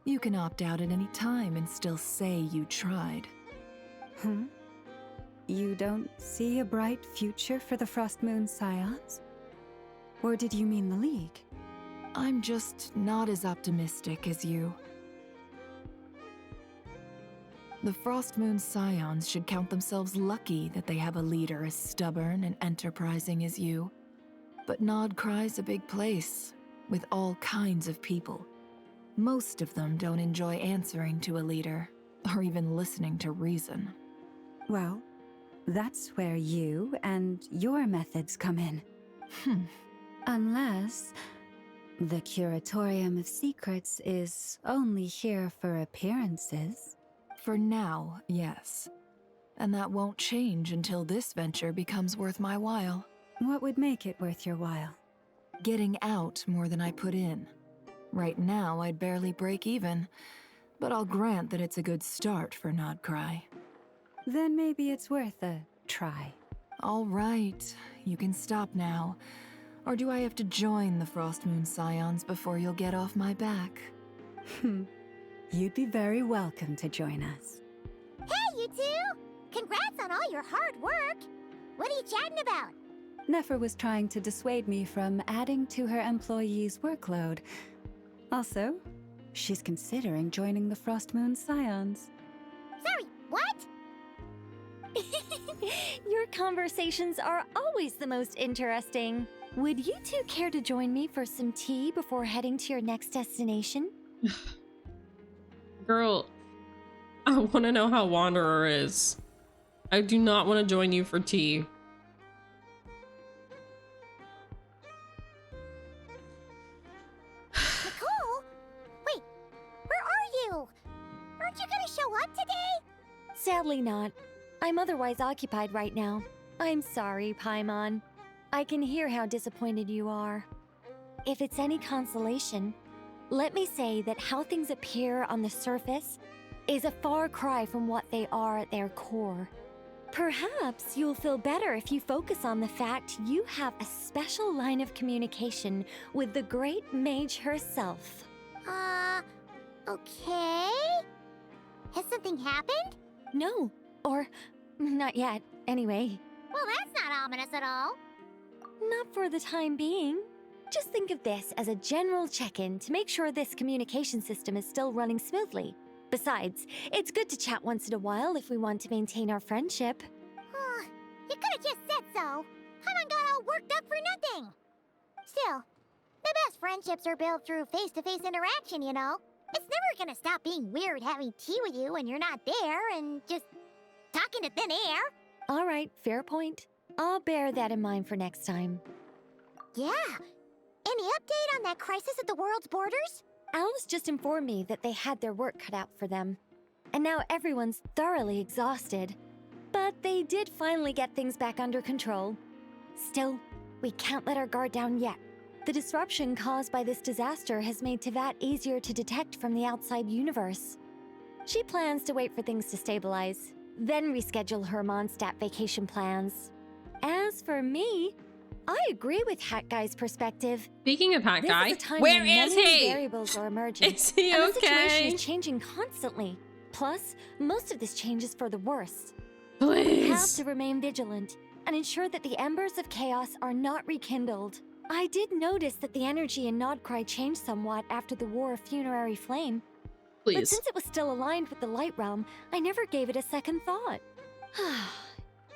You can opt out at any time and still say you tried. You don't see a bright future for the Frostmoon Scions? Or did you mean the League? I'm just not as optimistic as you. The Frostmoon Scions should count themselves lucky that they have a leader as stubborn and enterprising as you. But Nodcry's a big place, with all kinds of people. Most of them don't enjoy answering to a leader, or even listening to reason. Well, that's where you and your methods come in. Unless the Curatorium of Secrets is only here for appearances. For now, yes. And that won't change until this venture becomes worth my while. What would make it worth your while? Getting out more than I put in. Right now, I'd barely break even, but I'll grant that it's a good start for Nodcry. Then maybe it's worth a try. All right, you can stop now. Or do I have to join the Frostmoon Scions before you'll get off my back? You'd be very welcome to join us. Hey, you two! Congrats on all your hard work! What are you chatting about? Nefer was trying to dissuade me from adding to her employees' workload. Also, she's considering joining the Frostmoon Scions. Sorry, what? Your conversations are always the most interesting. Would you two care to join me for some tea before heading to your next destination? Girl, I want to know how Wanderer is. I do not want to join you for tea. Nicole? Wait, where are you? Aren't you gonna show up today? Sadly not. I'm otherwise occupied right now. I'm sorry, Paimon. I can hear how disappointed you are. If it's any consolation, let me say that how things appear on the surface is a far cry from what they are at their core. Perhaps you'll feel better if you focus on the fact you have a special line of communication with the great mage herself. Okay? Has something happened? No, or not yet, anyway. Well, that's not ominous at all. Not for the time being. Just think of this as a general check-in to make sure this communication system is still running smoothly. Besides, it's good to chat once in a while if we want to maintain our friendship. You could have just said so. Paimon got all worked up for nothing. Still, the best friendships are built through face-to-face interaction, you know? It's never gonna stop being weird having tea with you when you're not there and just talking to thin air. All right, fair point. I'll bear that in mind for next time. Yeah. Any update on that crisis at the world's borders? Alice just informed me that they had their work cut out for them. And now everyone's thoroughly exhausted. But they did finally get things back under control. Still, we can't let our guard down yet. The disruption caused by this disaster has made Teyvat easier to detect from the outside universe. She plans to wait for things to stabilize, then reschedule her Mondstadt vacation plans. As for me, I agree with Hat Guy's perspective. Speaking of Hat Guy, This is a time where when is many he? variables are emerging. Is he and the situation okay? is changing constantly. Plus, most of this change is for the worse. Please. We have to remain vigilant and ensure that the embers of chaos are not rekindled. I did notice that the energy in Nodcry changed somewhat after the War of Funerary Flame. But Please. since it was still aligned with the Light Realm, I never gave it a second thought.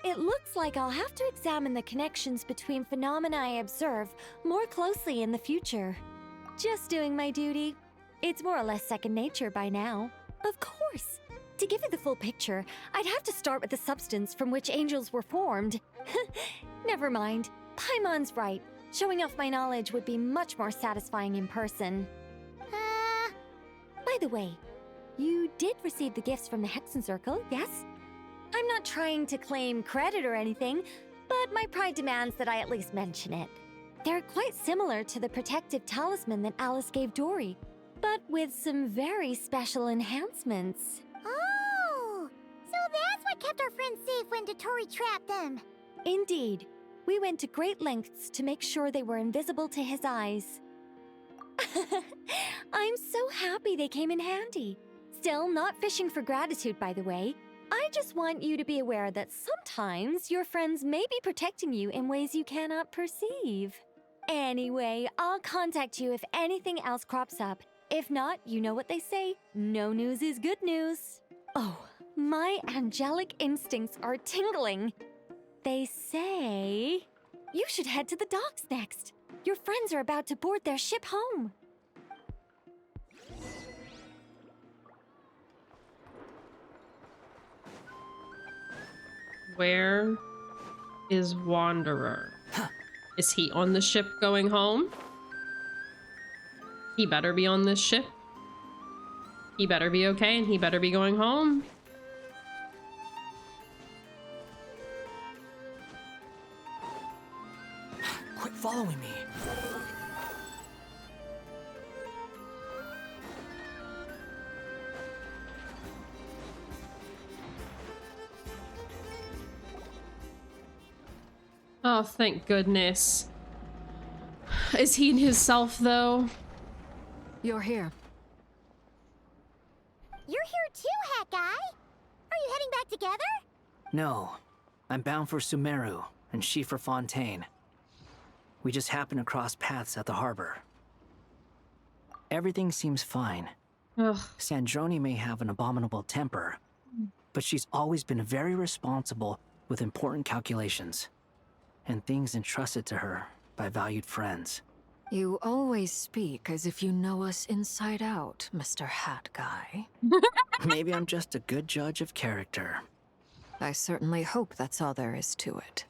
It looks like I'll have to examine the connections between phenomena I observe more closely in the future. Just doing my duty. It's more or less second nature by now. Of course. To give you the full picture, I'd have to start with the substance from which angels were formed. Never mind. Paimon's right. Showing off my knowledge would be much more satisfying in person. By the way, you did receive the gifts from the Hexen Circle, yes? I'm not trying to claim credit or anything, but my pride demands that I at least mention it. They're quite similar to the protective talisman that Alice gave Dory, but with some very special enhancements. Oh, so that's what kept our friends safe when Dotori trapped them. Indeed. We went to great lengths to make sure they were invisible to his eyes. I'm so happy they came in handy. Still, not fishing for gratitude, by the way. I'd just want you to be aware that sometimes your friends may be protecting you in ways you cannot perceive. Anyway, I'll contact you if anything else crops up. If not, you know what they say, no news is good news. Oh, my angelic instincts are tingling. They say you should head to the docks next. Your friends are about to board their ship home. Where is Wanderer? Is he on the ship going home? He better be on this ship. He better be okay, and he better be going home. Quit following me. Oh, thank goodness. Is he himself, though? You're here. You're here too, Hat Guy. Are you heading back together? No. I'm bound for Sumeru, and she for Fontaine. We just happened to cross paths at the harbor. Everything seems fine. Ugh. Sandrone may have an abominable temper, but she's always been very responsible with important calculations and things entrusted to her by valued friends. You always speak as if you know us inside out, Mr. Hat Guy. Maybe I'm just a good judge of character. I certainly hope that's all there is to it.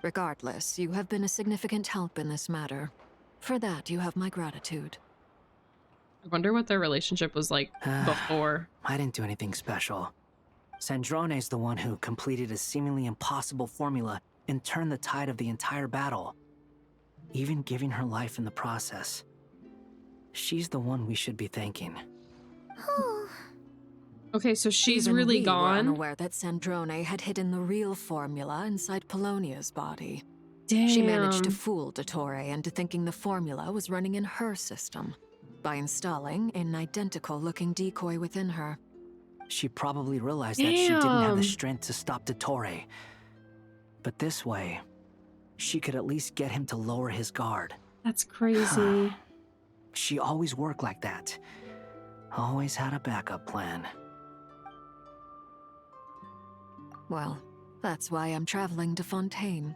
Regardless, you have been a significant help in this matter. For that, you have my gratitude. I wonder what their relationship was like before. I didn't do anything special. Sandrone's the one who completed a seemingly impossible formula and turned the tide of the entire battle, even giving her life in the process. She's the one we should be thanking. Okay, so she's Even really we gone. were unaware that Sandrone had hidden the real formula inside Polonia's body. Damn. She managed to fool Dottore into thinking the formula was running in her system by installing an identical-looking decoy within her. She probably realized that she didn't have the Damn. strength to stop Dottore. But this way, she could at least get him to lower his guard. That's crazy. She always worked like that. Always had a backup plan. Well, that's why I'm traveling to Fontaine.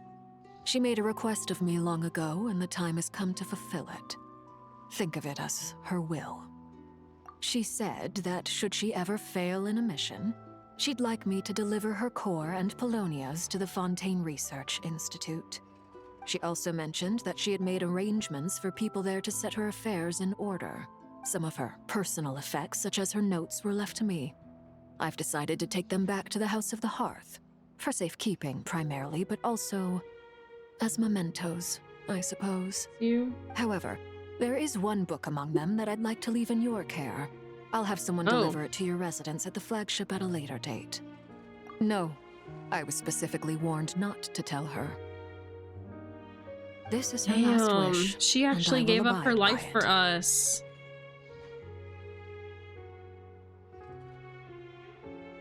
She made a request of me long ago, and the time has come to fulfill it. Think of it as her will. She said that should she ever fail in a mission, she'd like me to deliver her core and Polonia's to the Fontaine Research Institute. She also mentioned that she had made arrangements for people there to set her affairs in order. Some of her personal effects, such as her notes, were left to me. I've decided to take them back to the House of the Hearth. For safekeeping, primarily, but also as mementos, I suppose. However, there is one book among them that I'd like to leave in your care. I'll have someone deliver it to your residence at the flagship at a later date. No, I was specifically warned not to tell her. This is her last Damn, wish. she and actually I will gave up her abide by life it. for us.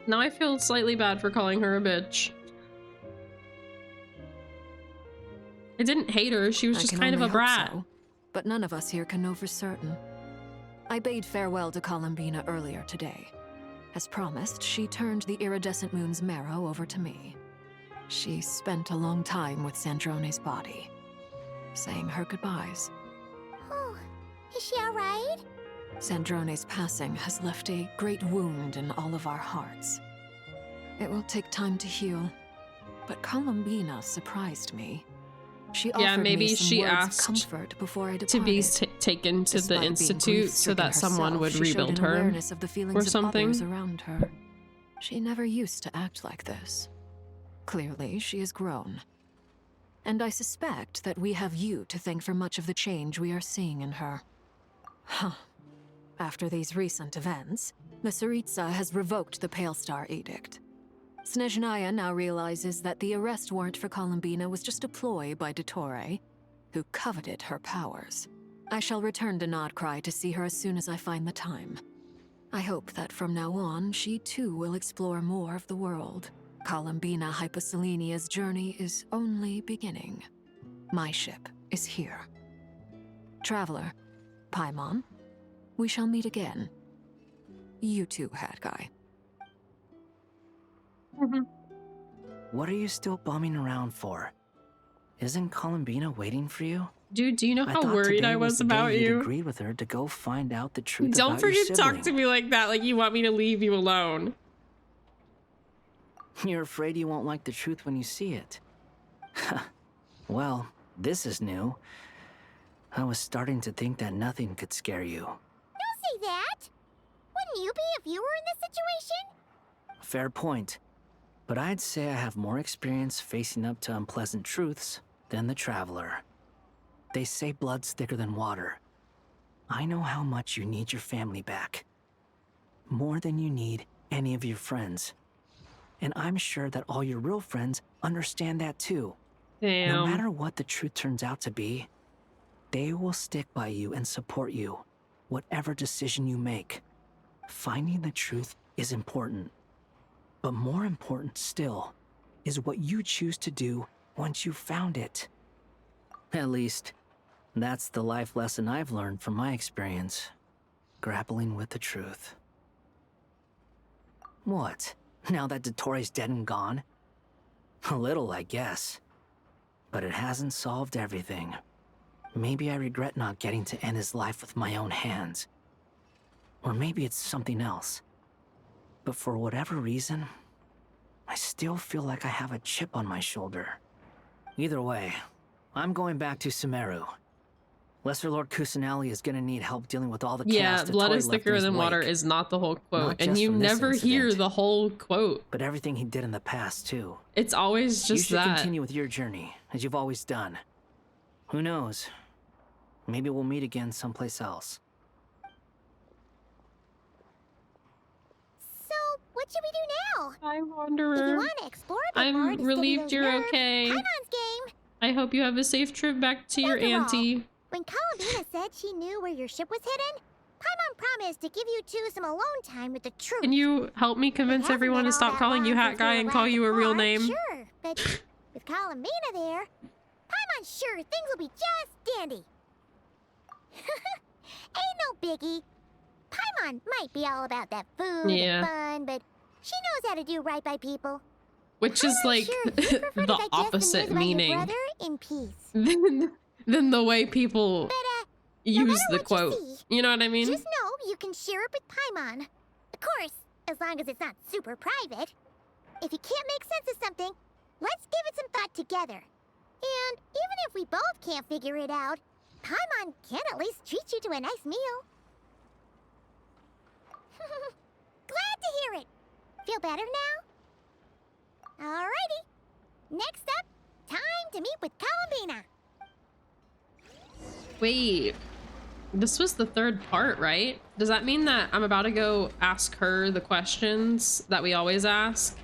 Now I feel slightly bad for calling her a bitch. I didn't hate her, she was I just can kind of a only hope brat. so, but none of us here can know for certain. I bade farewell to Columbina earlier today. As promised, she turned the iridescent moon's marrow over to me. She spent a long time with Sandrone's body, saying her goodbyes. Oh, is she alright? Sandrone's passing has left a great wound in all of our hearts. It will take time to heal, but Columbina surprised me. She offered maybe me some she words asked of comfort before I departed. to be taken to Despite the being institute so grief-stricken that someone herself, would she showed rebuild an her awareness of the feelings or of something. others around her. She never used to act like this. Clearly, she has grown. And I suspect that we have you to thank for much of the change we are seeing in her. Huh. After these recent events, the Tsaritsa has revoked the Pale Star Edict. Snezhnaya now realizes that the arrest warrant for Columbina was just a ploy by Dottore, who coveted her powers. I shall return to Nodcry to see her as soon as I find the time. I hope that from now on, she too will explore more of the world. Columbina Hyposelenia's journey is only beginning. My ship is here. Traveler, Paimon, we shall meet again. You too, Hat Guy. What are you still bumming around for? Isn't Columbina waiting for you? Dude, do you know I how thought worried today I was the day about you'd you? agreed with her to go find out the truth Don't about your forget to talk sibling. to me like that, like you want me to leave you alone. You're afraid you won't like the truth when you see it. Well, this is new. I was starting to think that nothing could scare you. Don't say that! Wouldn't you be if you were in this situation? Fair point. But I'd say I have more experience facing up to unpleasant truths than the Traveler. They say blood's thicker than water. I know how much you need your family back. More than you need any of your friends. And I'm sure that all your real friends understand that too. Damn. No matter what the truth turns out to be, they will stick by you and support you, whatever decision you make. Finding the truth is important. But more important still is what you choose to do once you've found it. At least, that's the life lesson I've learned from my experience, grappling with the truth. What? Now that Dottoro's dead and gone? A little, I guess. But it hasn't solved everything. Maybe I regret not getting to end his life with my own hands. Or maybe it's something else. But for whatever reason, I still feel like I have a chip on my shoulder. Either way, I'm going back to Sumeru. Lesser Lord Kusanali is gonna need help dealing with all the Yeah, chaos blood Dottori is left in thicker his than water wake. is not the whole quote. Not And just you from this never hear incident, the whole quote. but everything he did in the past, too. It's always You just should that. continue with your journey, as you've always done. Who knows? Maybe we'll meet again someplace else. So, what should we do now? Hi, If you Wanderer. want to explore a bit more I'm to steady relieved those you're nerves, okay. Paimon's game. I hope you have a safe trip back to your After all, auntie. When Columbina said she knew where your ship was hidden, Paimon promised to give you two some alone time with the truth. Can you help me convince everyone to stop calling you Hat Guy and call you a real name? Sure, but with Columbina there, Paimon's sure things will be just dandy. Ain't no biggie. Paimon might be all about that food Yeah. and fun, but she knows how to do right by people. Which is like Sure, you prefer to the digest opposite the news about your meaning brother in peace. than the way people use the quote. You know what I mean? Just know you can share it with Paimon. Of course, as long as it's not super private. If you can't make sense of something, let's give it some thought together. And even if we both can't figure it out, Paimon can at least treat you to a nice meal. Glad to hear it. Feel better now? Alrighty. Next up, time to meet with Columbina. Wait, this was the third part, right? Does that mean that I'm about to go ask her the questions that we always ask?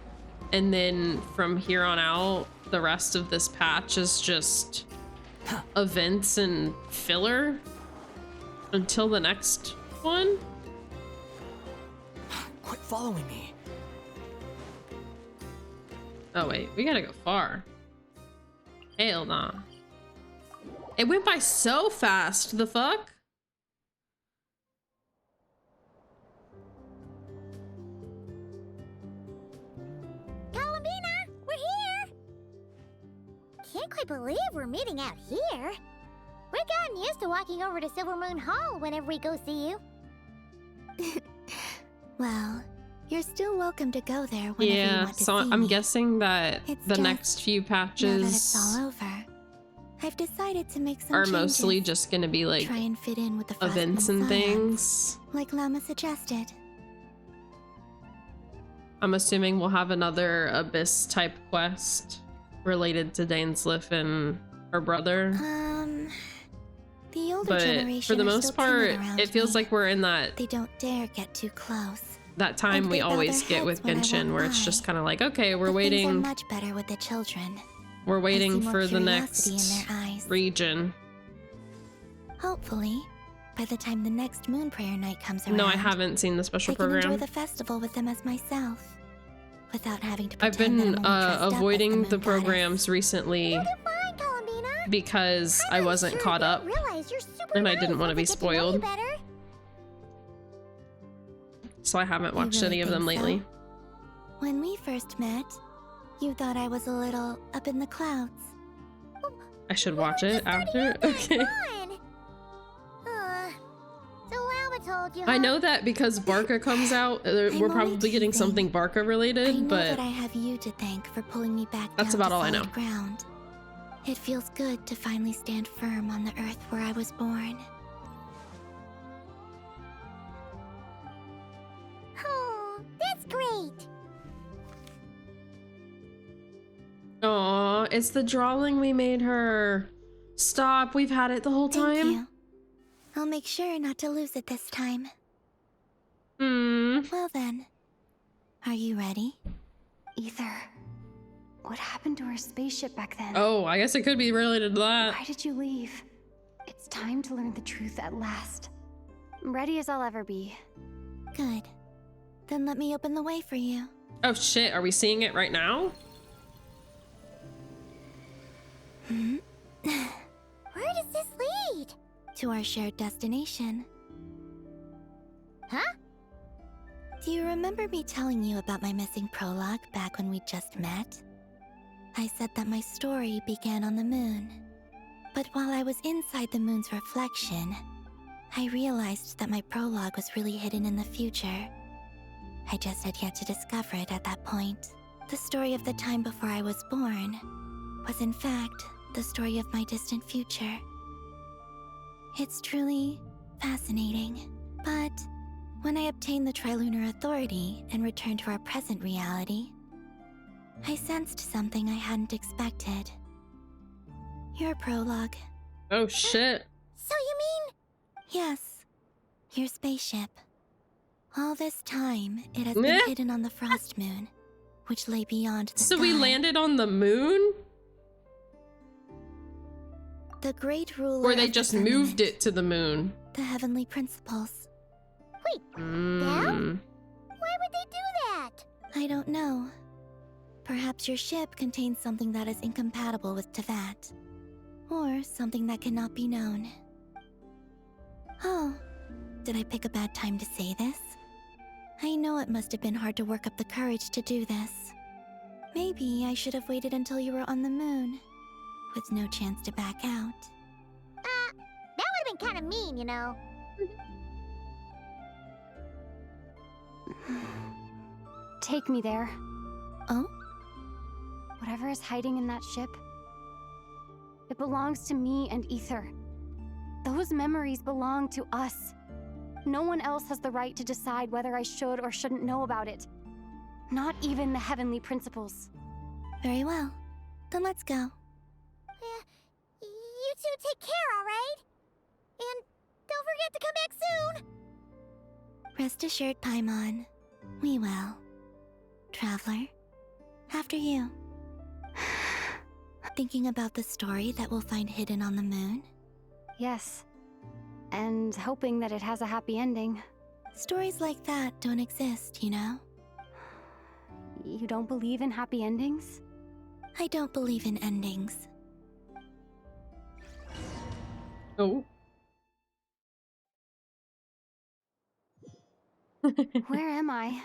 And then from here on out, the rest of this patch is just events and filler until the next one? Quit following me. Oh wait, we gotta go far. Hell nah. It went by so fast, the fuck? Columbina, we're here! Can't quite believe we're meeting out here. We've gotten used to walking over to Silvermoon Hall whenever we go see you. Well, you're still welcome to go there whenever you Yeah, want to so see I'm me. guessing that It's the just, next few Now that it's patches all over, I've decided to make some are changes. mostly just gonna be like Try and fit in with the events Frostman and Science, things. like Llama suggested. I'm assuming we'll have another Abyss type quest related to Dainsleif and her brother. The older But generation for the are most still part, timid around it feels me. like we're in that They don't dare get too close. that time Like we they bow always their get with heads when I Genshin, walk where it's by. just kind of like, okay, we're But things are waiting, much better with the children. we're waiting more for the curiosity in next their eyes. region. Hopefully, By the time the next Moon Prayer Night comes around, No, I haven't seen the special I can program. enjoy the festival with them as myself, without having to I've pretend been that I'm only dressed up as avoiding the Moon programs recently because I wasn't caught up and I didn't want to be spoiled. So I haven't watched really any of them think so? lately. When we first met, you thought I was a little up in the clouds. I should watch it after? Okay. I know that because Barca comes out, we're probably getting something Barca I related, know but that I have you to thank for pulling me back that's down about to all I know. solid ground. It feels good to finally stand firm on the earth where I was born. Oh, that's great. Aw, it's the drawing we made her. Stop, we've had it the whole time. Thank you. I'll make sure not to lose it this time. Well then, are you ready? Ether, what happened to our spaceship back then? Oh, I guess it could be related to that. Why did you leave? It's time to learn the truth at last. I'm ready as I'll ever be. Good. Then let me open the way for you. Oh shit, are we seeing it right now? Where does this lead? To our shared destination. Huh? Do you remember me telling you about my missing prologue back when we just met? I said that my story began on the moon. But while I was inside the moon's reflection, I realized that my prologue was really hidden in the future. I just had yet to discover it at that point. The story of the time before I was born was in fact the story of my distant future. It's truly fascinating, but when I obtained the Trilunar Authority and returned to our present reality, I sensed something I hadn't expected. Your prologue. Oh shit. So you mean? Yes, your spaceship. All this time, it has been hidden on the Frost Moon, which lay beyond the So sky. we landed on the moon? The great ruler Or they of the just firmament, moved it to the moon? the heavenly principles. Wait, Mm. why would they do that? I don't know. Perhaps your ship contains something that is incompatible with Tevat. Or something that cannot be known. Oh, did I pick a bad time to say this? I know it must have been hard to work up the courage to do this. Maybe I should have waited until you were on the moon, with no chance to back out. That would have been kind of mean, you know. Take me there. Oh? Whatever is hiding in that ship, it belongs to me and Ether. Those memories belong to us. No one else has the right to decide whether I should or shouldn't know about it. Not even the heavenly principles. Very well. Then let's go. You two take care, all right? And don't forget to come back soon. Rest assured, Paimon. We will. Traveler, after you. Thinking about the story that we'll find hidden on the moon? Yes. And hoping that it has a happy ending. Stories like that don't exist, you know? You don't believe in happy endings? I don't believe in endings. Oh. Where am I?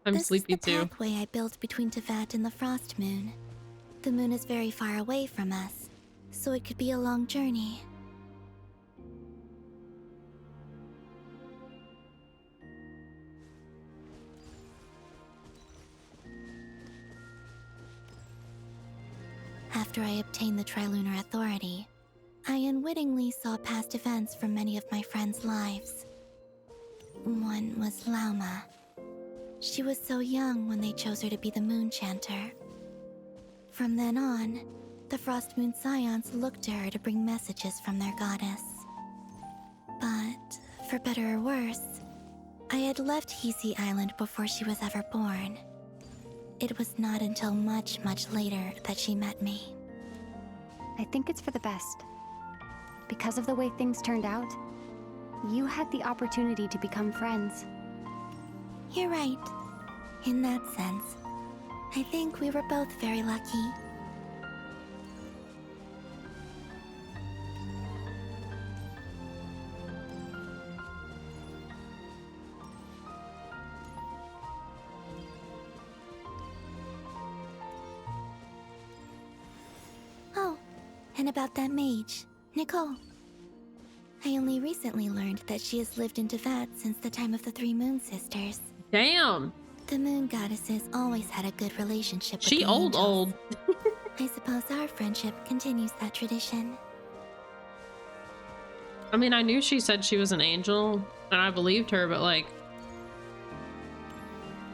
I'm This sleepy is the too. pathway I built between Tevat and the Frost Moon. The moon is very far away from us, so it could be a long journey. After I obtained the Trilunar Authority, I unwittingly saw past events from many of my friends' lives. One was Lauma. She was so young when they chose her to be the Moon Chanter. From then on, the Frost Moon Scions looked to her to bring messages from their goddess. But, for better or worse, I had left Hisi Island before she was ever born. It was not until much, much later that she met me. I think it's for the best. Because of the way things turned out, you had the opportunity to become friends. You're right. In that sense, I think we were both very lucky. Oh, and about that mage, Nicole. I only recently learned that she has lived in Teyvat since the time of the Three Moon Sisters. Damn. The Moon Goddesses always had a good relationship with She the old. I suppose our friendship continues that tradition. I mean, I knew she said she was an angel, and I believed her, but like,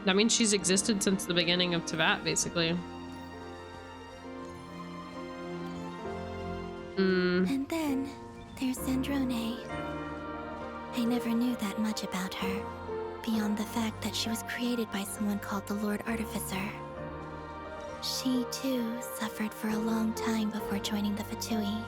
that means she's existed since the beginning of Teyvat, basically. And then there's Zandrone. I never knew that much about her, beyond the fact that she was created by someone called the Lord Artificer. She, too, suffered for a long time before joining the Fatui.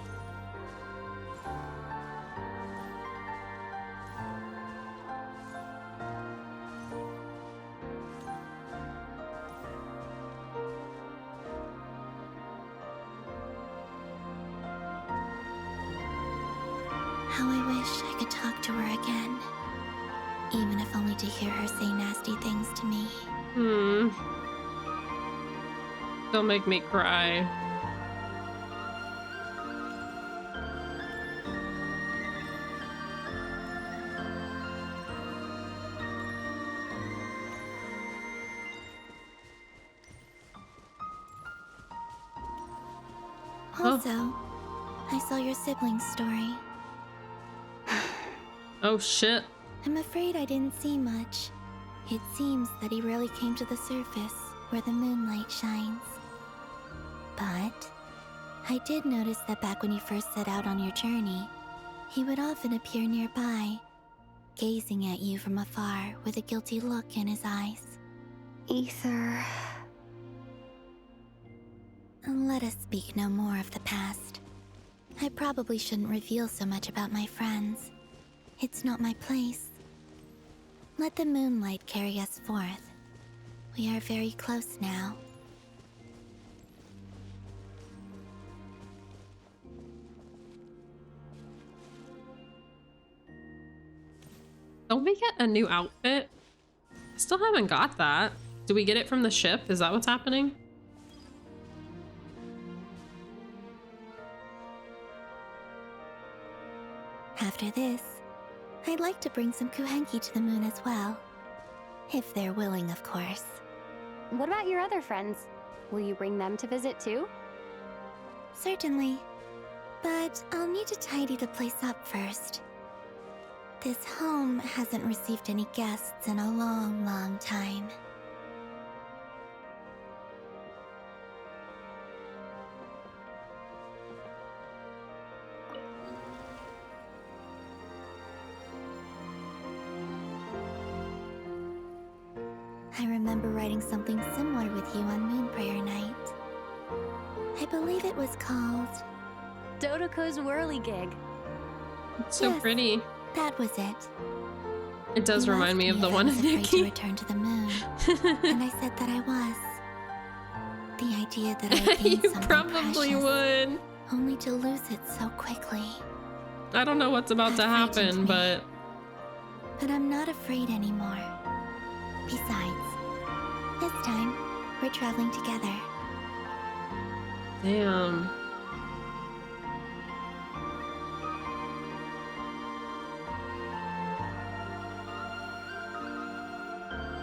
How I wish I could talk to her again. Even if only to hear her say nasty things to me. Don't make me cry. Also, I saw your siblings' story. Oh shit. I'm afraid I didn't see much. It seems that he rarely came to the surface where the moonlight shines. But I did notice that back when you first set out on your journey, he would often appear nearby, gazing at you from afar with a guilty look in his eyes. Ether. Let us speak no more of the past. I probably shouldn't reveal so much about my friends. It's not my place. Let the moonlight carry us forth. We are very close now. Don't we get a new outfit? I still haven't got that. Do we get it from the ship? Is that what's happening? After this, I'd like to bring some Kuhenki to the moon as well. If they're willing, of course. What about your other friends? Will you bring them to visit too? Certainly. But I'll need to tidy the place up first. This home hasn't received any guests in a long, long time. I remember writing something similar with you on Moonprayer Night. I believe it was called Dodoko's Whirligig. It's so pretty. That was it. It does remind me of the one in Nikki. To return to the moon, and I said that I was. The idea that I gained You something probably precious, would. only to lose it so quickly. I don't know what's about to happen, but But I'm not afraid anymore. Besides, this time we're traveling together. damn.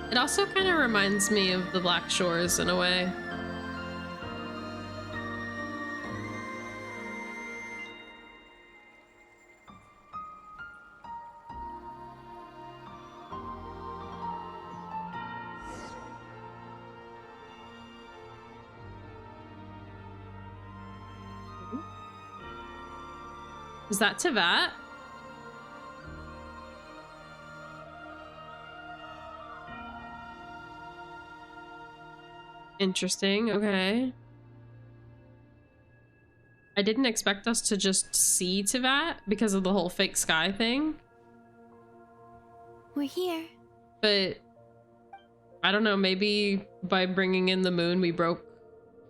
It also kind of reminds me of the Black Shores in a way. Is that Teyvat? Interesting, okay. I didn't expect us to just see Teyvat because of the whole fake sky thing. we're here. But I don't know, maybe by bringing in the moon, we broke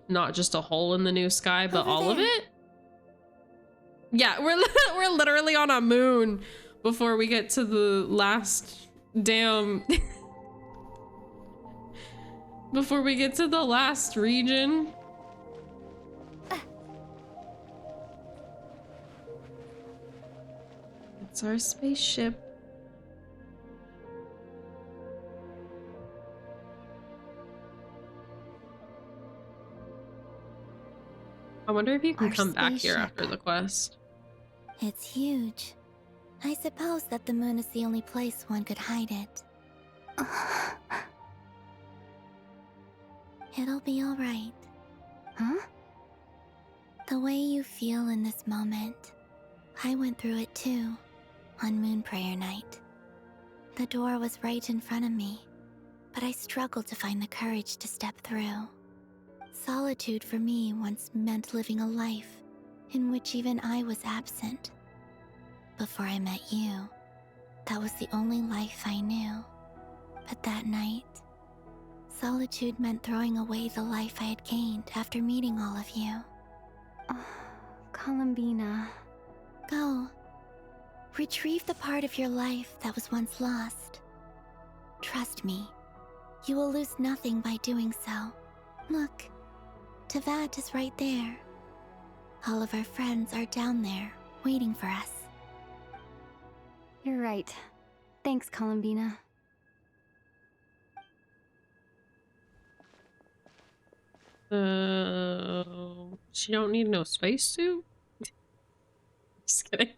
not just a hole in the new sky, but all of it? Yeah, we're literally on a moon before we get to the last damn... before we get to the last region. It's our spaceship. I wonder if you can come back here after the quest. It's huge. I suppose that the moon is the only place one could hide it. It'll be alright. Huh? The way you feel in this moment, I went through it too, on Moon Prayer Night. The door was right in front of me, but I struggled to find the courage to step through. Solitude for me once meant living a life in which even I was absent. Before I met you, that was the only life I knew. But that night, solitude meant throwing away the life I had gained after meeting all of you. Oh, Columbina. Go. Retrieve the part of your life that was once lost. Trust me, you will lose nothing by doing so. Look, Teyvat is right there. All of our friends are down there, waiting for us. You're right. Thanks, Columbina. She don't need no spacesuit? Just kidding.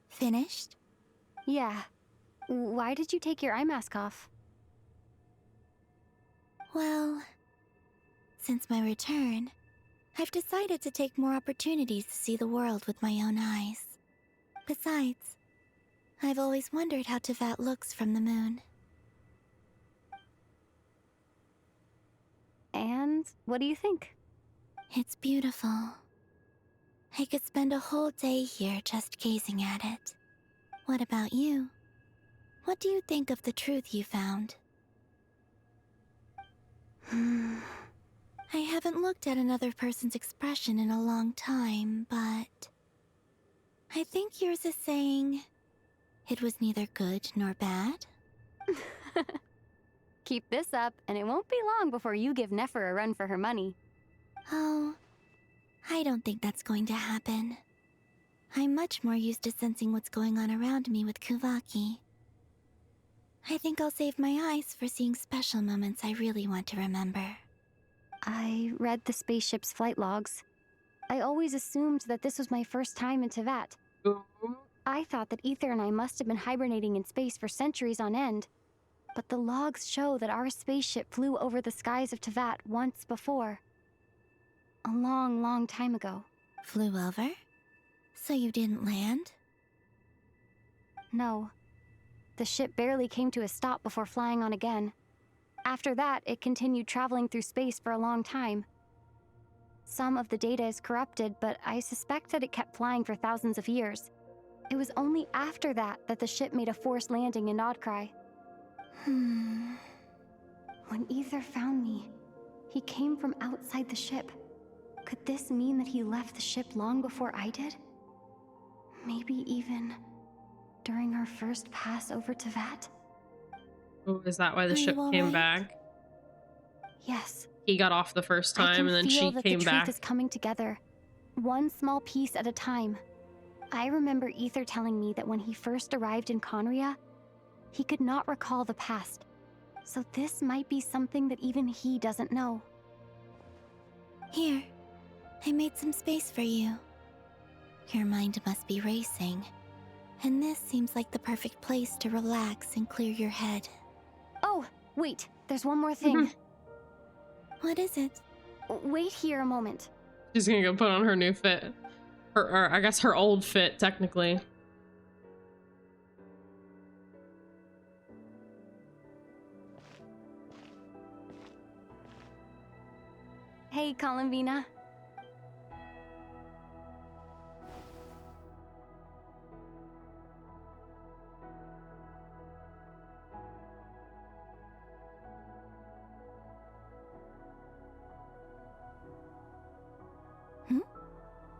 Finished? Yeah. Why did you take your eye mask off? Well, since my return, I've decided to take more opportunities to see the world with my own eyes. Besides, I've always wondered how Teyvat looks from the moon. And what do you think? It's beautiful. I could spend a whole day here just gazing at it. What about you? What do you think of the truth you found? I haven't looked at another person's expression in a long time, but I think yours is saying it was neither good nor bad. Keep this up, and it won't be long before you give Nefer a run for her money. Oh, I don't think that's going to happen. I'm much more used to sensing what's going on around me with Kuvaki. I think I'll save my eyes for seeing special moments I really want to remember. I read the spaceship's flight logs. I always assumed that this was my first time in Teyvat. I thought that Ether and I must have been hibernating in space for centuries on end. But the logs show that our spaceship flew over the skies of Teyvat once before. A long, long time ago. Flew over? So you didn't land? No. The ship barely came to a stop before flying on again. After that, it continued traveling through space for a long time. Some of the data is corrupted, but I suspect that it kept flying for thousands of years. It was only after that that the ship made a forced landing in Nodcry. When Ether found me, he came from outside the ship. Could this mean that he left the ship long before I did? Maybe even during our first pass over Teyvat? Oh, is that why the ship came back? Yes. He got off the first time and then she came back. The back. truth is coming together, one small piece at a time. I remember Ether telling me that when he first arrived in Conria, he could not recall the past. So this might be something that even he doesn't know. Here, I made some space for you. Your mind must be racing. And this seems like the perfect place to relax and clear your head. Oh, wait, there's one more thing. What is it? Wait here a moment. She's gonna go put on her new fit. Or I guess her old fit, technically. Hey, Columbina.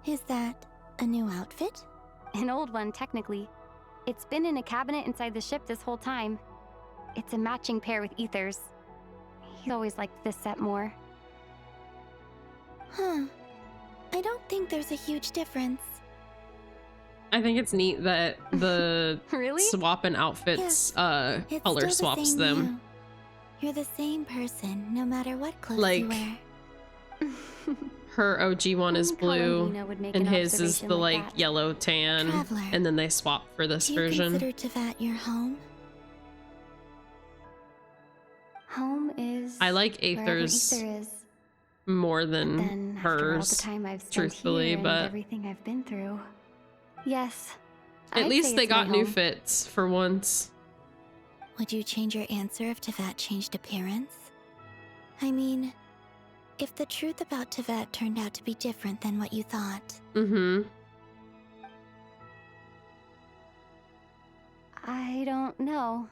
Is that a new outfit? An old one, technically. It's been in a cabinet inside the ship this whole time. It's a matching pair with Ether's. He always liked this set more. Huh. I don't think there's a huge difference. I think it's neat that the Really? swap in outfits It's color still the swaps same them. You're the same person, no matter what clothes Like, you wear. Her OG one is blue, Columbina would make and an his is observation the like like that. yellow tan, Traveler, and then they swap for this Do you version. consider Tevat your home? Home is. I like wherever Aether's Ether is. more than Then after all the hers, time I've spent truthfully, here and but everything I've been through. Yes. at I'd least say they it's my got new home. fits for once. Would you change your answer if Tevat changed appearance? I mean, if the truth about Tevat turned out to be different than what you thought. Mm-hmm. I don't know.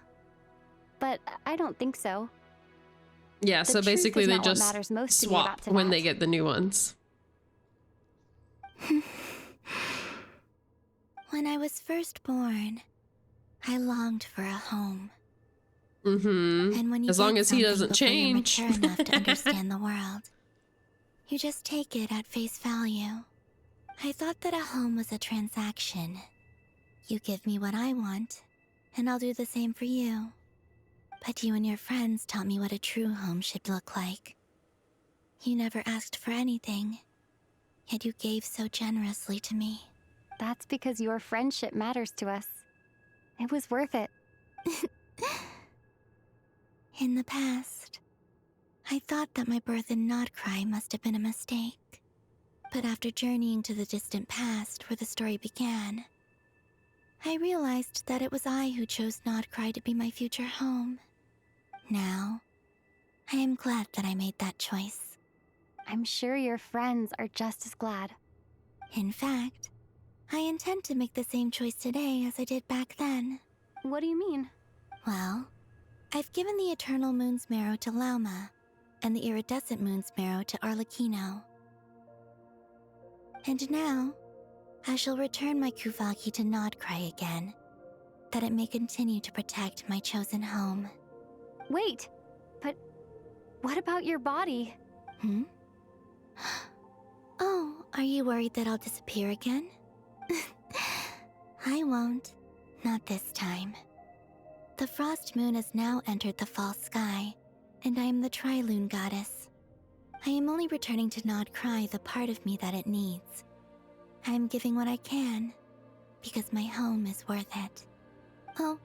But I don't think so. Yeah, The so truth basically is they not what just matters most to me swap about when Tevat. they get the new ones. When I was first born, I longed for a home. Mm-hmm. And when you As long get as he something doesn't before you're change. mature enough to understand the world, you just take it at face value. I thought that a home was a transaction. You give me what I want, and I'll do the same for you. But you and your friends taught me what a true home should look like. You never asked for anything, yet you gave so generously to me. That's because your friendship matters to us. It was worth it. In the past, I thought that my birth in Nodcry must have been a mistake. But after journeying to the distant past where the story began, I realized that it was I who chose Nodcry to be my future home. Now, I am glad that I made that choice. I'm sure your friends are just as glad. In fact, I intend to make the same choice today as I did back then. What do you mean? Well, I've given the Eternal Moon's Marrow to Lauma, and the Iridescent Moon's Marrow to Arlecchino. And now, I shall return my Kuvaki to Nodcry again, that it may continue to protect my chosen home. Wait, but what about your body? Oh, are you worried that I'll disappear again? I won't. Not this time. The Frost Moon has now entered the false sky, and I am the Trilune Goddess. I am only returning to Nodcry the part of me that it needs. I am giving what I can, because my home is worth it. Oh,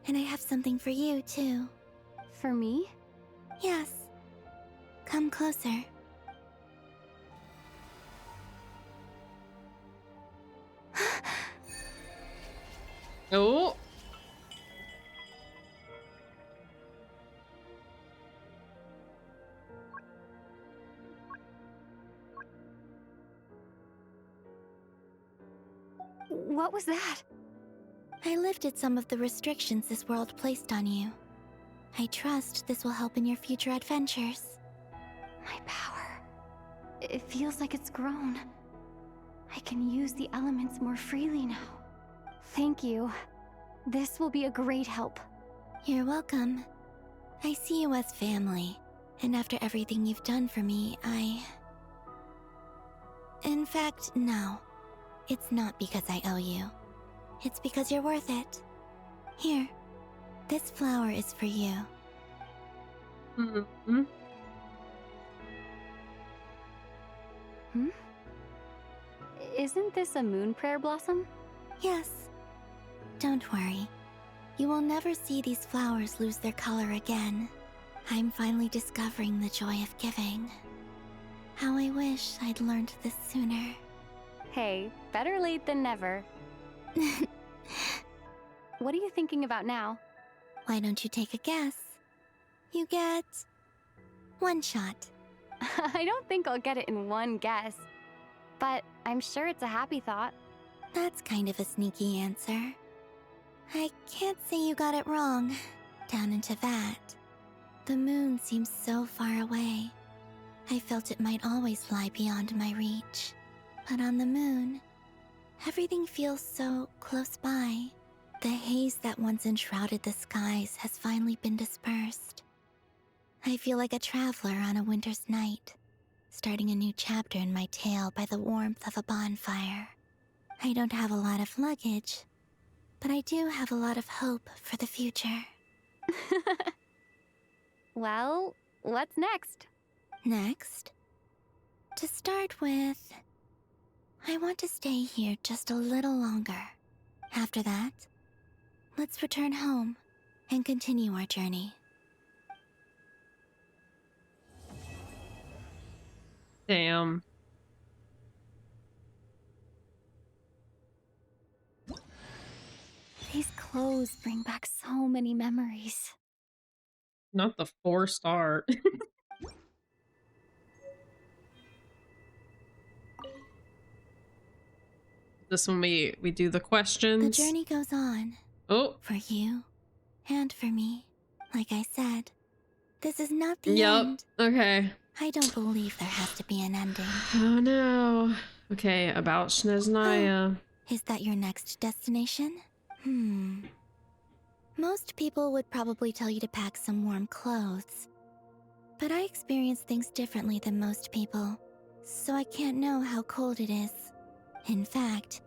and I have something for you, too. For me? Yes. Come closer. Oh. What was that? I lifted some of the restrictions this world placed on you. I trust this will help in your future adventures. My power. It feels like it's grown. I can use the elements more freely now. Thank you. This will be a great help. You're welcome. I see you as family, and after everything you've done for me, In fact, no. It's not because I owe you. It's because you're worth it. Here, this flower is for you. Mm-hmm. Isn't this a moon prayer blossom? Yes. Don't worry. You will never see these flowers lose their color again. I'm finally discovering the joy of giving. How I wish I'd learned this sooner. Hey, better late than never. What are you thinking about now? Why don't you take a guess? You get 1 shot. I don't think I'll get it in one guess, but I'm sure it's a happy thought. That's kind of a sneaky answer. I can't say you got it wrong. Down into that. The moon seems so far away. I felt it might always lie beyond my reach. But on the moon, everything feels so close by. The haze that once enshrouded the skies has finally been dispersed. I feel like a traveler on a winter's night, starting a new chapter in my tale by the warmth of a bonfire. I don't have a lot of luggage, but I do have a lot of hope for the future. Well, what's next? Next? To start with, I want to stay here just a little longer. After that, let's return home and continue our journey. Damn. These clothes bring back so many memories. Not the 4-star. This one we do the questions. The journey goes on. Oh. For you and for me. Like I said, this is not the end. Okay. I don't believe there has to be an ending. Oh no. Okay, about Snezhnaya. Is that your next destination? Most people would probably tell you to pack some warm clothes. But I experience things differently than most people, so I can't know how cold it is. In fact,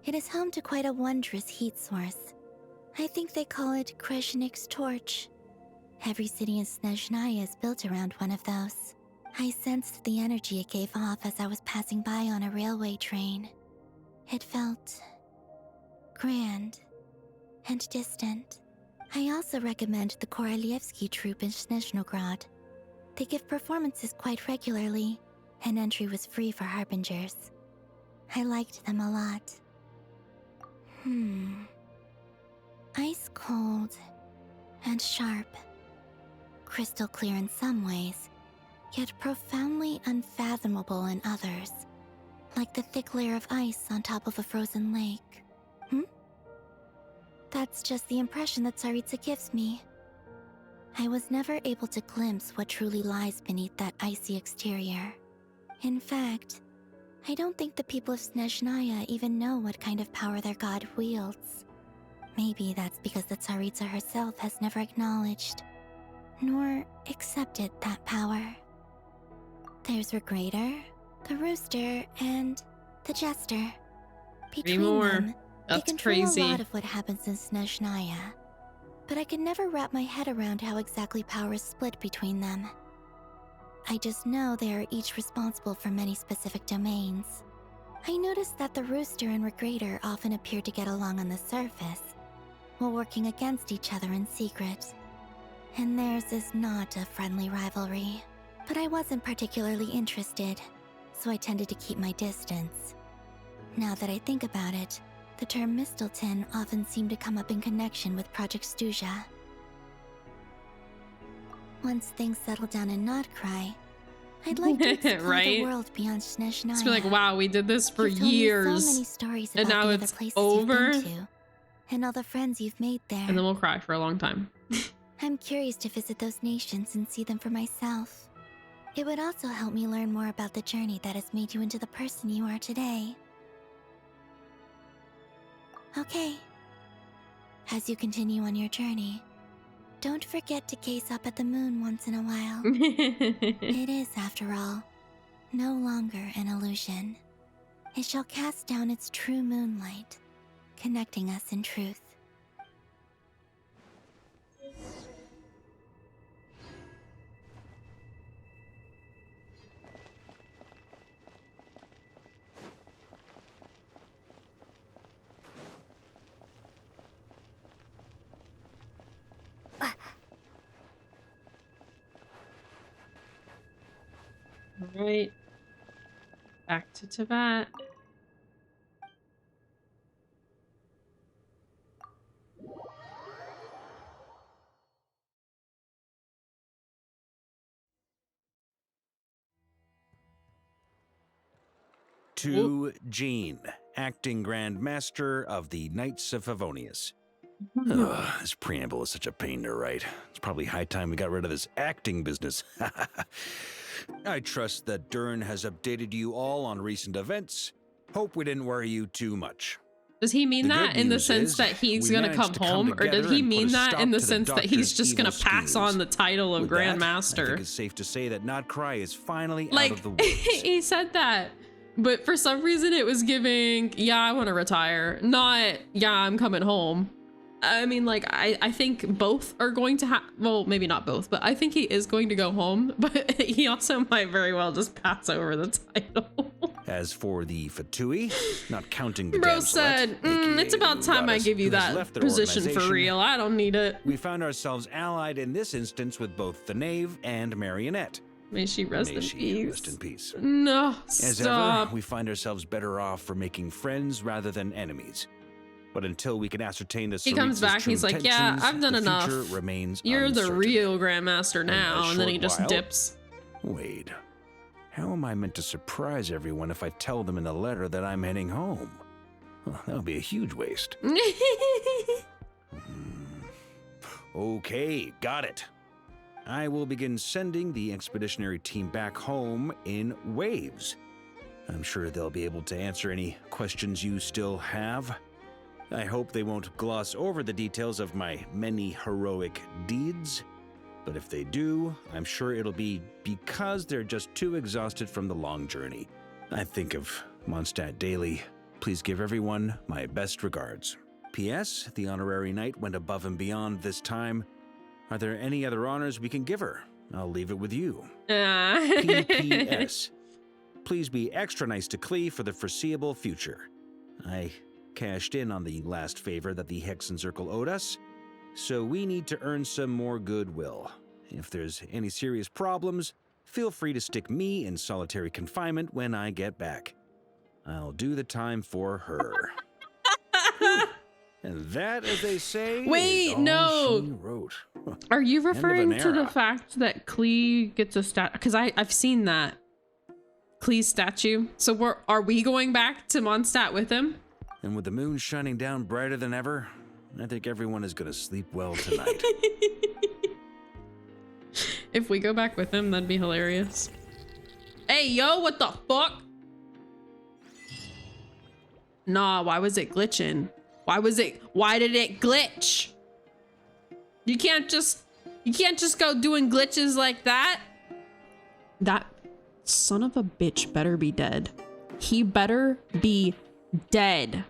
it is home to quite a wondrous heat source. I think they call it Kreshnik's torch. Every city in Snezhnaya is built around one of those. I sensed the energy it gave off as I was passing by on a railway train. It felt grand and distant. I also recommend the Korolievsky troupe in Snezhnograd. They give performances quite regularly, and entry was free for harbingers. I liked them a lot. Ice cold and sharp. Crystal clear in some ways, yet profoundly unfathomable in others. Like the thick layer of ice on top of a frozen lake. That's just the impression that Tsaritsa gives me. I was never able to glimpse what truly lies beneath that icy exterior. In fact, I don't think the people of Snezhnaya even know what kind of power their god wields. Maybe that's because the Tsaritsa herself has never acknowledged, nor accepted that power. There's Regrator, the Rooster, and the Jester. Between them, they control a lot of what happens in Snezhnaya. But I can never wrap my head around how exactly power is split between them. I just know they are each responsible for many specific domains. I noticed that the Rooster and Regrator often appear to get along on the surface, while working against each other in secret. And theirs is not a friendly rivalry. But I wasn't particularly interested, so I tended to keep my distance. Now that I think about it, the term Mistelton often seemed to come up in connection with Project Stuja. Once things settle down in Notcry, I'd like to explore Right? the world beyond Snezhnaya. Just be like, wow, we did this for You've told me years. so many stories And about now the it's other places over. you've been to, and all the friends you've made there. And then we'll cry for a long time. I'm curious to visit those nations and see them for myself. It would also help me learn more about the journey that has made you into the person you are today. Okay. As you continue on your journey, don't forget to gaze up at the moon once in a while. It is, after all, no longer an illusion. It shall cast down its true moonlight, connecting us in truth. Alright. Back to Teyvat. To Jean, acting Grand Master of the Knights of Favonius. Ugh, this preamble is such a pain to write. It's probably high time we got rid of this acting business. I trust that Dern has updated you all on recent events. Hope we didn't worry you too much. Does he mean that in the sense that he's gonna come home, or did he mean that in the sense that he's just gonna pass on the title of Grand I Master? think it's safe to say that Notcry is finally Like, out of the woods. he said that, but for some reason it was giving, yeah, I want to retire, not, yeah, I'm coming home. I mean, like, I think both are going to have, well, maybe not both, but I think he is going to go home, but he also might very well just pass over the title. As for the Fatui, not counting the Bro damselet, said, it's about time I give you who has that left their position for organization, real. I don't need it. We found ourselves allied in this instance with both the Knave and Marionette. May she rest in peace. Rest in peace. No, As stop. ever, we find ourselves better off for making friends rather than enemies. But until we can ascertain the He comes back, he's like, yeah, I've done enough. Remains You're the uncertain. real Grandmaster now, and then he short just while- dips. Wait, how am I meant to surprise everyone if I tell them in the letter that I'm heading home? Well, that would be a huge waste. Okay, got it. I will begin sending the expeditionary team back home in waves. I'm sure they'll be able to answer any questions you still have. I hope they won't gloss over the details of my many heroic deeds. But if they do, I'm sure it'll be because they're just too exhausted from the long journey. I think of Mondstadt daily. Please give everyone my best regards. P.S. The honorary knight went above and beyond this time. Are there any other honors we can give her? I'll leave it with you. P.P.S. Please be extra nice to Klee for the foreseeable future. I cashed in on the last favor that the Hexencircle owed us, so we need to earn some more goodwill. If there's any serious problems, feel free to stick me in solitary confinement when I get back. I'll do the time for her. And that, as they say, Wait, is all no. she wrote. Are you End of referring an to the era. fact that Klee gets a stat? Because I've seen that. Klee's statue. So are we going back to Mondstadt with him? And with the moon shining down brighter than ever, I think everyone is going to sleep well tonight. If we go back with him, that'd be hilarious. Hey, yo, what the fuck? Nah, why was it glitching? Why did it glitch? You can't just go doing glitches like that. That son of a bitch better be dead. He better be dead.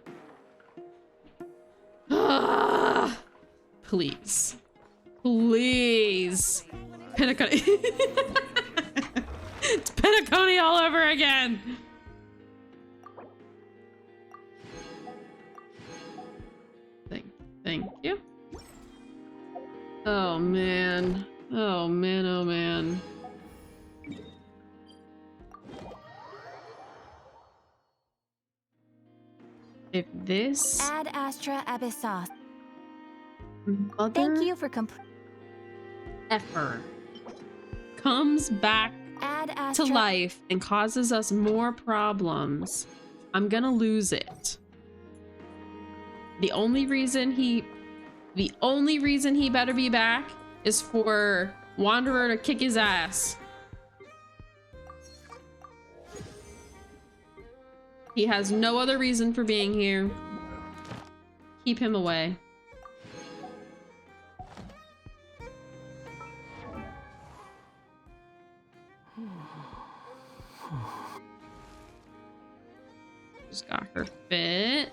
Please. Please. Penacony. It's Penacony all over again. Thank you. Oh man. Oh man, oh man. If this Ad Astra Abyssos. mother Thank you for effer comes back Ad to Astra. life and causes us more problems, I'm gonna lose it. The only reason he better be back is for Wanderer to kick his ass. He has no other reason for being here. Keep him away. Just got her fit.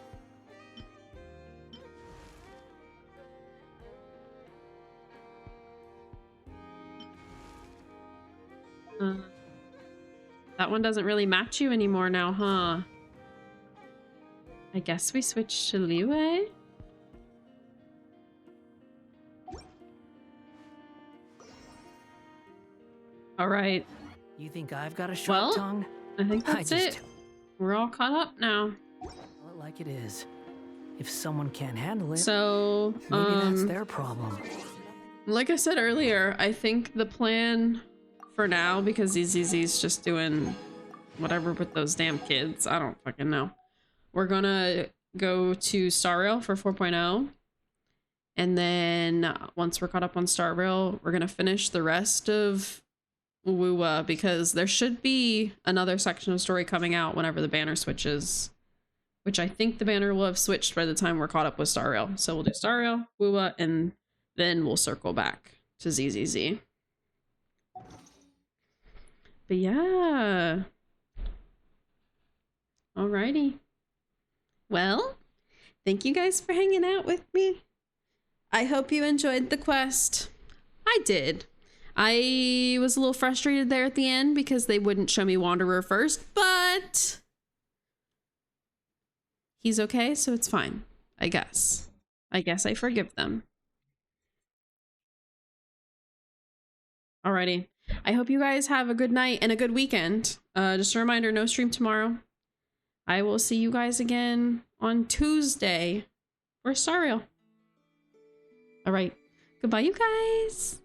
That one doesn't really match you anymore now, huh? I guess we switch to Liyue. All right. You think I've got a sharp tongue? I think that's it. We're all caught up now. Tell it like it is. If someone can't handle it, so maybe that's their problem. Like I said earlier, I think the plan for now, because ZZZ's just doing whatever with those damn kids, I don't fucking know. We're gonna go to Star Rail for 4.0. And then once we're caught up on Star Rail, we're gonna finish the rest of Wuwa, because there should be another section of story coming out whenever the banner switches, which I think the banner will have switched by the time we're caught up with Star Rail. So we'll do Star Rail, Wuwa, and then we'll circle back to ZZZ. But yeah. Alrighty. Well, thank you guys for hanging out with me. I hope you enjoyed the quest. I did. I was a little frustrated there at the end because they wouldn't show me Wanderer first, but he's okay, so it's fine. I guess I forgive them. Alrighty. I hope you guys have a good night and a good weekend. Just a reminder, no stream tomorrow. I will see you guys again on Tuesday for Star Rail. Alright. Goodbye, you guys.